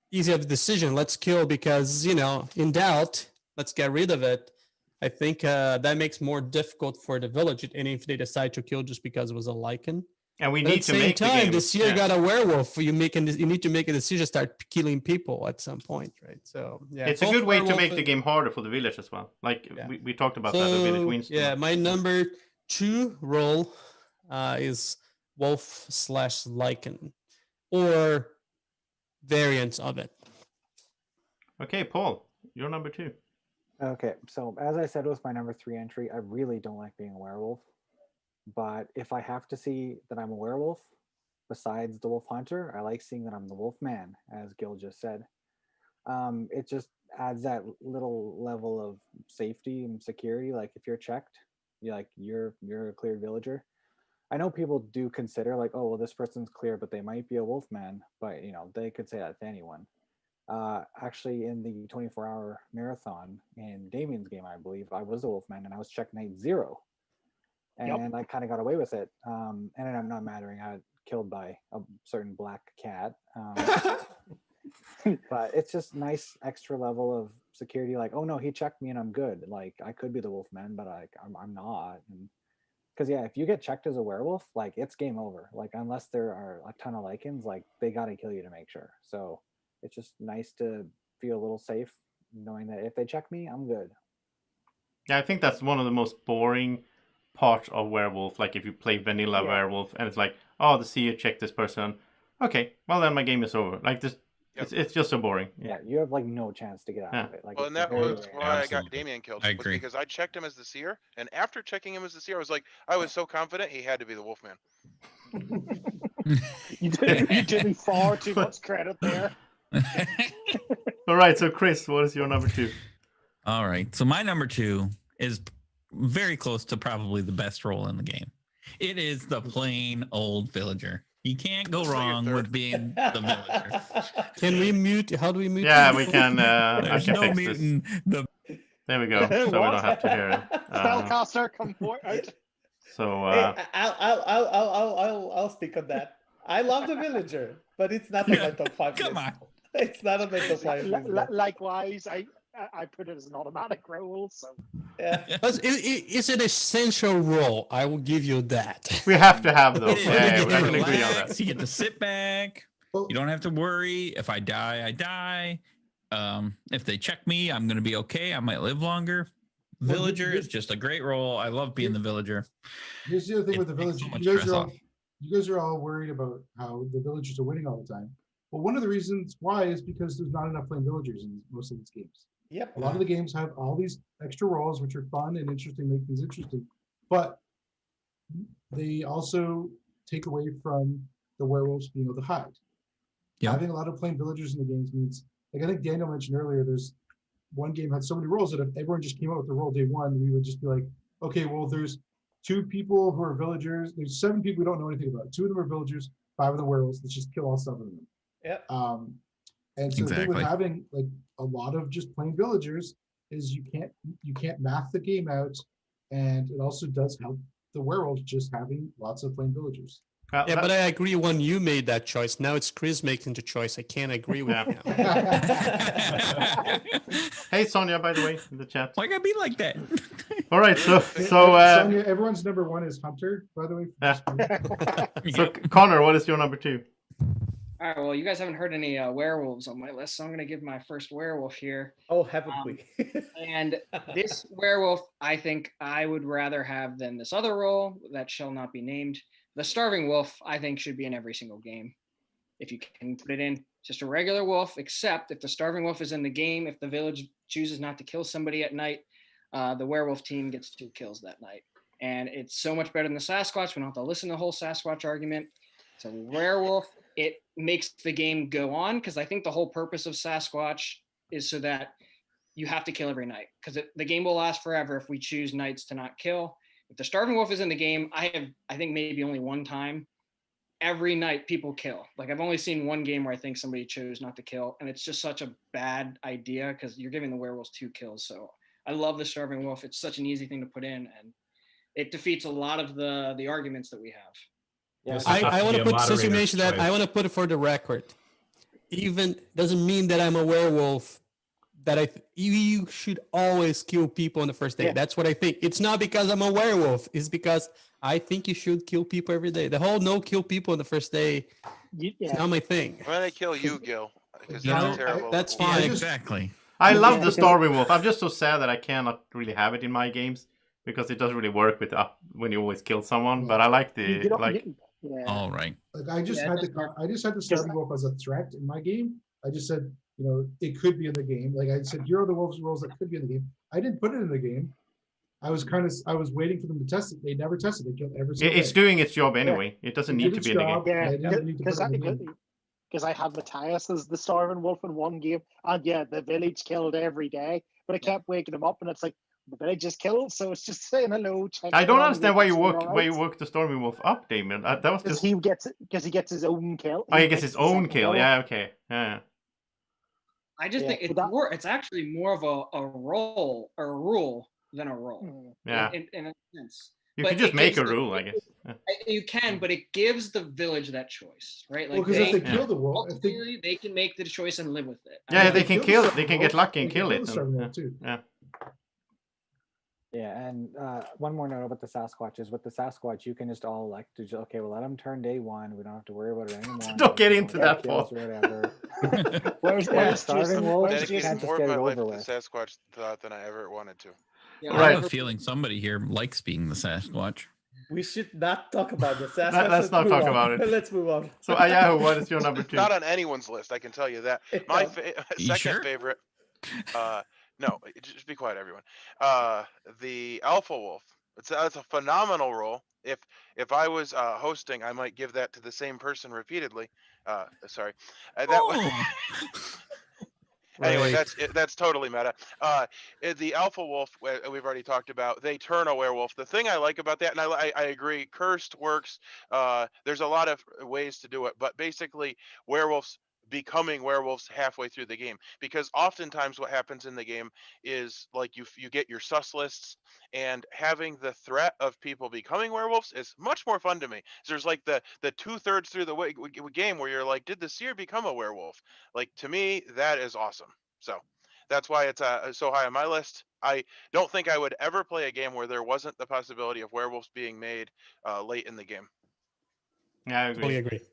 easy of a decision. Let's kill because, in doubt, let's get rid of it. I think that makes more difficult for the village, and if they decide to kill just because it was a Lycan. And we need to make the game. This year got a werewolf. You need to make a decision, start killing people at some point, right? So yeah, it's a good way to make the game harder for the village as well. Like we talked about that. The village wins. Yeah, my number 2 role is wolf/Lycan, or variants of it. Okay, Paul, you're number 2. Okay, so as I said with my number 3 entry, I really don't like being a werewolf. But if I have to see that I'm a werewolf, besides the wolf hunter, I like seeing that I'm the wolf man, as Gil just said. It just adds that little level of safety and security. Like if you're checked, you're a cleared villager. I know people do consider like, oh well, this person's clear, but they might be a wolf man. But they could say that to anyone. Actually, in the 24-hour marathon in Damien's game, I believe I was a wolfman and I was checked night 0, and I kind of got away with it. And I'm not mattering. I got killed by a certain black cat, but it's just nice extra level of security. Like, oh no, he checked me and I'm good. Like I could be the wolfman, but I'm not. Because if you get checked as a werewolf, like it's game over. Like unless there are a ton of Lycans, like they got to kill you to make sure. So. It's just nice to feel a little safe knowing that if they check me, I'm good. Yeah, I think that's one of the most boring parts of Werewolf. Like if you play vanilla Werewolf and it's like, oh, the seer checked this person. Okay, well then my game is over. Like this, it's just so boring. Yeah, you have like no chance to get out of it. Like, well, and that was why I got Damien killed. I agree. Because I checked him as the seer, and after checking him as the seer, I was so confident he had to be the Wolfman. You did far too much credit there. All right, so Chris, what is your number 2? All right, so my number 2 is very close to probably the best role in the game. It is the plain old villager. You can't go wrong with being the villager. Can we mute? How do we mute? Yeah, we can. There's I can no fix muting. There we go. So we don't have to hear it. Spellcaster, come forward. So Hey, I'll speak on that. I love the villager, but it's not on my top 5 Come list. on. It's not on my top 5 list. Likewise, I put it as an automatic role. So Yeah. It's an essential role. I will give you that. we have to have those. It is. Yeah, You we get can to agree on relax, that. You get to sit back. Well, You don't have to worry. If I die, I die. If they check me, I'm going to be okay. I might live longer. Well, Villager is just a great role. I love being the villager. here's the other thing with the It takes village. so much You guys stress are all off. you guys are all worried about how the villagers are winning all the time. Well, one of the reasons why is because there's not enough playing villagers in most of these games. Yep. A lot of the games have all these extra roles, which are fun and interesting, make things interesting, but they also take away from the werewolves being able to hide. Yep. Having a lot of playing villagers in the games means, like I think Daniel mentioned earlier, there's one game had so many roles that if everyone just came out with the role day 1, we would just be like, okay, well, there's 2 people who are villagers. There's 7 people we don't know anything about. 2 of them are villagers, 5 of them werewolves. Let's just kill all 7 of them. Yep. And so the thing with Exactly. having like a lot of just plain villagers is you can't math the game out, and it also does help the werewolves just having lots of plain villagers. Well, Yeah, that- but I agree when you made that choice. Now it's Chris making the choice. I can't agree with Yeah. you. Hey, Sonia, by the way, in the chat. Why gotta be like that? All right, so Sonia, everyone's number one is Hunter, by the way. Yeah. So Yeah. Connor, what is your number 2? All right, well, you guys haven't heard any werewolves on my list, so I'm going to give my first werewolf here. Oh, haven't we? And this werewolf, I think I would rather have than this other role that shall not be named. The starving wolf, I think, should be in every single game. If you can put it in, just a regular wolf, except if the starving wolf is in the game, if the village chooses not to kill somebody at night, the werewolf team gets 2 kills that night. And it's so much better than the Sasquatch. We don't have to listen to the whole Sasquatch argument. So werewolf, it makes the game go on, because I think the whole purpose of Sasquatch is so that you have to kill every night, because the game will last forever if we choose nights to not kill. If the starving wolf is in the game, I think maybe only one time every night people kill. Like, I've only seen one game where I think somebody chose not to kill, and it's just such a bad idea because you're giving the werewolves 2 kills. So I love the starving wolf. It's such an easy thing to put in, and it defeats a lot of the arguments that we have. Yeah, This is I up want to to the put, since you moderator's mentioned that, I choice. want to put it for the record. Even doesn't mean that I'm a werewolf. That you should always kill people on the first day. Yeah. That's what I think. It's not because I'm a werewolf. It's because I think you should kill people every day. The whole no kill people on the first day, it's Yeah. not my thing. I'm gonna kill you, Gil, because You that's know, terrible. that's Yeah, fine. Exactly. I love Yeah, the because- starving wolf. I'm just so sad that I cannot really have it in my games because it doesn't really work with when you always kill someone. But I like the You don't- like. yeah. All right. Like I just Yeah, it had does work. I just had the starving wolf as a threat in my game. I just said, you know, it could be in the game. Like I said, here are the wolves roles that could be in the game. I didn't put it in the game. I was waiting for them to test it. They never tested it. They killed every single It's day. doing its job anyway. It doesn't It need did to its be in the game. job. Yeah, I didn't need to put it in the game. because I had Matthias as the starving wolf in one game, and yeah, the village killed every day, but I kept waking him up, and it's like the village is killed, so it's just saying hello. I don't understand why you woke the storming wolf up, Damien. That was Because just. he gets his own kill. Oh, he gets his the own second kill. kill. Yeah. Okay. Yeah. I just Yeah, think it's but that- it's actually more of a role or a rule than a role. Mm. Yeah. In a sense. You But can just it make gives a the- rule, I guess. Yeah. You can, but it gives the village that choice, right? Well, Like because if they Yeah. kill the wolf, if they, ultimately, they can make the choice and live with it. I Yeah, mean, they can the kill. starving They can wolf, get lucky they and can kill the it. starving and- wolf too. Yeah. Yeah, and one more note about the Sasquatch is with the Sasquatch, you can just all elect to okay, we'll let them turn day 1. We don't have to worry about it anymore. Don't get They into get that, kills Paul. or whatever. Where's, Yeah, where's starving Jason? wolf. Where's Dedicated Jason? Dedicated just more get of it my life over to with. Sasquatch thought than I ever wanted to. Yeah, I Right. have a feeling somebody here likes being the Sasquatch. We should not talk about this. Let's Let's not move talk on. about it. Let's move on. So Ayahu, what is your number 2? Not on anyone's list, I can tell you that. My You second sure? favorite. No, just be quiet, everyone. The Alpha Wolf. That's a phenomenal role. If I was hosting, I might give that to the same person repeatedly. Sorry. Oh. Anyway, Right. that's totally meta. The Alpha Wolf we've already talked about. They turn a werewolf. The thing I like about that, and I agree, cursed works. There's a lot of ways to do it, but basically, werewolves becoming werewolves halfway through the game, because oftentimes what happens in the game is like you get your sus lists, and having the threat of people becoming werewolves is much more fun to me. So there's like the 2/3 through the game where you're like, did the seer become a werewolf? Like, to me, that is awesome. So that's why it's so high on my list. I don't think I would ever play a game where there wasn't the possibility of werewolves being made late in the game. Yeah, I Totally agree. agree.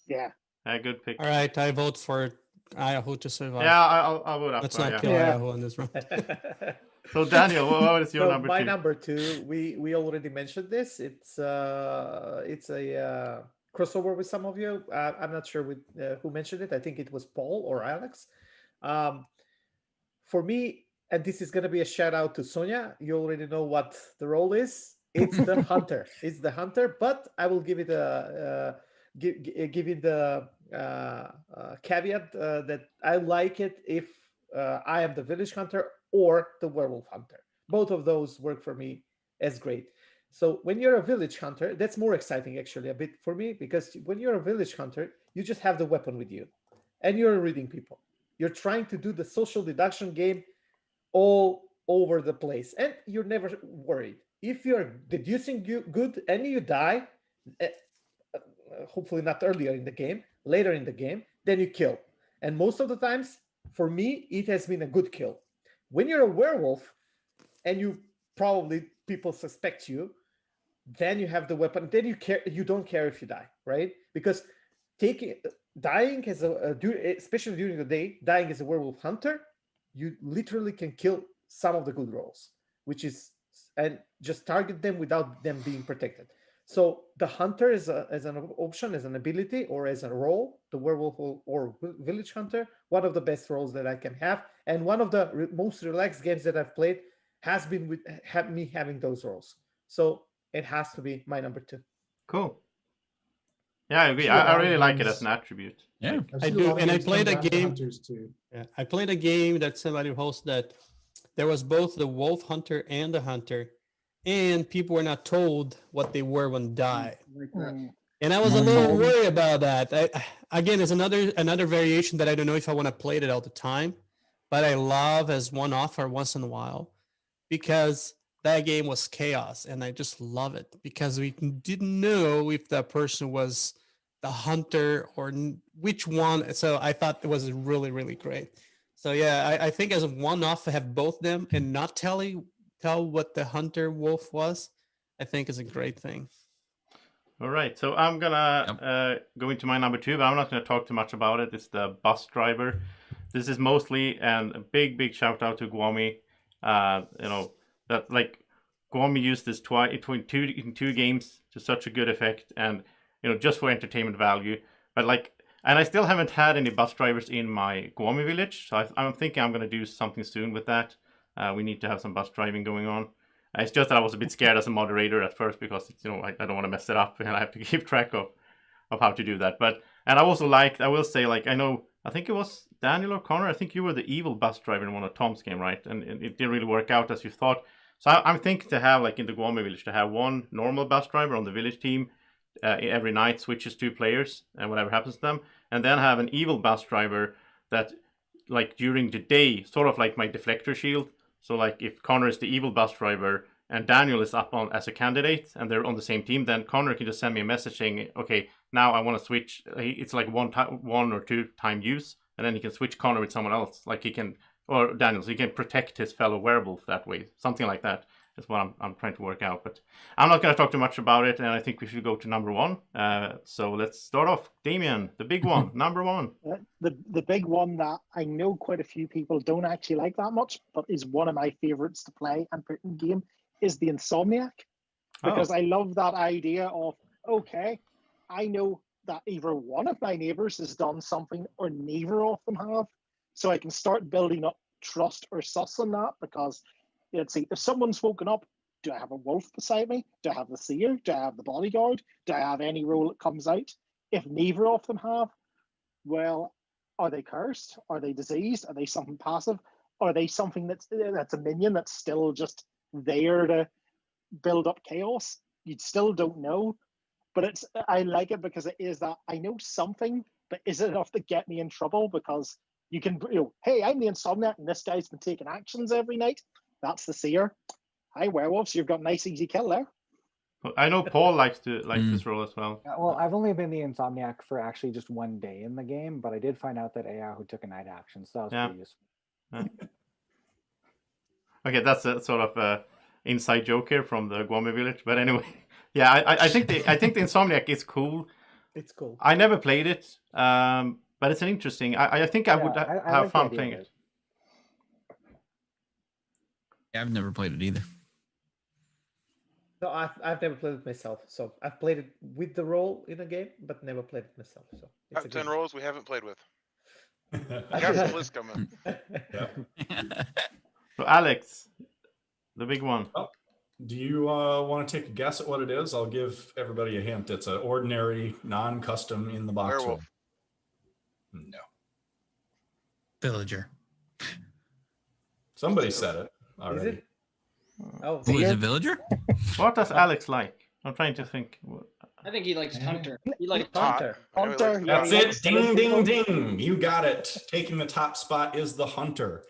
Yeah. Yeah, good pick. All right, I vote for Ayahu to survive. Yeah, I'll vote up. Let's for not yeah. kill Yeah. Ayahu in this round. So Daniel, what is your So number my 2? number 2, we already mentioned this. It's a crossover with some of you. I'm not sure who mentioned it. I think it was Paul or Alex. For me, and this is going to be a shout out to Sonia. You already know what the role is. It's the hunter. It's the hunter, but I will give it give it the caveat that I like it if I am the village hunter or the werewolf hunter. Both of those work for me as great. So when you're a village hunter, that's more exciting actually a bit for me, because when you're a village hunter, you just have the weapon with you and you're reading people. You're trying to do the social deduction game all over the place and you're never worried. If you're deducing good and you die, hopefully not earlier in the game, later in the game, then you kill. And most of the times, for me, it has been a good kill. When you're a werewolf and people suspect you, then you have the weapon, then you don't care if you die, right? Because dying as especially during the day, dying as a werewolf hunter, you literally can kill some of the good rolls, and just target them without them being protected. So the hunter is as an option, as an ability, or as a role, the werewolf or village hunter, one of the best roles that I can have, and one of the most relaxed games that I've played has been with me having those roles. So it has to be my number 2. Cool. Yeah, I agree. I really like it as an attribute. Yeah, I do, and I played a game. Yeah, I played a game that somebody hosted that there was both the wolf hunter and the hunter, and people were not told what they were when died. And I was a little worried about that. Again, it's another variation that I don't know if I want to play it all the time, but I love as one-off or once in a while, because that game was chaos, and I just love it because we didn't know if that person was the hunter or which one. So I thought it was really, really great. So yeah, I think as a one-off, to have both them and not tell what the hunter wolf was, I think is a great thing. All right, so I'm gonna go into my number 2, but I'm not gonna talk too much about it. It's the bus driver. This is mostly, and a big shout out to Guami. That like Guami used this in two games to such a good effect, and just for entertainment value. But and I still haven't had any bus drivers in my Guami village, so I'm thinking I'm gonna do something soon with that. We need to have some bus driving going on. It's just that I was a bit scared as a moderator at first because I don't want to mess it up and I have to keep track of how to do that. And I also I will say, I think it was Daniel or Connor, I think you were the evil bus driver in one of Tom's game, right? And it didn't really work out as you thought. So I'm thinking to have, in the Guami village, to have one normal bus driver on the village team every night, switches 2 players and whatever happens to them. And then have an evil bus driver that, during the day, sort of like my deflector shield. So if Connor is the evil bus driver and Daniel is up on as a candidate and they're on the same team, then Connor can just send me a message saying, okay, now I want to switch. It's like one or two time use, and then he can switch Connor with someone else. Or Daniel, so he can protect his fellow werewolf that way. Something like that is what I'm trying to work out. But I'm not going to talk too much about it, and I think we should go to number 1. So let's start off. Damien, the big one, number 1. The big one that I know quite a few people don't actually like that much, but is one of my favorites to play and put in game, is the Insomniac. Because I love that idea of, okay, I know that either one of my neighbors has done something or neither of them have. So I can start building up trust or sus on that, because let's see, if someone's woken up, do I have a wolf beside me? Do I have the seer? Do I have the bodyguard? Do I have any role that comes out? If neither of them have, well, are they cursed? Are they diseased? Are they something passive? Are they something that's a minion that's still just there to build up chaos? You still don't know. But I like it because it is that I know something, but is it enough to get me in trouble? Because you can, hey, I'm the Insomniac and this guy's been taking actions every night. That's the seer. Hi, werewolves. You've got a nice, easy kill there. I know Paul likes this role as well. Well, I've only been the Insomniac for actually just one day in the game, but I did find out that Ayahu took a night action, so that was pretty useful. Okay, that's a sort of inside joke here from the Guami village. But anyway, yeah, I think the Insomniac is cool. It's cool. I never played it, but it's an interesting. I think I would have like fun playing it. Yeah, I've never played it either. No, I've never played it myself. So I've played it with the role in a game, but never played it myself. So it's Top 10 roles we haven't played with. I I got should- some list coming. So Alex, the big one. Do you want to take a guess at what it is? I'll give everybody a hint. It's an ordinary, non-custom in the box. Werewolf. No. Villager. Somebody said it Is already. it? Oh, Who is a villager? What does Alex like? I'm trying to think. I think he likes Hunter. He likes Hunter. Hunter. That's yeah, it. Ding, ding, ding. You got it. Taking the top spot is the hunter.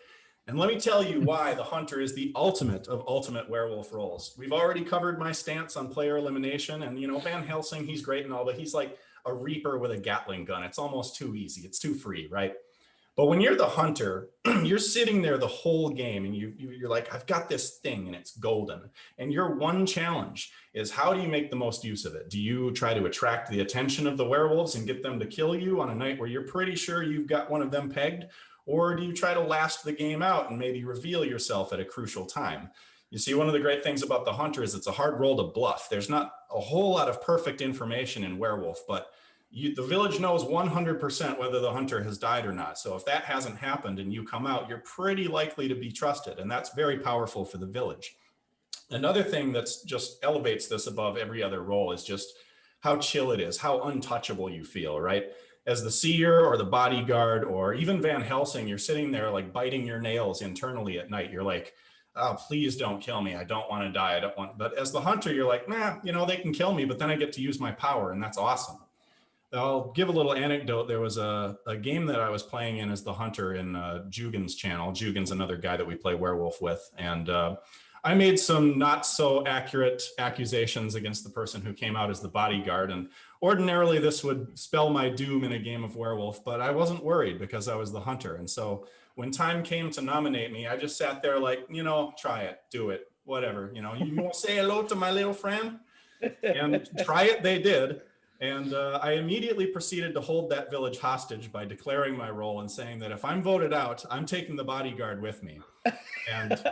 And let me tell you why the hunter is the ultimate of ultimate werewolf roles. We've already covered my stance on player elimination. And, Van Helsing, he's great and all, but he's like, a Reaper with a Gatling gun. It's almost too easy. It's too free, right? But when you're the hunter, you're sitting there the whole game and you're like, I've got this thing and it's golden. And your one challenge is, how do you make the most use of it? Do you try to attract the attention of the werewolves and get them to kill you on a night where you're pretty sure you've got one of them pegged? Or do you try to last the game out and maybe reveal yourself at a crucial time? You see, one of the great things about the hunter is it's a hard role to bluff. There's not a whole lot of perfect information in Werewolf, but the village knows 100% whether the hunter has died or not. So if that hasn't happened and you come out, you're pretty likely to be trusted. And that's very powerful for the village. Another thing that's just elevates this above every other role is just how chill it is, how untouchable you feel, right? As the seer or the bodyguard or even Van Helsing, you're sitting there like biting your nails internally at night. You're like, oh, please don't kill me. I don't want to die. I don't want. But as the hunter, you're like, nah, they can kill me, but then I get to use my power, and that's awesome. I'll give a little anecdote. There was a game that I was playing in as the hunter in Jugan's channel. Jugan's another guy that we play Werewolf with. And I made some not so accurate accusations against the person who came out as the bodyguard. And ordinarily this would spell my doom in a game of Werewolf, but I wasn't worried because I was the hunter. And so when time came to nominate me, I just sat there like, try it, do it, whatever. You want to say hello to my little friend? And try it, they did. And I immediately proceeded to hold that village hostage by declaring my role and saying that if I'm voted out, I'm taking the bodyguard with me. And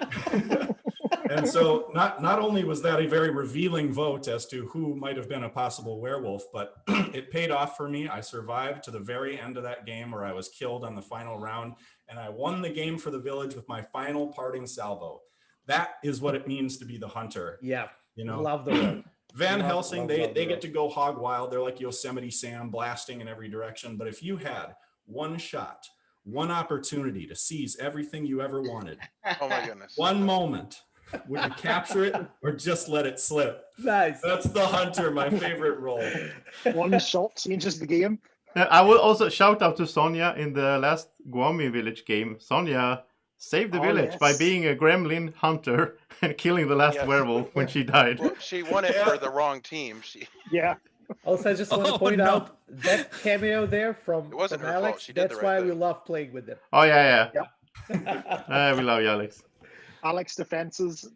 and so not only was that a very revealing vote as to who might have been a possible werewolf, but it paid off for me. I survived to the very end of that game where I was killed on the final round, and I won the game for the village with my final parting salvo. That is what it means to be the hunter. Yeah, love the role. Van Helsing, they get to go hog wild. They're like Yosemite Sam, blasting in every direction. But if you had one shot, one opportunity to seize everything you ever wanted, Oh my goodness. one moment, would you capture it or just let it slip? Nice. That's the hunter, my favorite role. One shot changes the game. I will also shout out to Sonia in the last Guami village game. Sonia saved the village by being a gremlin hunter and killing the last werewolf when she died. Well, she won it for the wrong team. Yeah. Also, I just want to point out that cameo there from It wasn't her fault. Alex. She did the That's right why we thing. love playing with them. Oh, yeah. Yeah. We love you, Alex. Alex defenses,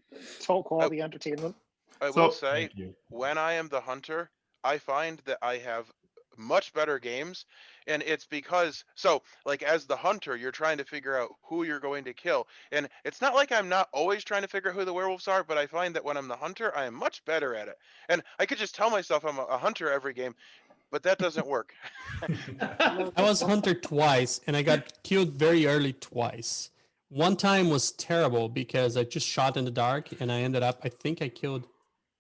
top quality entertainment. I So- will say, Thank you. when I am the hunter, I find that I have much better games. And it's because, like as the hunter, you're trying to figure out who you're going to kill. And it's not like I'm not always trying to figure out who the werewolves are, but I find that when I'm the hunter, I am much better at it. And I could just tell myself I'm a hunter every game, but that doesn't work. I was hunter twice and I got killed very early twice. One time was terrible because I just shot in the dark and I ended up, I think I killed,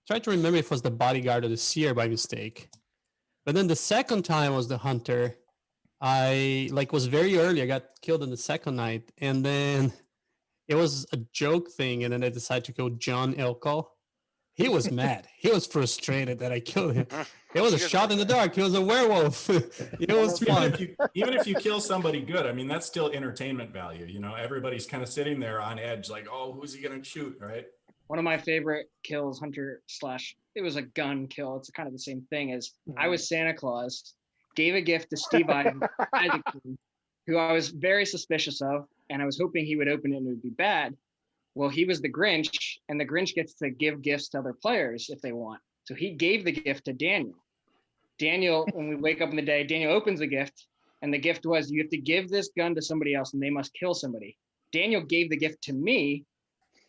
try to remember if it was the bodyguard or the seer by mistake. But then the second time was the hunter. I was very early. I got killed on the second night, and then it was a joke thing. And then I decided to kill John Elko. He was mad. He was frustrated that I killed him. It was a shot in the dark. He was a werewolf. It was fun. Even if you kill somebody good, I mean, that's still entertainment value. Everybody's kind of sitting there on edge, like, oh, who's he gonna shoot, right? One of my favorite kills, hunter / it was a gun kill. It's kind of the same thing as I was Santa Claus, gave a gift to Steve Isaacson, who I was very suspicious of, and I was hoping he would open it and it would be bad. Well, he was the Grinch, and the Grinch gets to give gifts to other players if they want. So he gave the gift to Daniel. Daniel, when we wake up in the day, Daniel opens the gift, and the gift was, you have to give this gun to somebody else, and they must kill somebody. Daniel gave the gift to me,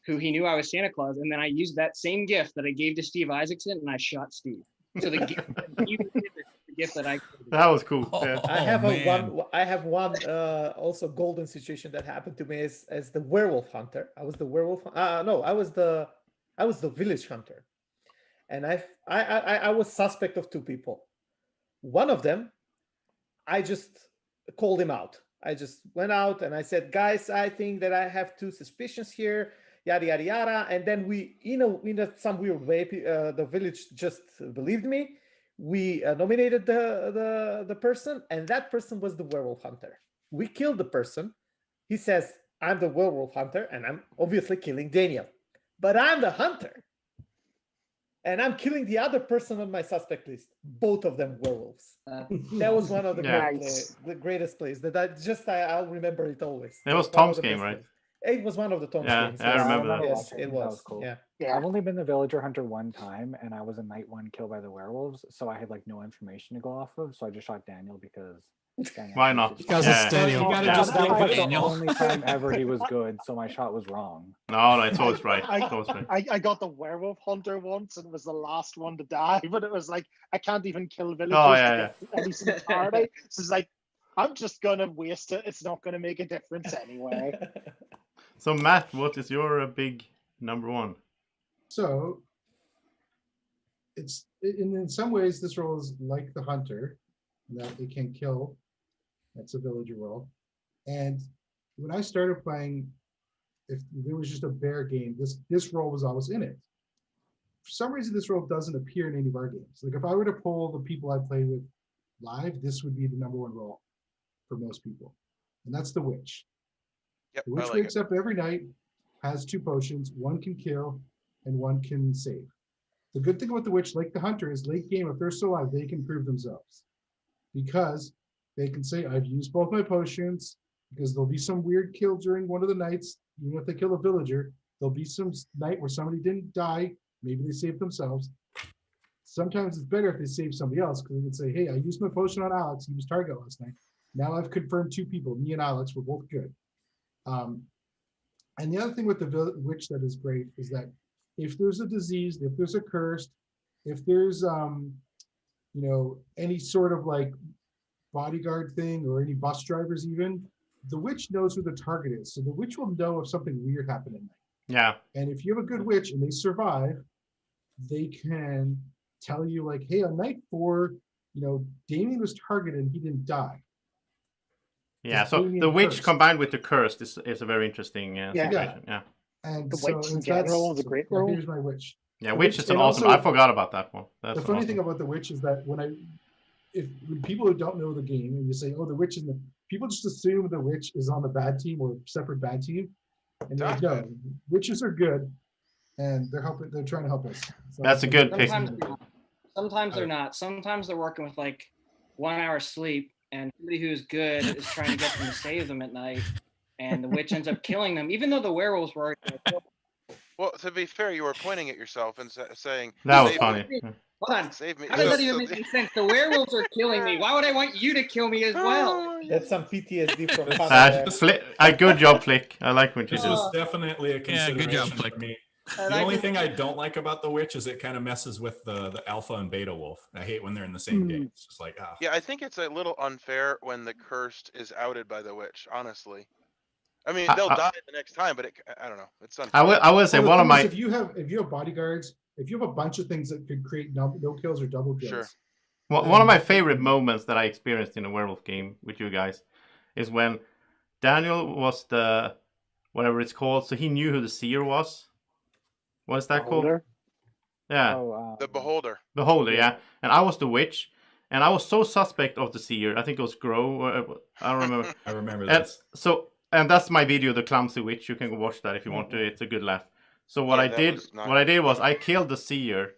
who he knew I was Santa Claus, and then I used that same gift that I gave to Steve Isaacson, and I shot Steve. So the gift that he did, the gift that I created. That was cool. Yeah. I have one also golden situation that happened to me as the werewolf hunter. I was the werewolf. No, I was the village hunter, and I was suspect of two people. One of them, I just called him out. I just went out and I said, guys, I think that I have two suspicions here. Yada yada yada, and then we, in some weird way, the village just believed me. We nominated the person, and that person was the werewolf hunter. We killed the person. He says, "I'm the werewolf hunter, and I'm obviously killing Daniel, but I'm the hunter." and I'm killing the other person on my suspect list. Both of them werewolves. That was one of the, Yeah. the greatest plays that I'll remember it always. It was One of Tom's the game, best right? plays. It was one of the Tom's Yeah, games. I yes. remember that. Yes, watching. it That was. was cool. Yeah. Yeah. I've only been the villager hunter one time, and I was a night one killed by the werewolves, so I had like no information to go off of. So I just shot Daniel because. Daniel Why was not? just- Because Yeah. it's Daniel. You gotta Yeah, just that go was with the Daniel. only time ever he was good, so my shot was wrong. No, it's always right. It's always right. I got the werewolf hunter once and was the last one to die, but it was like I can't even kill villagers Oh, yeah, to get any seniority. So it's like I'm just gonna waste it. It's not gonna make a difference anyway. So Matt, what is your big number one? So it's in some ways this role is like the hunter, in that it can kill. That's a villager role. And when I started playing, if there was just a bear game, this role was always in it. For some reason, this role doesn't appear in any of our games. Like if I were to poll the people I play with live, this would be the number one role for most people. And that's the witch. Yep, The I witch like wakes it. up every night, has 2 potions, one can kill and one can save. The good thing about the witch, like the hunter, is late game, if they're still alive, they can prove themselves. Because they can say, I've used both my potions, because there'll be some weird kill during one of the nights. Even if they kill a villager, there'll be some night where somebody didn't die. Maybe they saved themselves. Sometimes it's better if they save somebody else, because they can say, hey, I used my potion on Alex. He was target last night. Now I've confirmed 2 people, me and Alex, were both good. And the other thing with the witch that is great is that if there's a disease, if there's a curse, if there's any sort of like bodyguard thing or any bus drivers even, the witch knows who the target is. So the witch will know if something weird happened at night. Yeah. And if you have a good witch and they survive, they can tell you like, hey, on night 4, Damien was targeted and he didn't die. Yeah, It's so Damien the witch cursed. combined with the cursed is a very interesting situation. Yeah. And The so witch in if general is a great role. Here's my witch. Yeah, The witch is an and awesome. also- I forgot about that one. That's The funny awesome. thing about the witch is that when people who don't know the game and you say, oh, the witch is people just assume the witch is on the bad team or separate bad team. And they're like, no, witches are good and they're trying to help us. So That's a good pick. Sometimes they're not. Sometimes they're working with like 1 hour sleep, and somebody who's good is trying to get them to save them at night, and the witch ends up killing them, even though the werewolves were already gonna kill them. Well, to be fair, you were pointing at yourself and saying, That was "Save funny. me, Yeah. Hold on. Save me." How does that So even make any sense? The werewolves are killing me. Why would I want you to kill me as well? That's some PTSD from Good job, Flick. I like what you This did. was definitely a Yeah, good consideration job, Flick. for me. And The I only think- thing I don't like about the witch is it kind of messes with the alpha and beta wolf. I hate when they're in the same game. It's just like, ah. Yeah, I think it's a little unfair when the cursed is outed by the witch. Honestly, I mean they'll die the next time, but I don't know. It's unfair. I will say Well, the one of thing my is, if you have bodyguards, if you have a bunch of things that could create no kills or double kills. Sure. one of my favorite moments that I experienced in a werewolf game with you guys is when Daniel was the whatever it's called, so he knew who the seer was. What is that called? Beholder? Yeah. The beholder. Beholder, yeah. And I was the witch, and I was so suspect of the seer. I think it was Grow. I don't remember. I remember And this. and that's my video, the clumsy witch. You can go watch that if you want to. It's a good laugh. So what Yeah, I that did, was not- what I did was I killed the seer,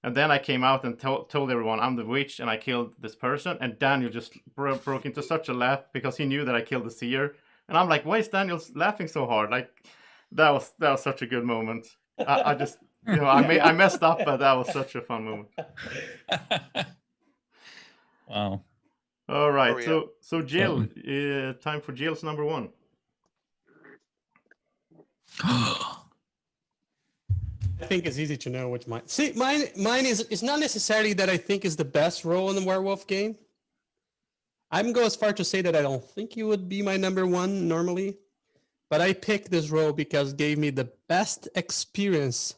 and then I came out and told everyone I'm the witch, and I killed this person. And Daniel just broke into such a laugh because he knew that I killed the seer. And I'm like, why is Daniel laughing so hard? Like that was such a good moment. I just. I messed up, but that was such a fun moment. Wow. All right, Where we so Jill, time for Jill's number one. I think it's easy to know which mine. See, mine is. It's not necessarily that I think is the best role in the werewolf game. I'm go as far to say that I don't think it would be my number one normally, but I picked this role because it gave me the best experience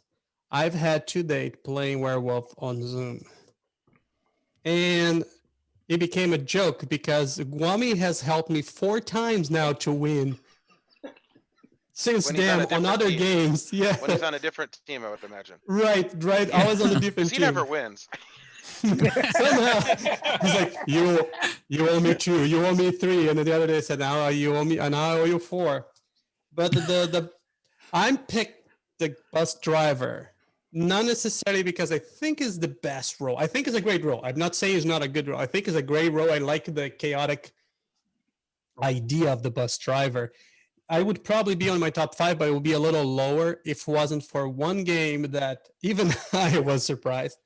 I've had to date playing werewolf on Zoom, and it became a joke because Guami has helped me 4 times now to win. Since When he's on a then, on different other team. games, yeah. When he's on a different team, I would imagine. Right. Always on a different He team. never wins. Somehow, he's like, you owe me 2, you owe me 3, and then the other day said, now you owe me, and now I owe you 4. But I'm picked the bus driver not necessarily because I think is the best role. I think it's a great role. I'm not saying it's not a good role. I think it's a great role. I like the chaotic idea of the bus driver. I would probably be on my top 5, but it would be a little lower if it wasn't for one game that even I was surprised.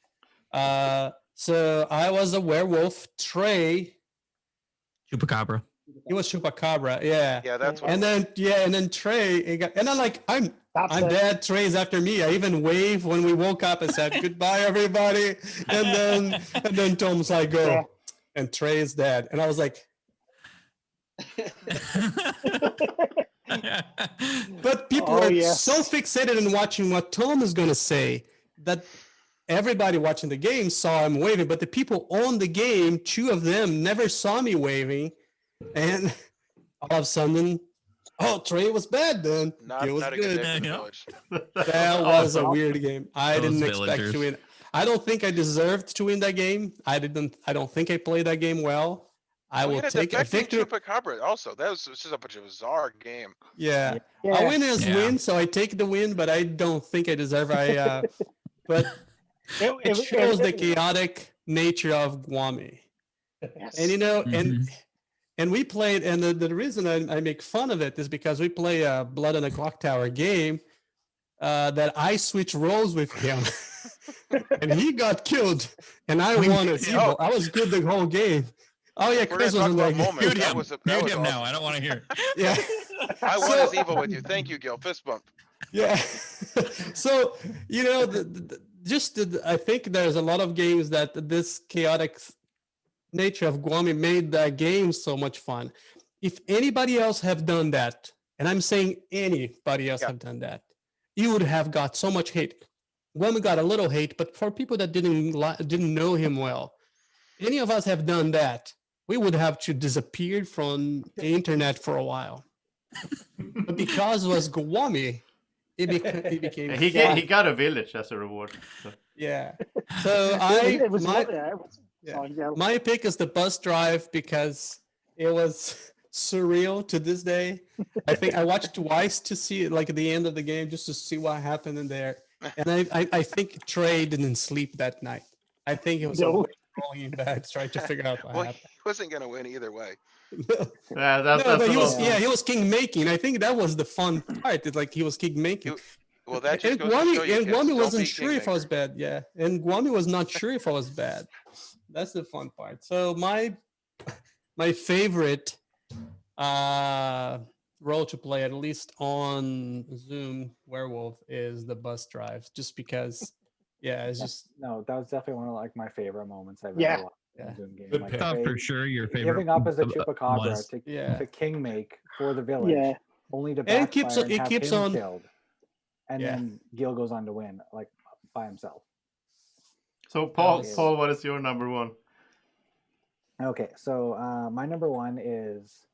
So I was a werewolf. Trey, Chupacabra. he was Chupacabra. Yeah. Yeah, that's what. And then Trey, and I'm like, I'm That's it. dead. Trey's after me. I even waved when we woke up and said goodbye, everybody. And then Tom's like, go. Yeah. And Trey is dead. And I was like, but people Oh, are yes. so fixated in watching what Tom is going to say that everybody watching the game saw him waving, but the people on the game, 2 of them never saw me waving. And all of a sudden, oh, Trey was bad then. Not, It was not a good good. day for the Yeah. village. That was a weird game. I Those didn't expect villagers. to win. I don't think I deserved to win that game. I don't think I played that game well. I We will had a take a defecting victory. Chupacabra also. That was just a bizarre game. Yeah. Yeah. A win is Yeah. win, so I take the win, but I don't think I deserve. But it shows the chaotic nature of Guami. Yes. And you know, Mhm. and we played, and the reason I make fun of it is because we play a Blood on the Clock Tower game that I switch roles with him, and he got killed, and I won as evil. I was good the whole game. Oh yeah, We're gonna Chris was talk in about that game. moments. Mute That him. was that Mute was him awesome. now. I don't want to hear it. Yeah. I won So- as evil with you. Thank you, Gil. Fist bump. Yeah. So, you know, I think there's a lot of games that this chaotic nature of Guami made that game so much fun. If anybody else have done that, and I'm saying anybody else Yeah. have done that, you would have got so much hate. Guami got a little hate, but for people that didn't know him well, any of us have done that, we would have to disappear from the internet for a while. But because it was Guami, it became He got a village as a reward. So. yeah. So I yeah. Sorry, yeah. My pick is the bus drive because it was surreal to this day. I think I watched twice to see like at the end of the game just to see what happened in there. And I think Trey didn't sleep that night. I think he was No. rolling in bed trying to figure out what Well, happened. he wasn't gonna win either way. Yeah, that's No, but a he was lot. he was king making. I think that was the fun part. It's like he was king making. Well, that just And goes to show you, kids, Guami don't wasn't be sure if I was kingmaker. bad. Yeah, and Guami was not sure if I was bad. That's the fun part. So my favorite role to play, at least on Zoom Werewolf, is the bus drives. Just because, yeah, it's just No, that was definitely one of like my favorite moments I've Yeah. ever watched in Yeah. a Zoom game. Good Like, pick. Thought Trey for sure your favorite. giving up as a was. chupacabra to, Yeah. to king make for the village, Yeah. only to And backfire it keeps- and it have keeps him on- killed. And Yeah. then Gil goes on to win, like by himself. So Paul, Yes. what is your number one? Okay, so my number one is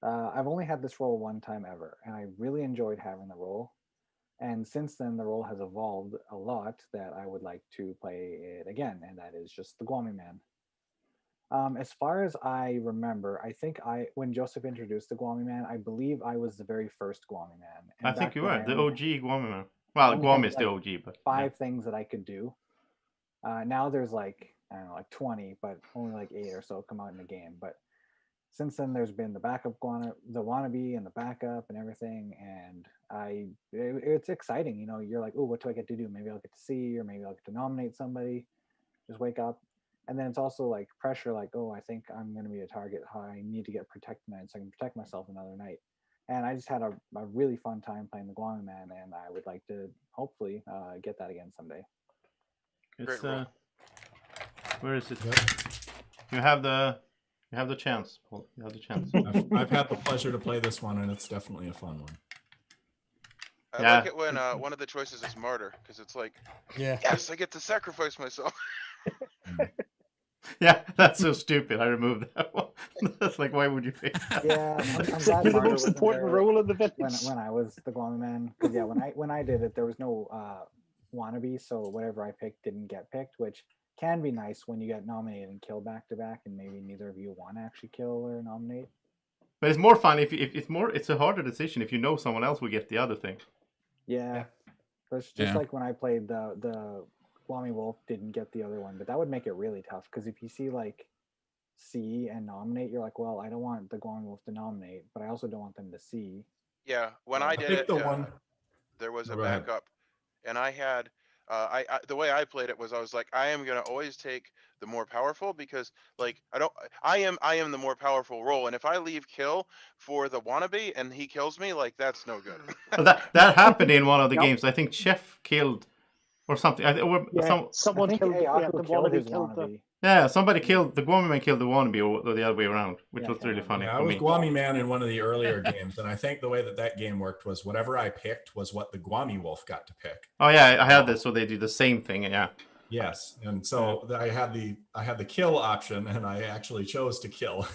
I've only had this role one time ever, and I really enjoyed having the role. And since then, the role has evolved a lot that I would like to play it again, and that is just the Guami Man. As far as I remember, I think when Joseph introduced the Guami Man, I believe I was the very first Guami Man. And I think back you then were I the only OG Guami man. Well, only Guami had, is the like, OG, but yeah. 5 things that I could do. Now there's like, I don't know, like 20, but only like 8 or so come out in the game. But since then, there's been the backup the wannabe and the backup and everything. And it's exciting. You know, you're like, oh, what do I get to do? Maybe I'll get to see, or maybe I'll get to nominate somebody. Just wake up. And then it's also like pressure, like, oh, I think I'm going to be a target. I need to get protected tonight so I can protect myself another night. And I just had a really fun time playing the Guami Man, and I would like to hopefully get that again someday. It's, Great roll. where is it? You have the chance, Paul. You have the chance. I've had the pleasure to play this one, and it's definitely a fun one. I Yeah. like it when one of the choices is martyr, because it's like, yeah. yes, I get to sacrifice myself. Yeah, that's so stupid. I removed that one. That's like, why would you pick that? Yeah, I'm glad You're the Martyr most wasn't important there role in the village. when I was the Guami Man. Because yeah, when I did it, there was no wannabe, so whatever I picked didn't get picked, which can be nice when you get nominated and kill back to back, and maybe neither of you want to actually kill or nominate. But it's more fun if it's a harder decision if you know someone else will get the other thing. Yeah, So it's just Yeah. like when I played the Gwami Wolf didn't get the other one, but that would make it really tough because if you see like see and nominate, you're like, well, I don't want the Gwami Wolf to nominate, but I also don't want them to see. Yeah, when So- I I did think it, the one. there was Oh, a go ahead. backup, and I had I the way I played it was I was like, I am gonna always take the more powerful because like I am the more powerful role, and if I leave kill for the wannabe and he kills me, like that's no good. But that happened in one of the Yep. games. I think Chef killed or something. Or Yeah, some, I someone think killed. Yeah, Ayaku the killed wannabe his killed the. wannabe. yeah, somebody killed the Guami man killed the wannabe or the other way around, which Yeah, was I can't really remember. funny Yeah, I for was me. Guami Man in one of the earlier games, and I think the way that game worked was whatever I picked was what the Guami Wolf got to pick. Oh yeah, I had this, so they did the same thing. Yeah. Yes, and so I had the kill option, and I actually chose to kill,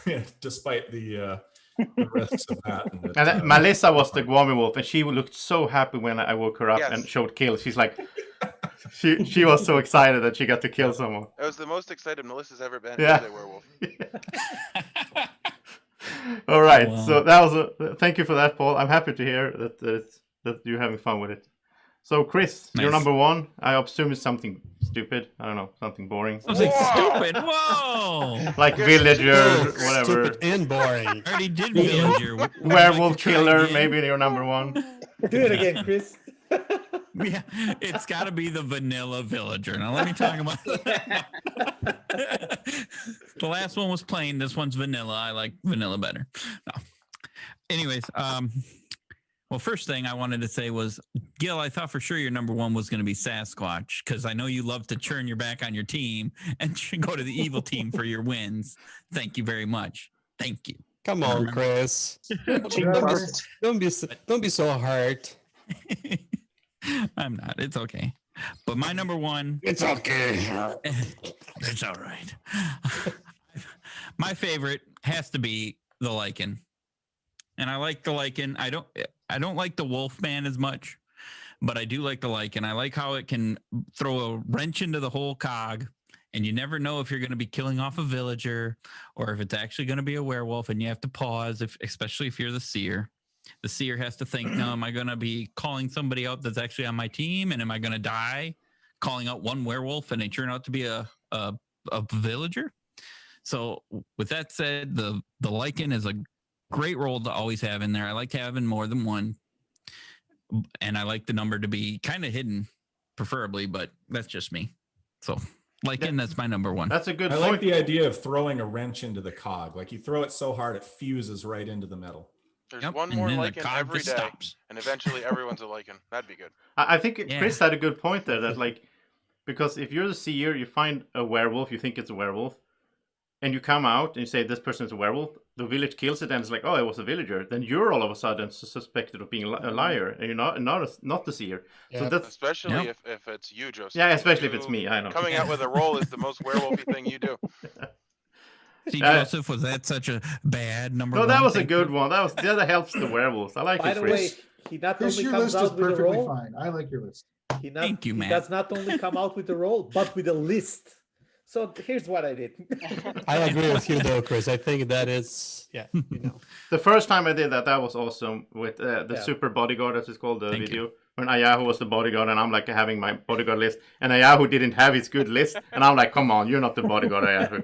despite the risks of that. And And then Melissa was the Guami wolf, and she looked so happy when I woke her up Yes. and showed kill. She's like, she was so excited that she got to kill someone. That was the most excited Melissa's ever been Yeah. as a werewolf. All right, Wow. so that was thank you for that, Paul. I'm happy to hear that you're having fun with it. So, Chris, you're Nice. number one. I assume it's something stupid. I don't know, something boring, Something Whoa! stupid. Whoa! like Yes. villager, Oh, whatever. stupid and boring. I already did villager. Would you Werewolf like to try killer, again? maybe you're number one. Do it again, Chris. Yeah, it's got to be the vanilla villager. Now let me talk about the last one was plain. This one's vanilla. I like vanilla better. No. Anyways, well, first thing I wanted to say was, Gil, I thought for sure your number one was going to be Sasquatch because I know you love to churn your back on your team and go to the evil team for your wins. Thank you very much. Thank you. Come on, Chris. Team first. Don't be so hard. I'm not. It's okay. But my number one. It's okay. It's all right. My favorite has to be the Lycan. And I like the Lycan. I don't like the Wolfman as much, but I do like the Lycan. I like how it can throw a wrench into the whole cog, and you never know if you're going to be killing off a villager or if it's actually going to be a werewolf, and you have to pause, especially if you're the seer. The seer has to think, now, am I going to be calling somebody out that's actually on my team? And am I going to die calling out one werewolf and they turn out to be a villager? So with that said, the Lycan is a great role to always have in there. I like having more than one. And I like the number to be kind of hidden, preferably, but that's just me. So Lycan, that's my number one. That's a good I point. like the idea of throwing a wrench into the cog. Like you throw it so hard it fuses right into the metal. There's Yep, one and more then the Lycan cog every just day, stops. and eventually everyone's a Lycan. That'd be good. I think Yeah. Chris had a good point there that like, because if you're the seer, you find a werewolf, you think it's a werewolf, and you come out and you say this person's a werewolf, the village kills it and it's like, oh, it was a villager. Then you're all of a sudden suspected of being a liar, and you're not the seer. So Yeah. that's Especially Yep. if it's you, Joseph. yeah, especially if You it's me. I know. Coming out with a role is the most werewolfy thing you do. See, Joseph, was that such a bad number No, one? that was a Thank good you. one. That helps the werewolves. I like By it, the Chris. way, he not Chris, only your comes list is out with the perfectly role. fine. I like your list. Thank you, He Matt. does not only come out with the role, but with a list. So here's what I did. I agree with you though, Chris. I think that is, yeah, you know. The first time I did that was awesome with the Yeah. super bodyguard, as it's called, the Thank you. video. When Ayahu was the bodyguard, and I'm like having my bodyguard list, and Ayahu didn't have his good list, and I'm like, come on, you're not the bodyguard, Ayahu.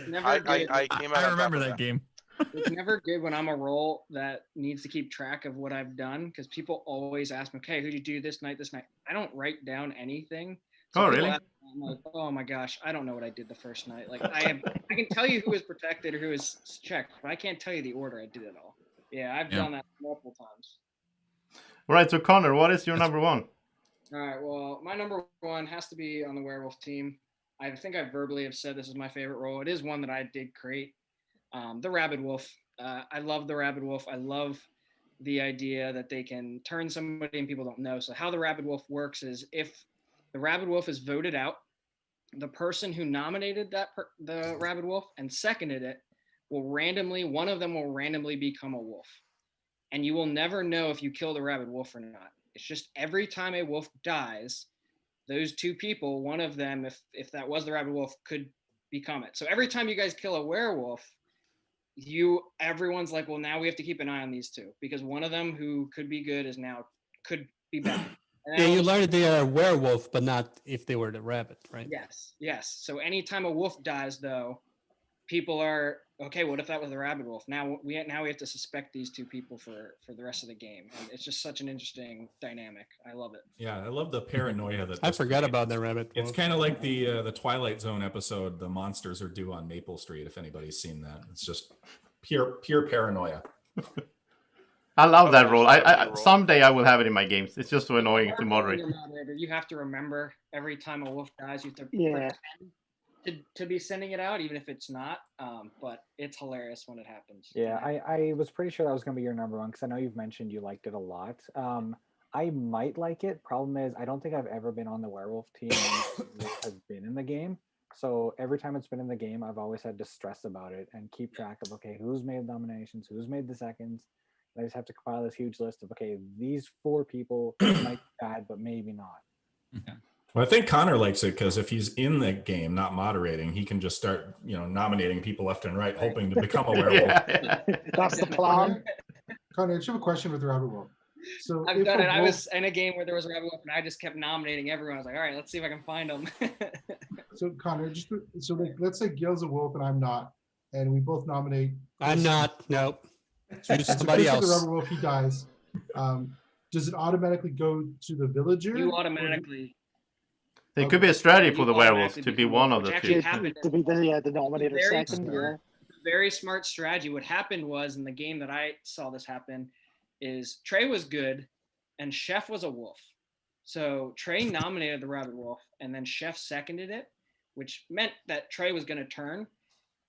Never good. I came out I on remember top of that game. It's never good when I'm a role that needs to keep track of what I've done because people always ask me, okay, who'd you do this night, this night? I don't write down anything. Oh, people really? ask me, I'm like, oh my gosh, I don't know what I did the first night. Like I can tell you who was protected or who was checked, but I can't tell you the order I did it all. Yeah, I've Yeah. done that multiple times. All right, so Connor, what is your number one? All right, well, my number one has to be on the werewolf team. I think I verbally have said this is my favorite role. It is one that I did create. The Rabid Wolf. I love the Rabid Wolf. I love the idea that they can turn somebody and people don't know. So how the Rabid Wolf works is if the Rabid Wolf is voted out, the person who nominated the Rabid Wolf and seconded it one of them will randomly become a wolf. And you will never know if you kill the Rabid Wolf or not. It's just every time a wolf dies, those two people, one of them, if that was the Rabid Wolf, could become it. So every time you guys kill a werewolf, everyone's like, well, now we have to keep an eye on these two because one of them who could be good is now could be bad. And Yeah, that you was- learned they are a werewolf, but not if they were the rabbit, right? Yes. So anytime a wolf dies, though, people are okay. What if that was a rabbit wolf? Now we have to suspect these two people for the rest of the game, and it's just such an interesting dynamic. I love it. Yeah, I love the paranoia that I this forgot creates. about the rabbit It's wolf. kind of like the Twilight Zone episode, "The Monsters Are Due on Maple Street." If anybody's seen that, it's just pure paranoia. I love that Okay, role. so that'd be I the role. someday I will have it in my games. It's just so annoying to moderate. You're a moderator, you have to remember every time a wolf dies, you have to Yeah. pretend to be sending it out, even if it's not. But it's hilarious when it happens. Yeah, I was pretty sure that was going to be your number one because I know you've mentioned you liked it a lot. I might like it. Problem is, I don't think I've ever been on the werewolf team that has been in the game. So every time it's been in the game, I've always had to stress about it and keep track of, okay, who's made nominations, who's made the seconds. I just have to compile this huge list of, okay, these 4 people might be bad, but maybe not. Well, I think Connor likes it because if he's in the game, not moderating, he can just start, nominating people left and right, hoping to become a werewolf. Yeah. That's the plan. Connor, I just have a question with the rabbit wolf. So I've if done a it. I wolf- was in a game where there was a rabbit wolf, and I just kept nominating everyone. I was like, all right, let's see if I can find them. So Connor, like, let's say Gil's a wolf and I'm not, and we both nominate. I'm Chris. not. Nope. So Choose somebody Chris is the else. rubber wolf, he dies. Does it automatically go to the villager? You or- automatically. There could be a strategy You for the werewolf automatically to be become one wolf, of the which actually two. happened. To be the nominator Very second, smart. Very smart strategy. What happened was in the game that I saw this happen is Trey was good and Chef was a wolf. So Trey nominated the rabbit wolf and then Chef seconded it, which meant that Trey was going to turn.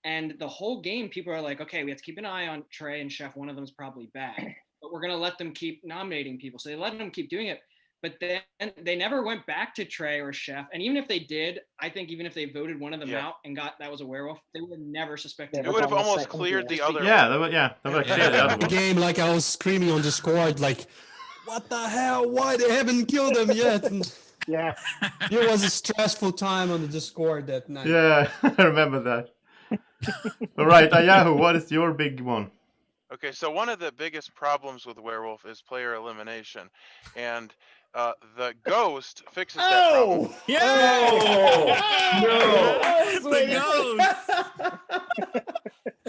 And the whole game, people are like, okay, we have to keep an eye on Trey and Chef. One of them is probably bad, but we're going to let them keep nominating people. So they let them keep doing it. But then they never went back to Trey or Chef. And even if they did, I think even if they voted one of them out and got that was a werewolf, they would never suspect Yeah, it. It would have on the almost second, cleared yeah. the other. Yeah, that would clear the other The one. game, like I was screaming on Discord, like, what the hell? Why they haven't killed him yet? And Yeah. it was a stressful time on the Discord that night. Yeah, I remember that. All right, Ayahu, what is your big one? Okay, so one of the biggest problems with Werewolf is player elimination, and the ghost fixes that problem. Oh!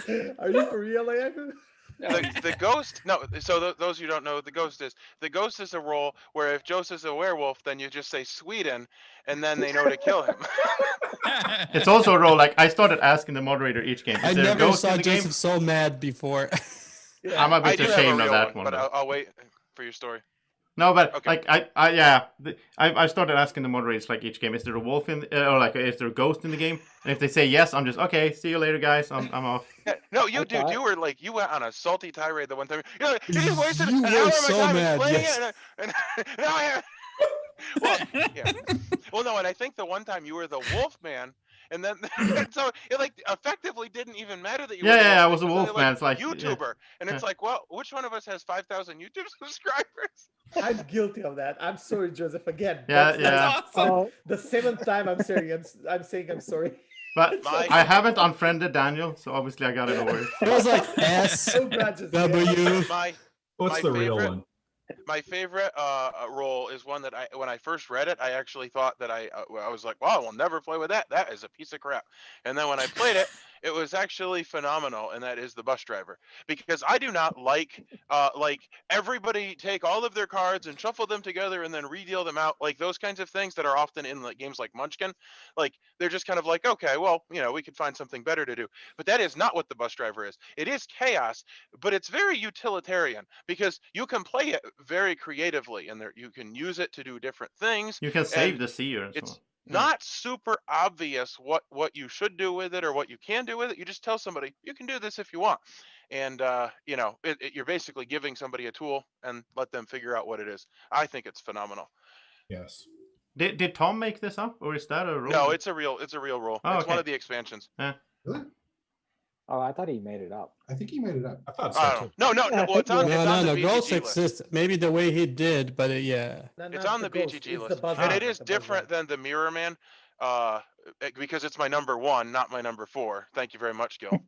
The Are you for real, Ayahu? The ghost, no. So those who don't know what the ghost is a role where if Joseph's a werewolf, then you just say Sweden, and then they know to kill him. It's also a role, like, I started asking the moderator each game. I Is there a never ghost saw in the game? Joseph so mad before. I'm a I bit do have a ashamed of real that one, one. but though. I'll wait for your story. No, but Okay. like I started asking the moderators like each game, is there a wolf in or like is there a ghost in the game? And if they say yes, I'm just okay. See you later, guys. I'm off. Yeah, no, you I dude, thought- you were like you went on a salty tirade the one time. You're like, you just wasted You an were hour of my so time mad, explaining yes. it, and now I have. Well, yeah. Well, no, and I think the one time you were the wolf man, and then so it like effectively didn't even matter that you were the Yeah, I wolf was a because wolf they're man. It's like YouTuber, and it's Yeah. like, well, which one of us has 5,000 YouTube subscribers? I'm guilty of that. I'm sorry, Joseph. Again. Yeah, that's yeah. Oh, the 7th time I'm saying I'm sorry. But My- I haven't unfriended Daniel, so obviously I got it over. It was like S So bad, Joseph. W. My What's My the real favorite- one? my favorite role is one that when I first read it, I actually thought that I was like, wow, I'll never play with that. That is a piece of crap. And then when I played it, it was actually phenomenal, and that is the bus driver. Because I do not like everybody take all of their cards and shuffle them together and then redeal them out, like those kinds of things that are often in like games like Munchkin. Like they're just kind of like, okay, well, we could find something better to do. But that is not what the bus driver is. It is chaos, but it's very utilitarian because you can play it very creatively, and you can use it to do different things. You can save And the seer as it's well. not super obvious what you should do with it or what you can do with it. You just tell somebody you can do this if you want, and you're basically giving somebody a tool and let them figure out what it is. I think it's phenomenal. Yes. Did Tom make this up, or is that a role? No, it's a real role. Oh, It's one okay. of the expansions. Really? Oh, I thought he made it up. I think he made it up. I thought I so don't too. know. No. Well, it's on. No, It's no, on no. the Ghosts BGG list. exist. Maybe the way he did, but yeah. It's on the ghost, BGG it's list, buzzer, and it is the buzzer. different than the Mirror Man, because it's my number 1, not my number 4. Thank you very much, Gil.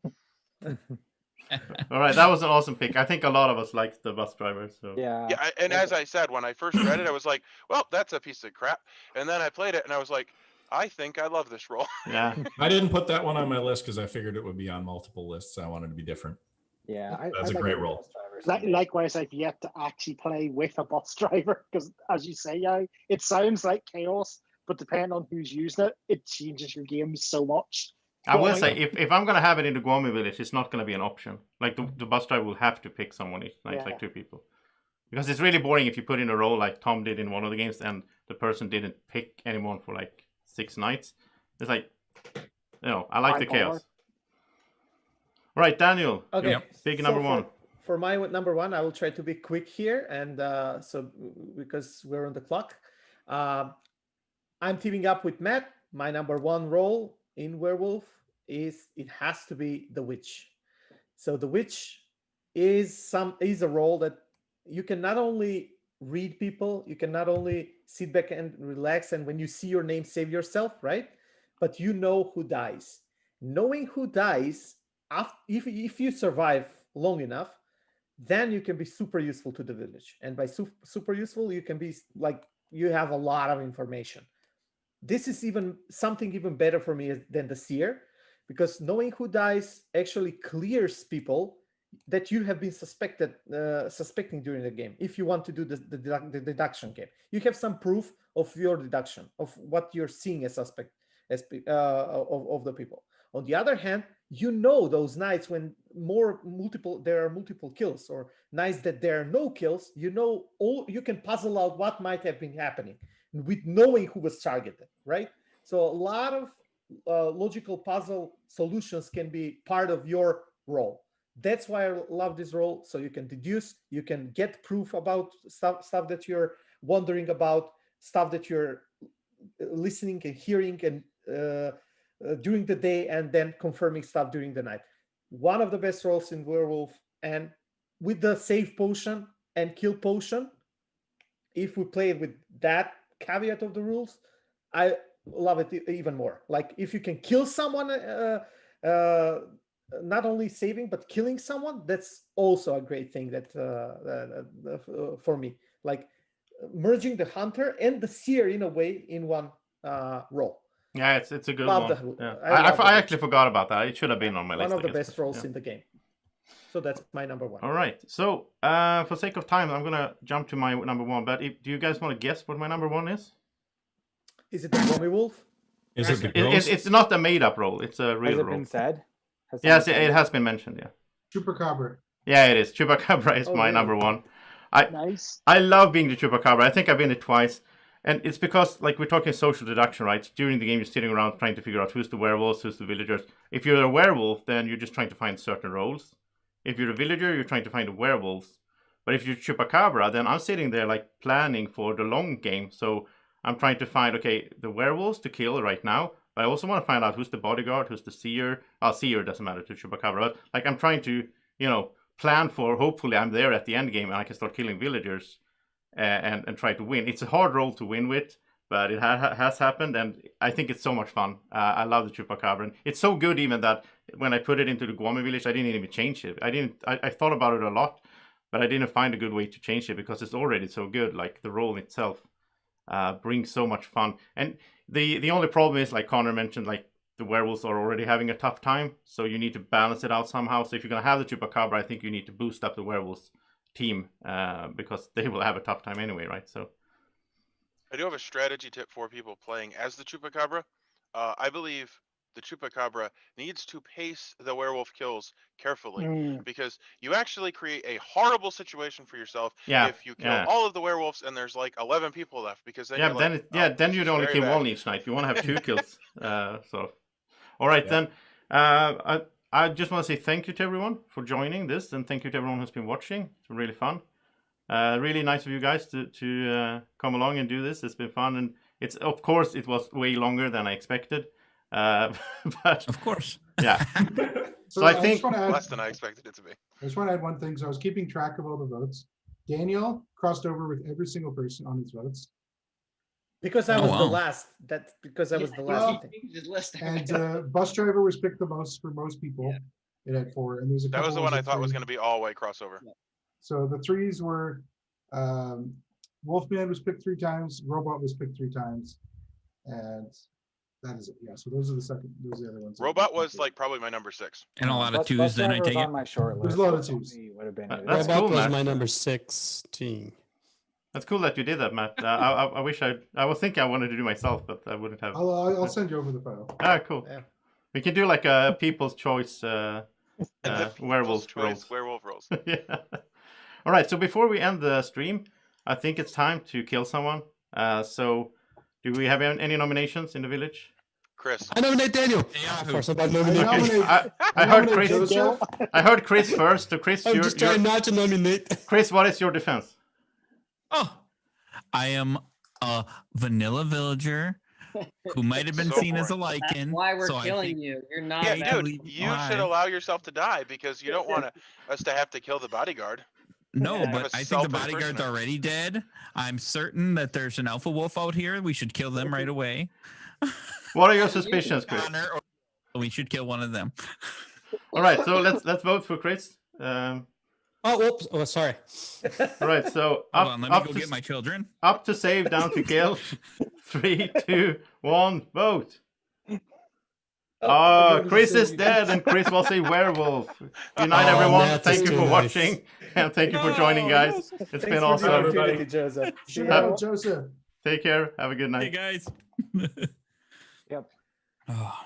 All right, that was an awesome pick. I think a lot of us liked the bus driver. So Yeah. Yeah, and as I said, when I first read it, I was like, well, that's a piece of crap. And then I played it and I was like, I think I love this role. yeah, I didn't put that one on my list because I figured it would be on multiple lists. I wanted to be different. Yeah, That's I'd a like great to be role. bus driver someday. Likewise, I've yet to actually play with a bus driver because, as you say, yeah, it sounds like chaos, but depending on who's using it, it changes your game so much. I will Well, say if I'm gonna have it in the Guami village, it's not gonna be an option. Like the bus driver will have to pick someone each night, Yeah. like 2 people, because it's really boring if you put in a role like Tom did in one of the games and the person didn't pick anyone for like 6 nights. It's like, I like the chaos. All right, Daniel. Okay. your Big number one. For my number one, I will try to be quick here, and so because we're on the clock, I'm teaming up with Matt. My number one role in Werewolf it has to be the Witch. So the Witch is a role that you can not only read people, you can not only sit back and relax, and when you see your name, save yourself, right? But you know who dies. Knowing who dies, if you survive long enough, then you can be super useful to the village. And by super useful, you can be like, you have a lot of information. This is something even better for me than the seer, because knowing who dies actually clears people that you have been suspecting during the game. If you want to do the deduction game, you have some proof of your deduction of what you're seeing as suspect of the people. On the other hand, those nights when there are multiple kills, or nights that there are no kills, you can puzzle out what might have been happening with knowing who was targeted, right? So a lot of logical puzzle solutions can be part of your role. That's why I love this role. So you can deduce, you can get proof about stuff that you're wondering about, stuff that you're listening and hearing and during the day, and then confirming stuff during the night. One of the best roles in Werewolf, and with the save potion and kill potion, if we play with that caveat of the rules, I love it even more. Like if you can kill someone, not only saving but killing someone, that's also a great thing that for me, like merging the hunter and the seer in a way in one role. Yeah, it's a good Love one. the- Yeah. I love the I actually forgot about that. It should have been on my list. One of the I guess, best but, roles yeah. in the game. So that's my number one. All right. So for sake of time, I'm gonna jump to my number one. But do you guys want to guess what my number one is? Is it the Zombie Wolf? Is it the girls? It's not a made-up role. It's a Has real it role. been said? Yes, it has been mentioned. Yeah. Chupacabra. Yeah, it is. Chupacabra is Oh, my really? number one. Nice. I love being the Chupacabra. I think I've been it twice. And it's because, like, we're talking social deduction, right? During the game, you're sitting around trying to figure out who's the werewolves, who's the villagers. If you're a werewolf, then you're just trying to find certain roles. If you're a villager, you're trying to find the werewolves. But if you're Chupacabra, then I'm sitting there, like, planning for the long game. So I'm trying to find, okay, the werewolves to kill right now. But I also want to find out who's the bodyguard, who's the seer. Seer doesn't matter to Chupacabra. But, like, I'm trying to, plan for, hopefully I'm there at the end game and I can start killing villagers. And try to win. It's a hard role to win with, but it has happened, and I think it's so much fun. I love the Chupacabra, and it's so good even that when I put it into the Guami village, I didn't even change it. I thought about it a lot, but I didn't find a good way to change it because it's already so good. Like the role itself brings so much fun, and the only problem is, like Connor mentioned, like the werewolves are already having a tough time, so you need to balance it out somehow. So if you're gonna have the Chupacabra, I think you need to boost up the werewolves team because they will have a tough time anyway, right? So I do have a strategy tip for people playing as the Chupacabra. I believe the Chupacabra needs to pace the werewolf kills carefully because you actually create a horrible situation for yourself if you kill all of the werewolves and there's like 11 people left, because then you're like, then you'd only kill one each night. You want to have 2 kills. So all right, then I just want to say thank you to everyone for joining this, and thank you to everyone who's been watching. It's been really fun. Really nice of you guys to come along and do this. It's been fun, and it was way longer than I expected. But of course, yeah. So I think less than I expected it to be. I just want to add one thing. So I was keeping track of all the votes. Daniel crossed over with every single person on his votes. Because I was the last. That's because I was the last. And bus driver was picked the most for most people. It had 4, and there's a That couple was the one ones I with thought was 3. going to be all white crossover. So the 3s were Wolfman was picked 3 times, Robot was picked 3 times, and that is it. Yeah, so those are the other ones. Robot was like probably my number 6. And a lot of Bus 2s then I driver was take it. on my short There's list. a lot of so 2s. he would have been. That's Robot cool, was Matt. my number 16. That's cool that you did that, Matt. I wish I was thinking I wanted to do myself, but I wouldn't have. I'll send you over the file. Cool. Yeah. We can do like a People's Choice werewolf roles. Werewolf Roles. Yeah. All right. So before we end the stream, I think it's time to kill someone. So, do we have any nominations in the village? Chris. I nominate Daniel. For somebody nominate me. I heard nominate Chris. Joseph. I heard Chris first. So Chris, I'm just trying not to nominate. Chris, what is your defense? Oh, I am a vanilla villager who might have been So seen as a boring. That's lichen. why we're so I killing think- you. You're not. Yeah, that- Dude, leave you alive. should allow yourself to die because you don't want us to have to kill the bodyguard. No, Yeah. but Have a I think the selfish bodyguard's person. already dead. I'm certain that there's an alpha wolf out here. We should kill them right away. What are your suspicions, Chris? Connor, or we should kill one of them. All right. So let's vote for Chris. Oh, whoops. Oh, sorry. All right. So Hold on, let me up go to get my children. up to save, down to kill. 3, 2, 1, vote. Chris is dead, and Chris was a werewolf. Good night, Oh, everyone. Matt Thank is you too for nice. watching, and thank you for joining, guys. It's Thanks been for awesome. the everybody. opportunity, Joseph. See you Have- out, Joseph. Take care. Have a good Hey night. guys. Yep. Oh.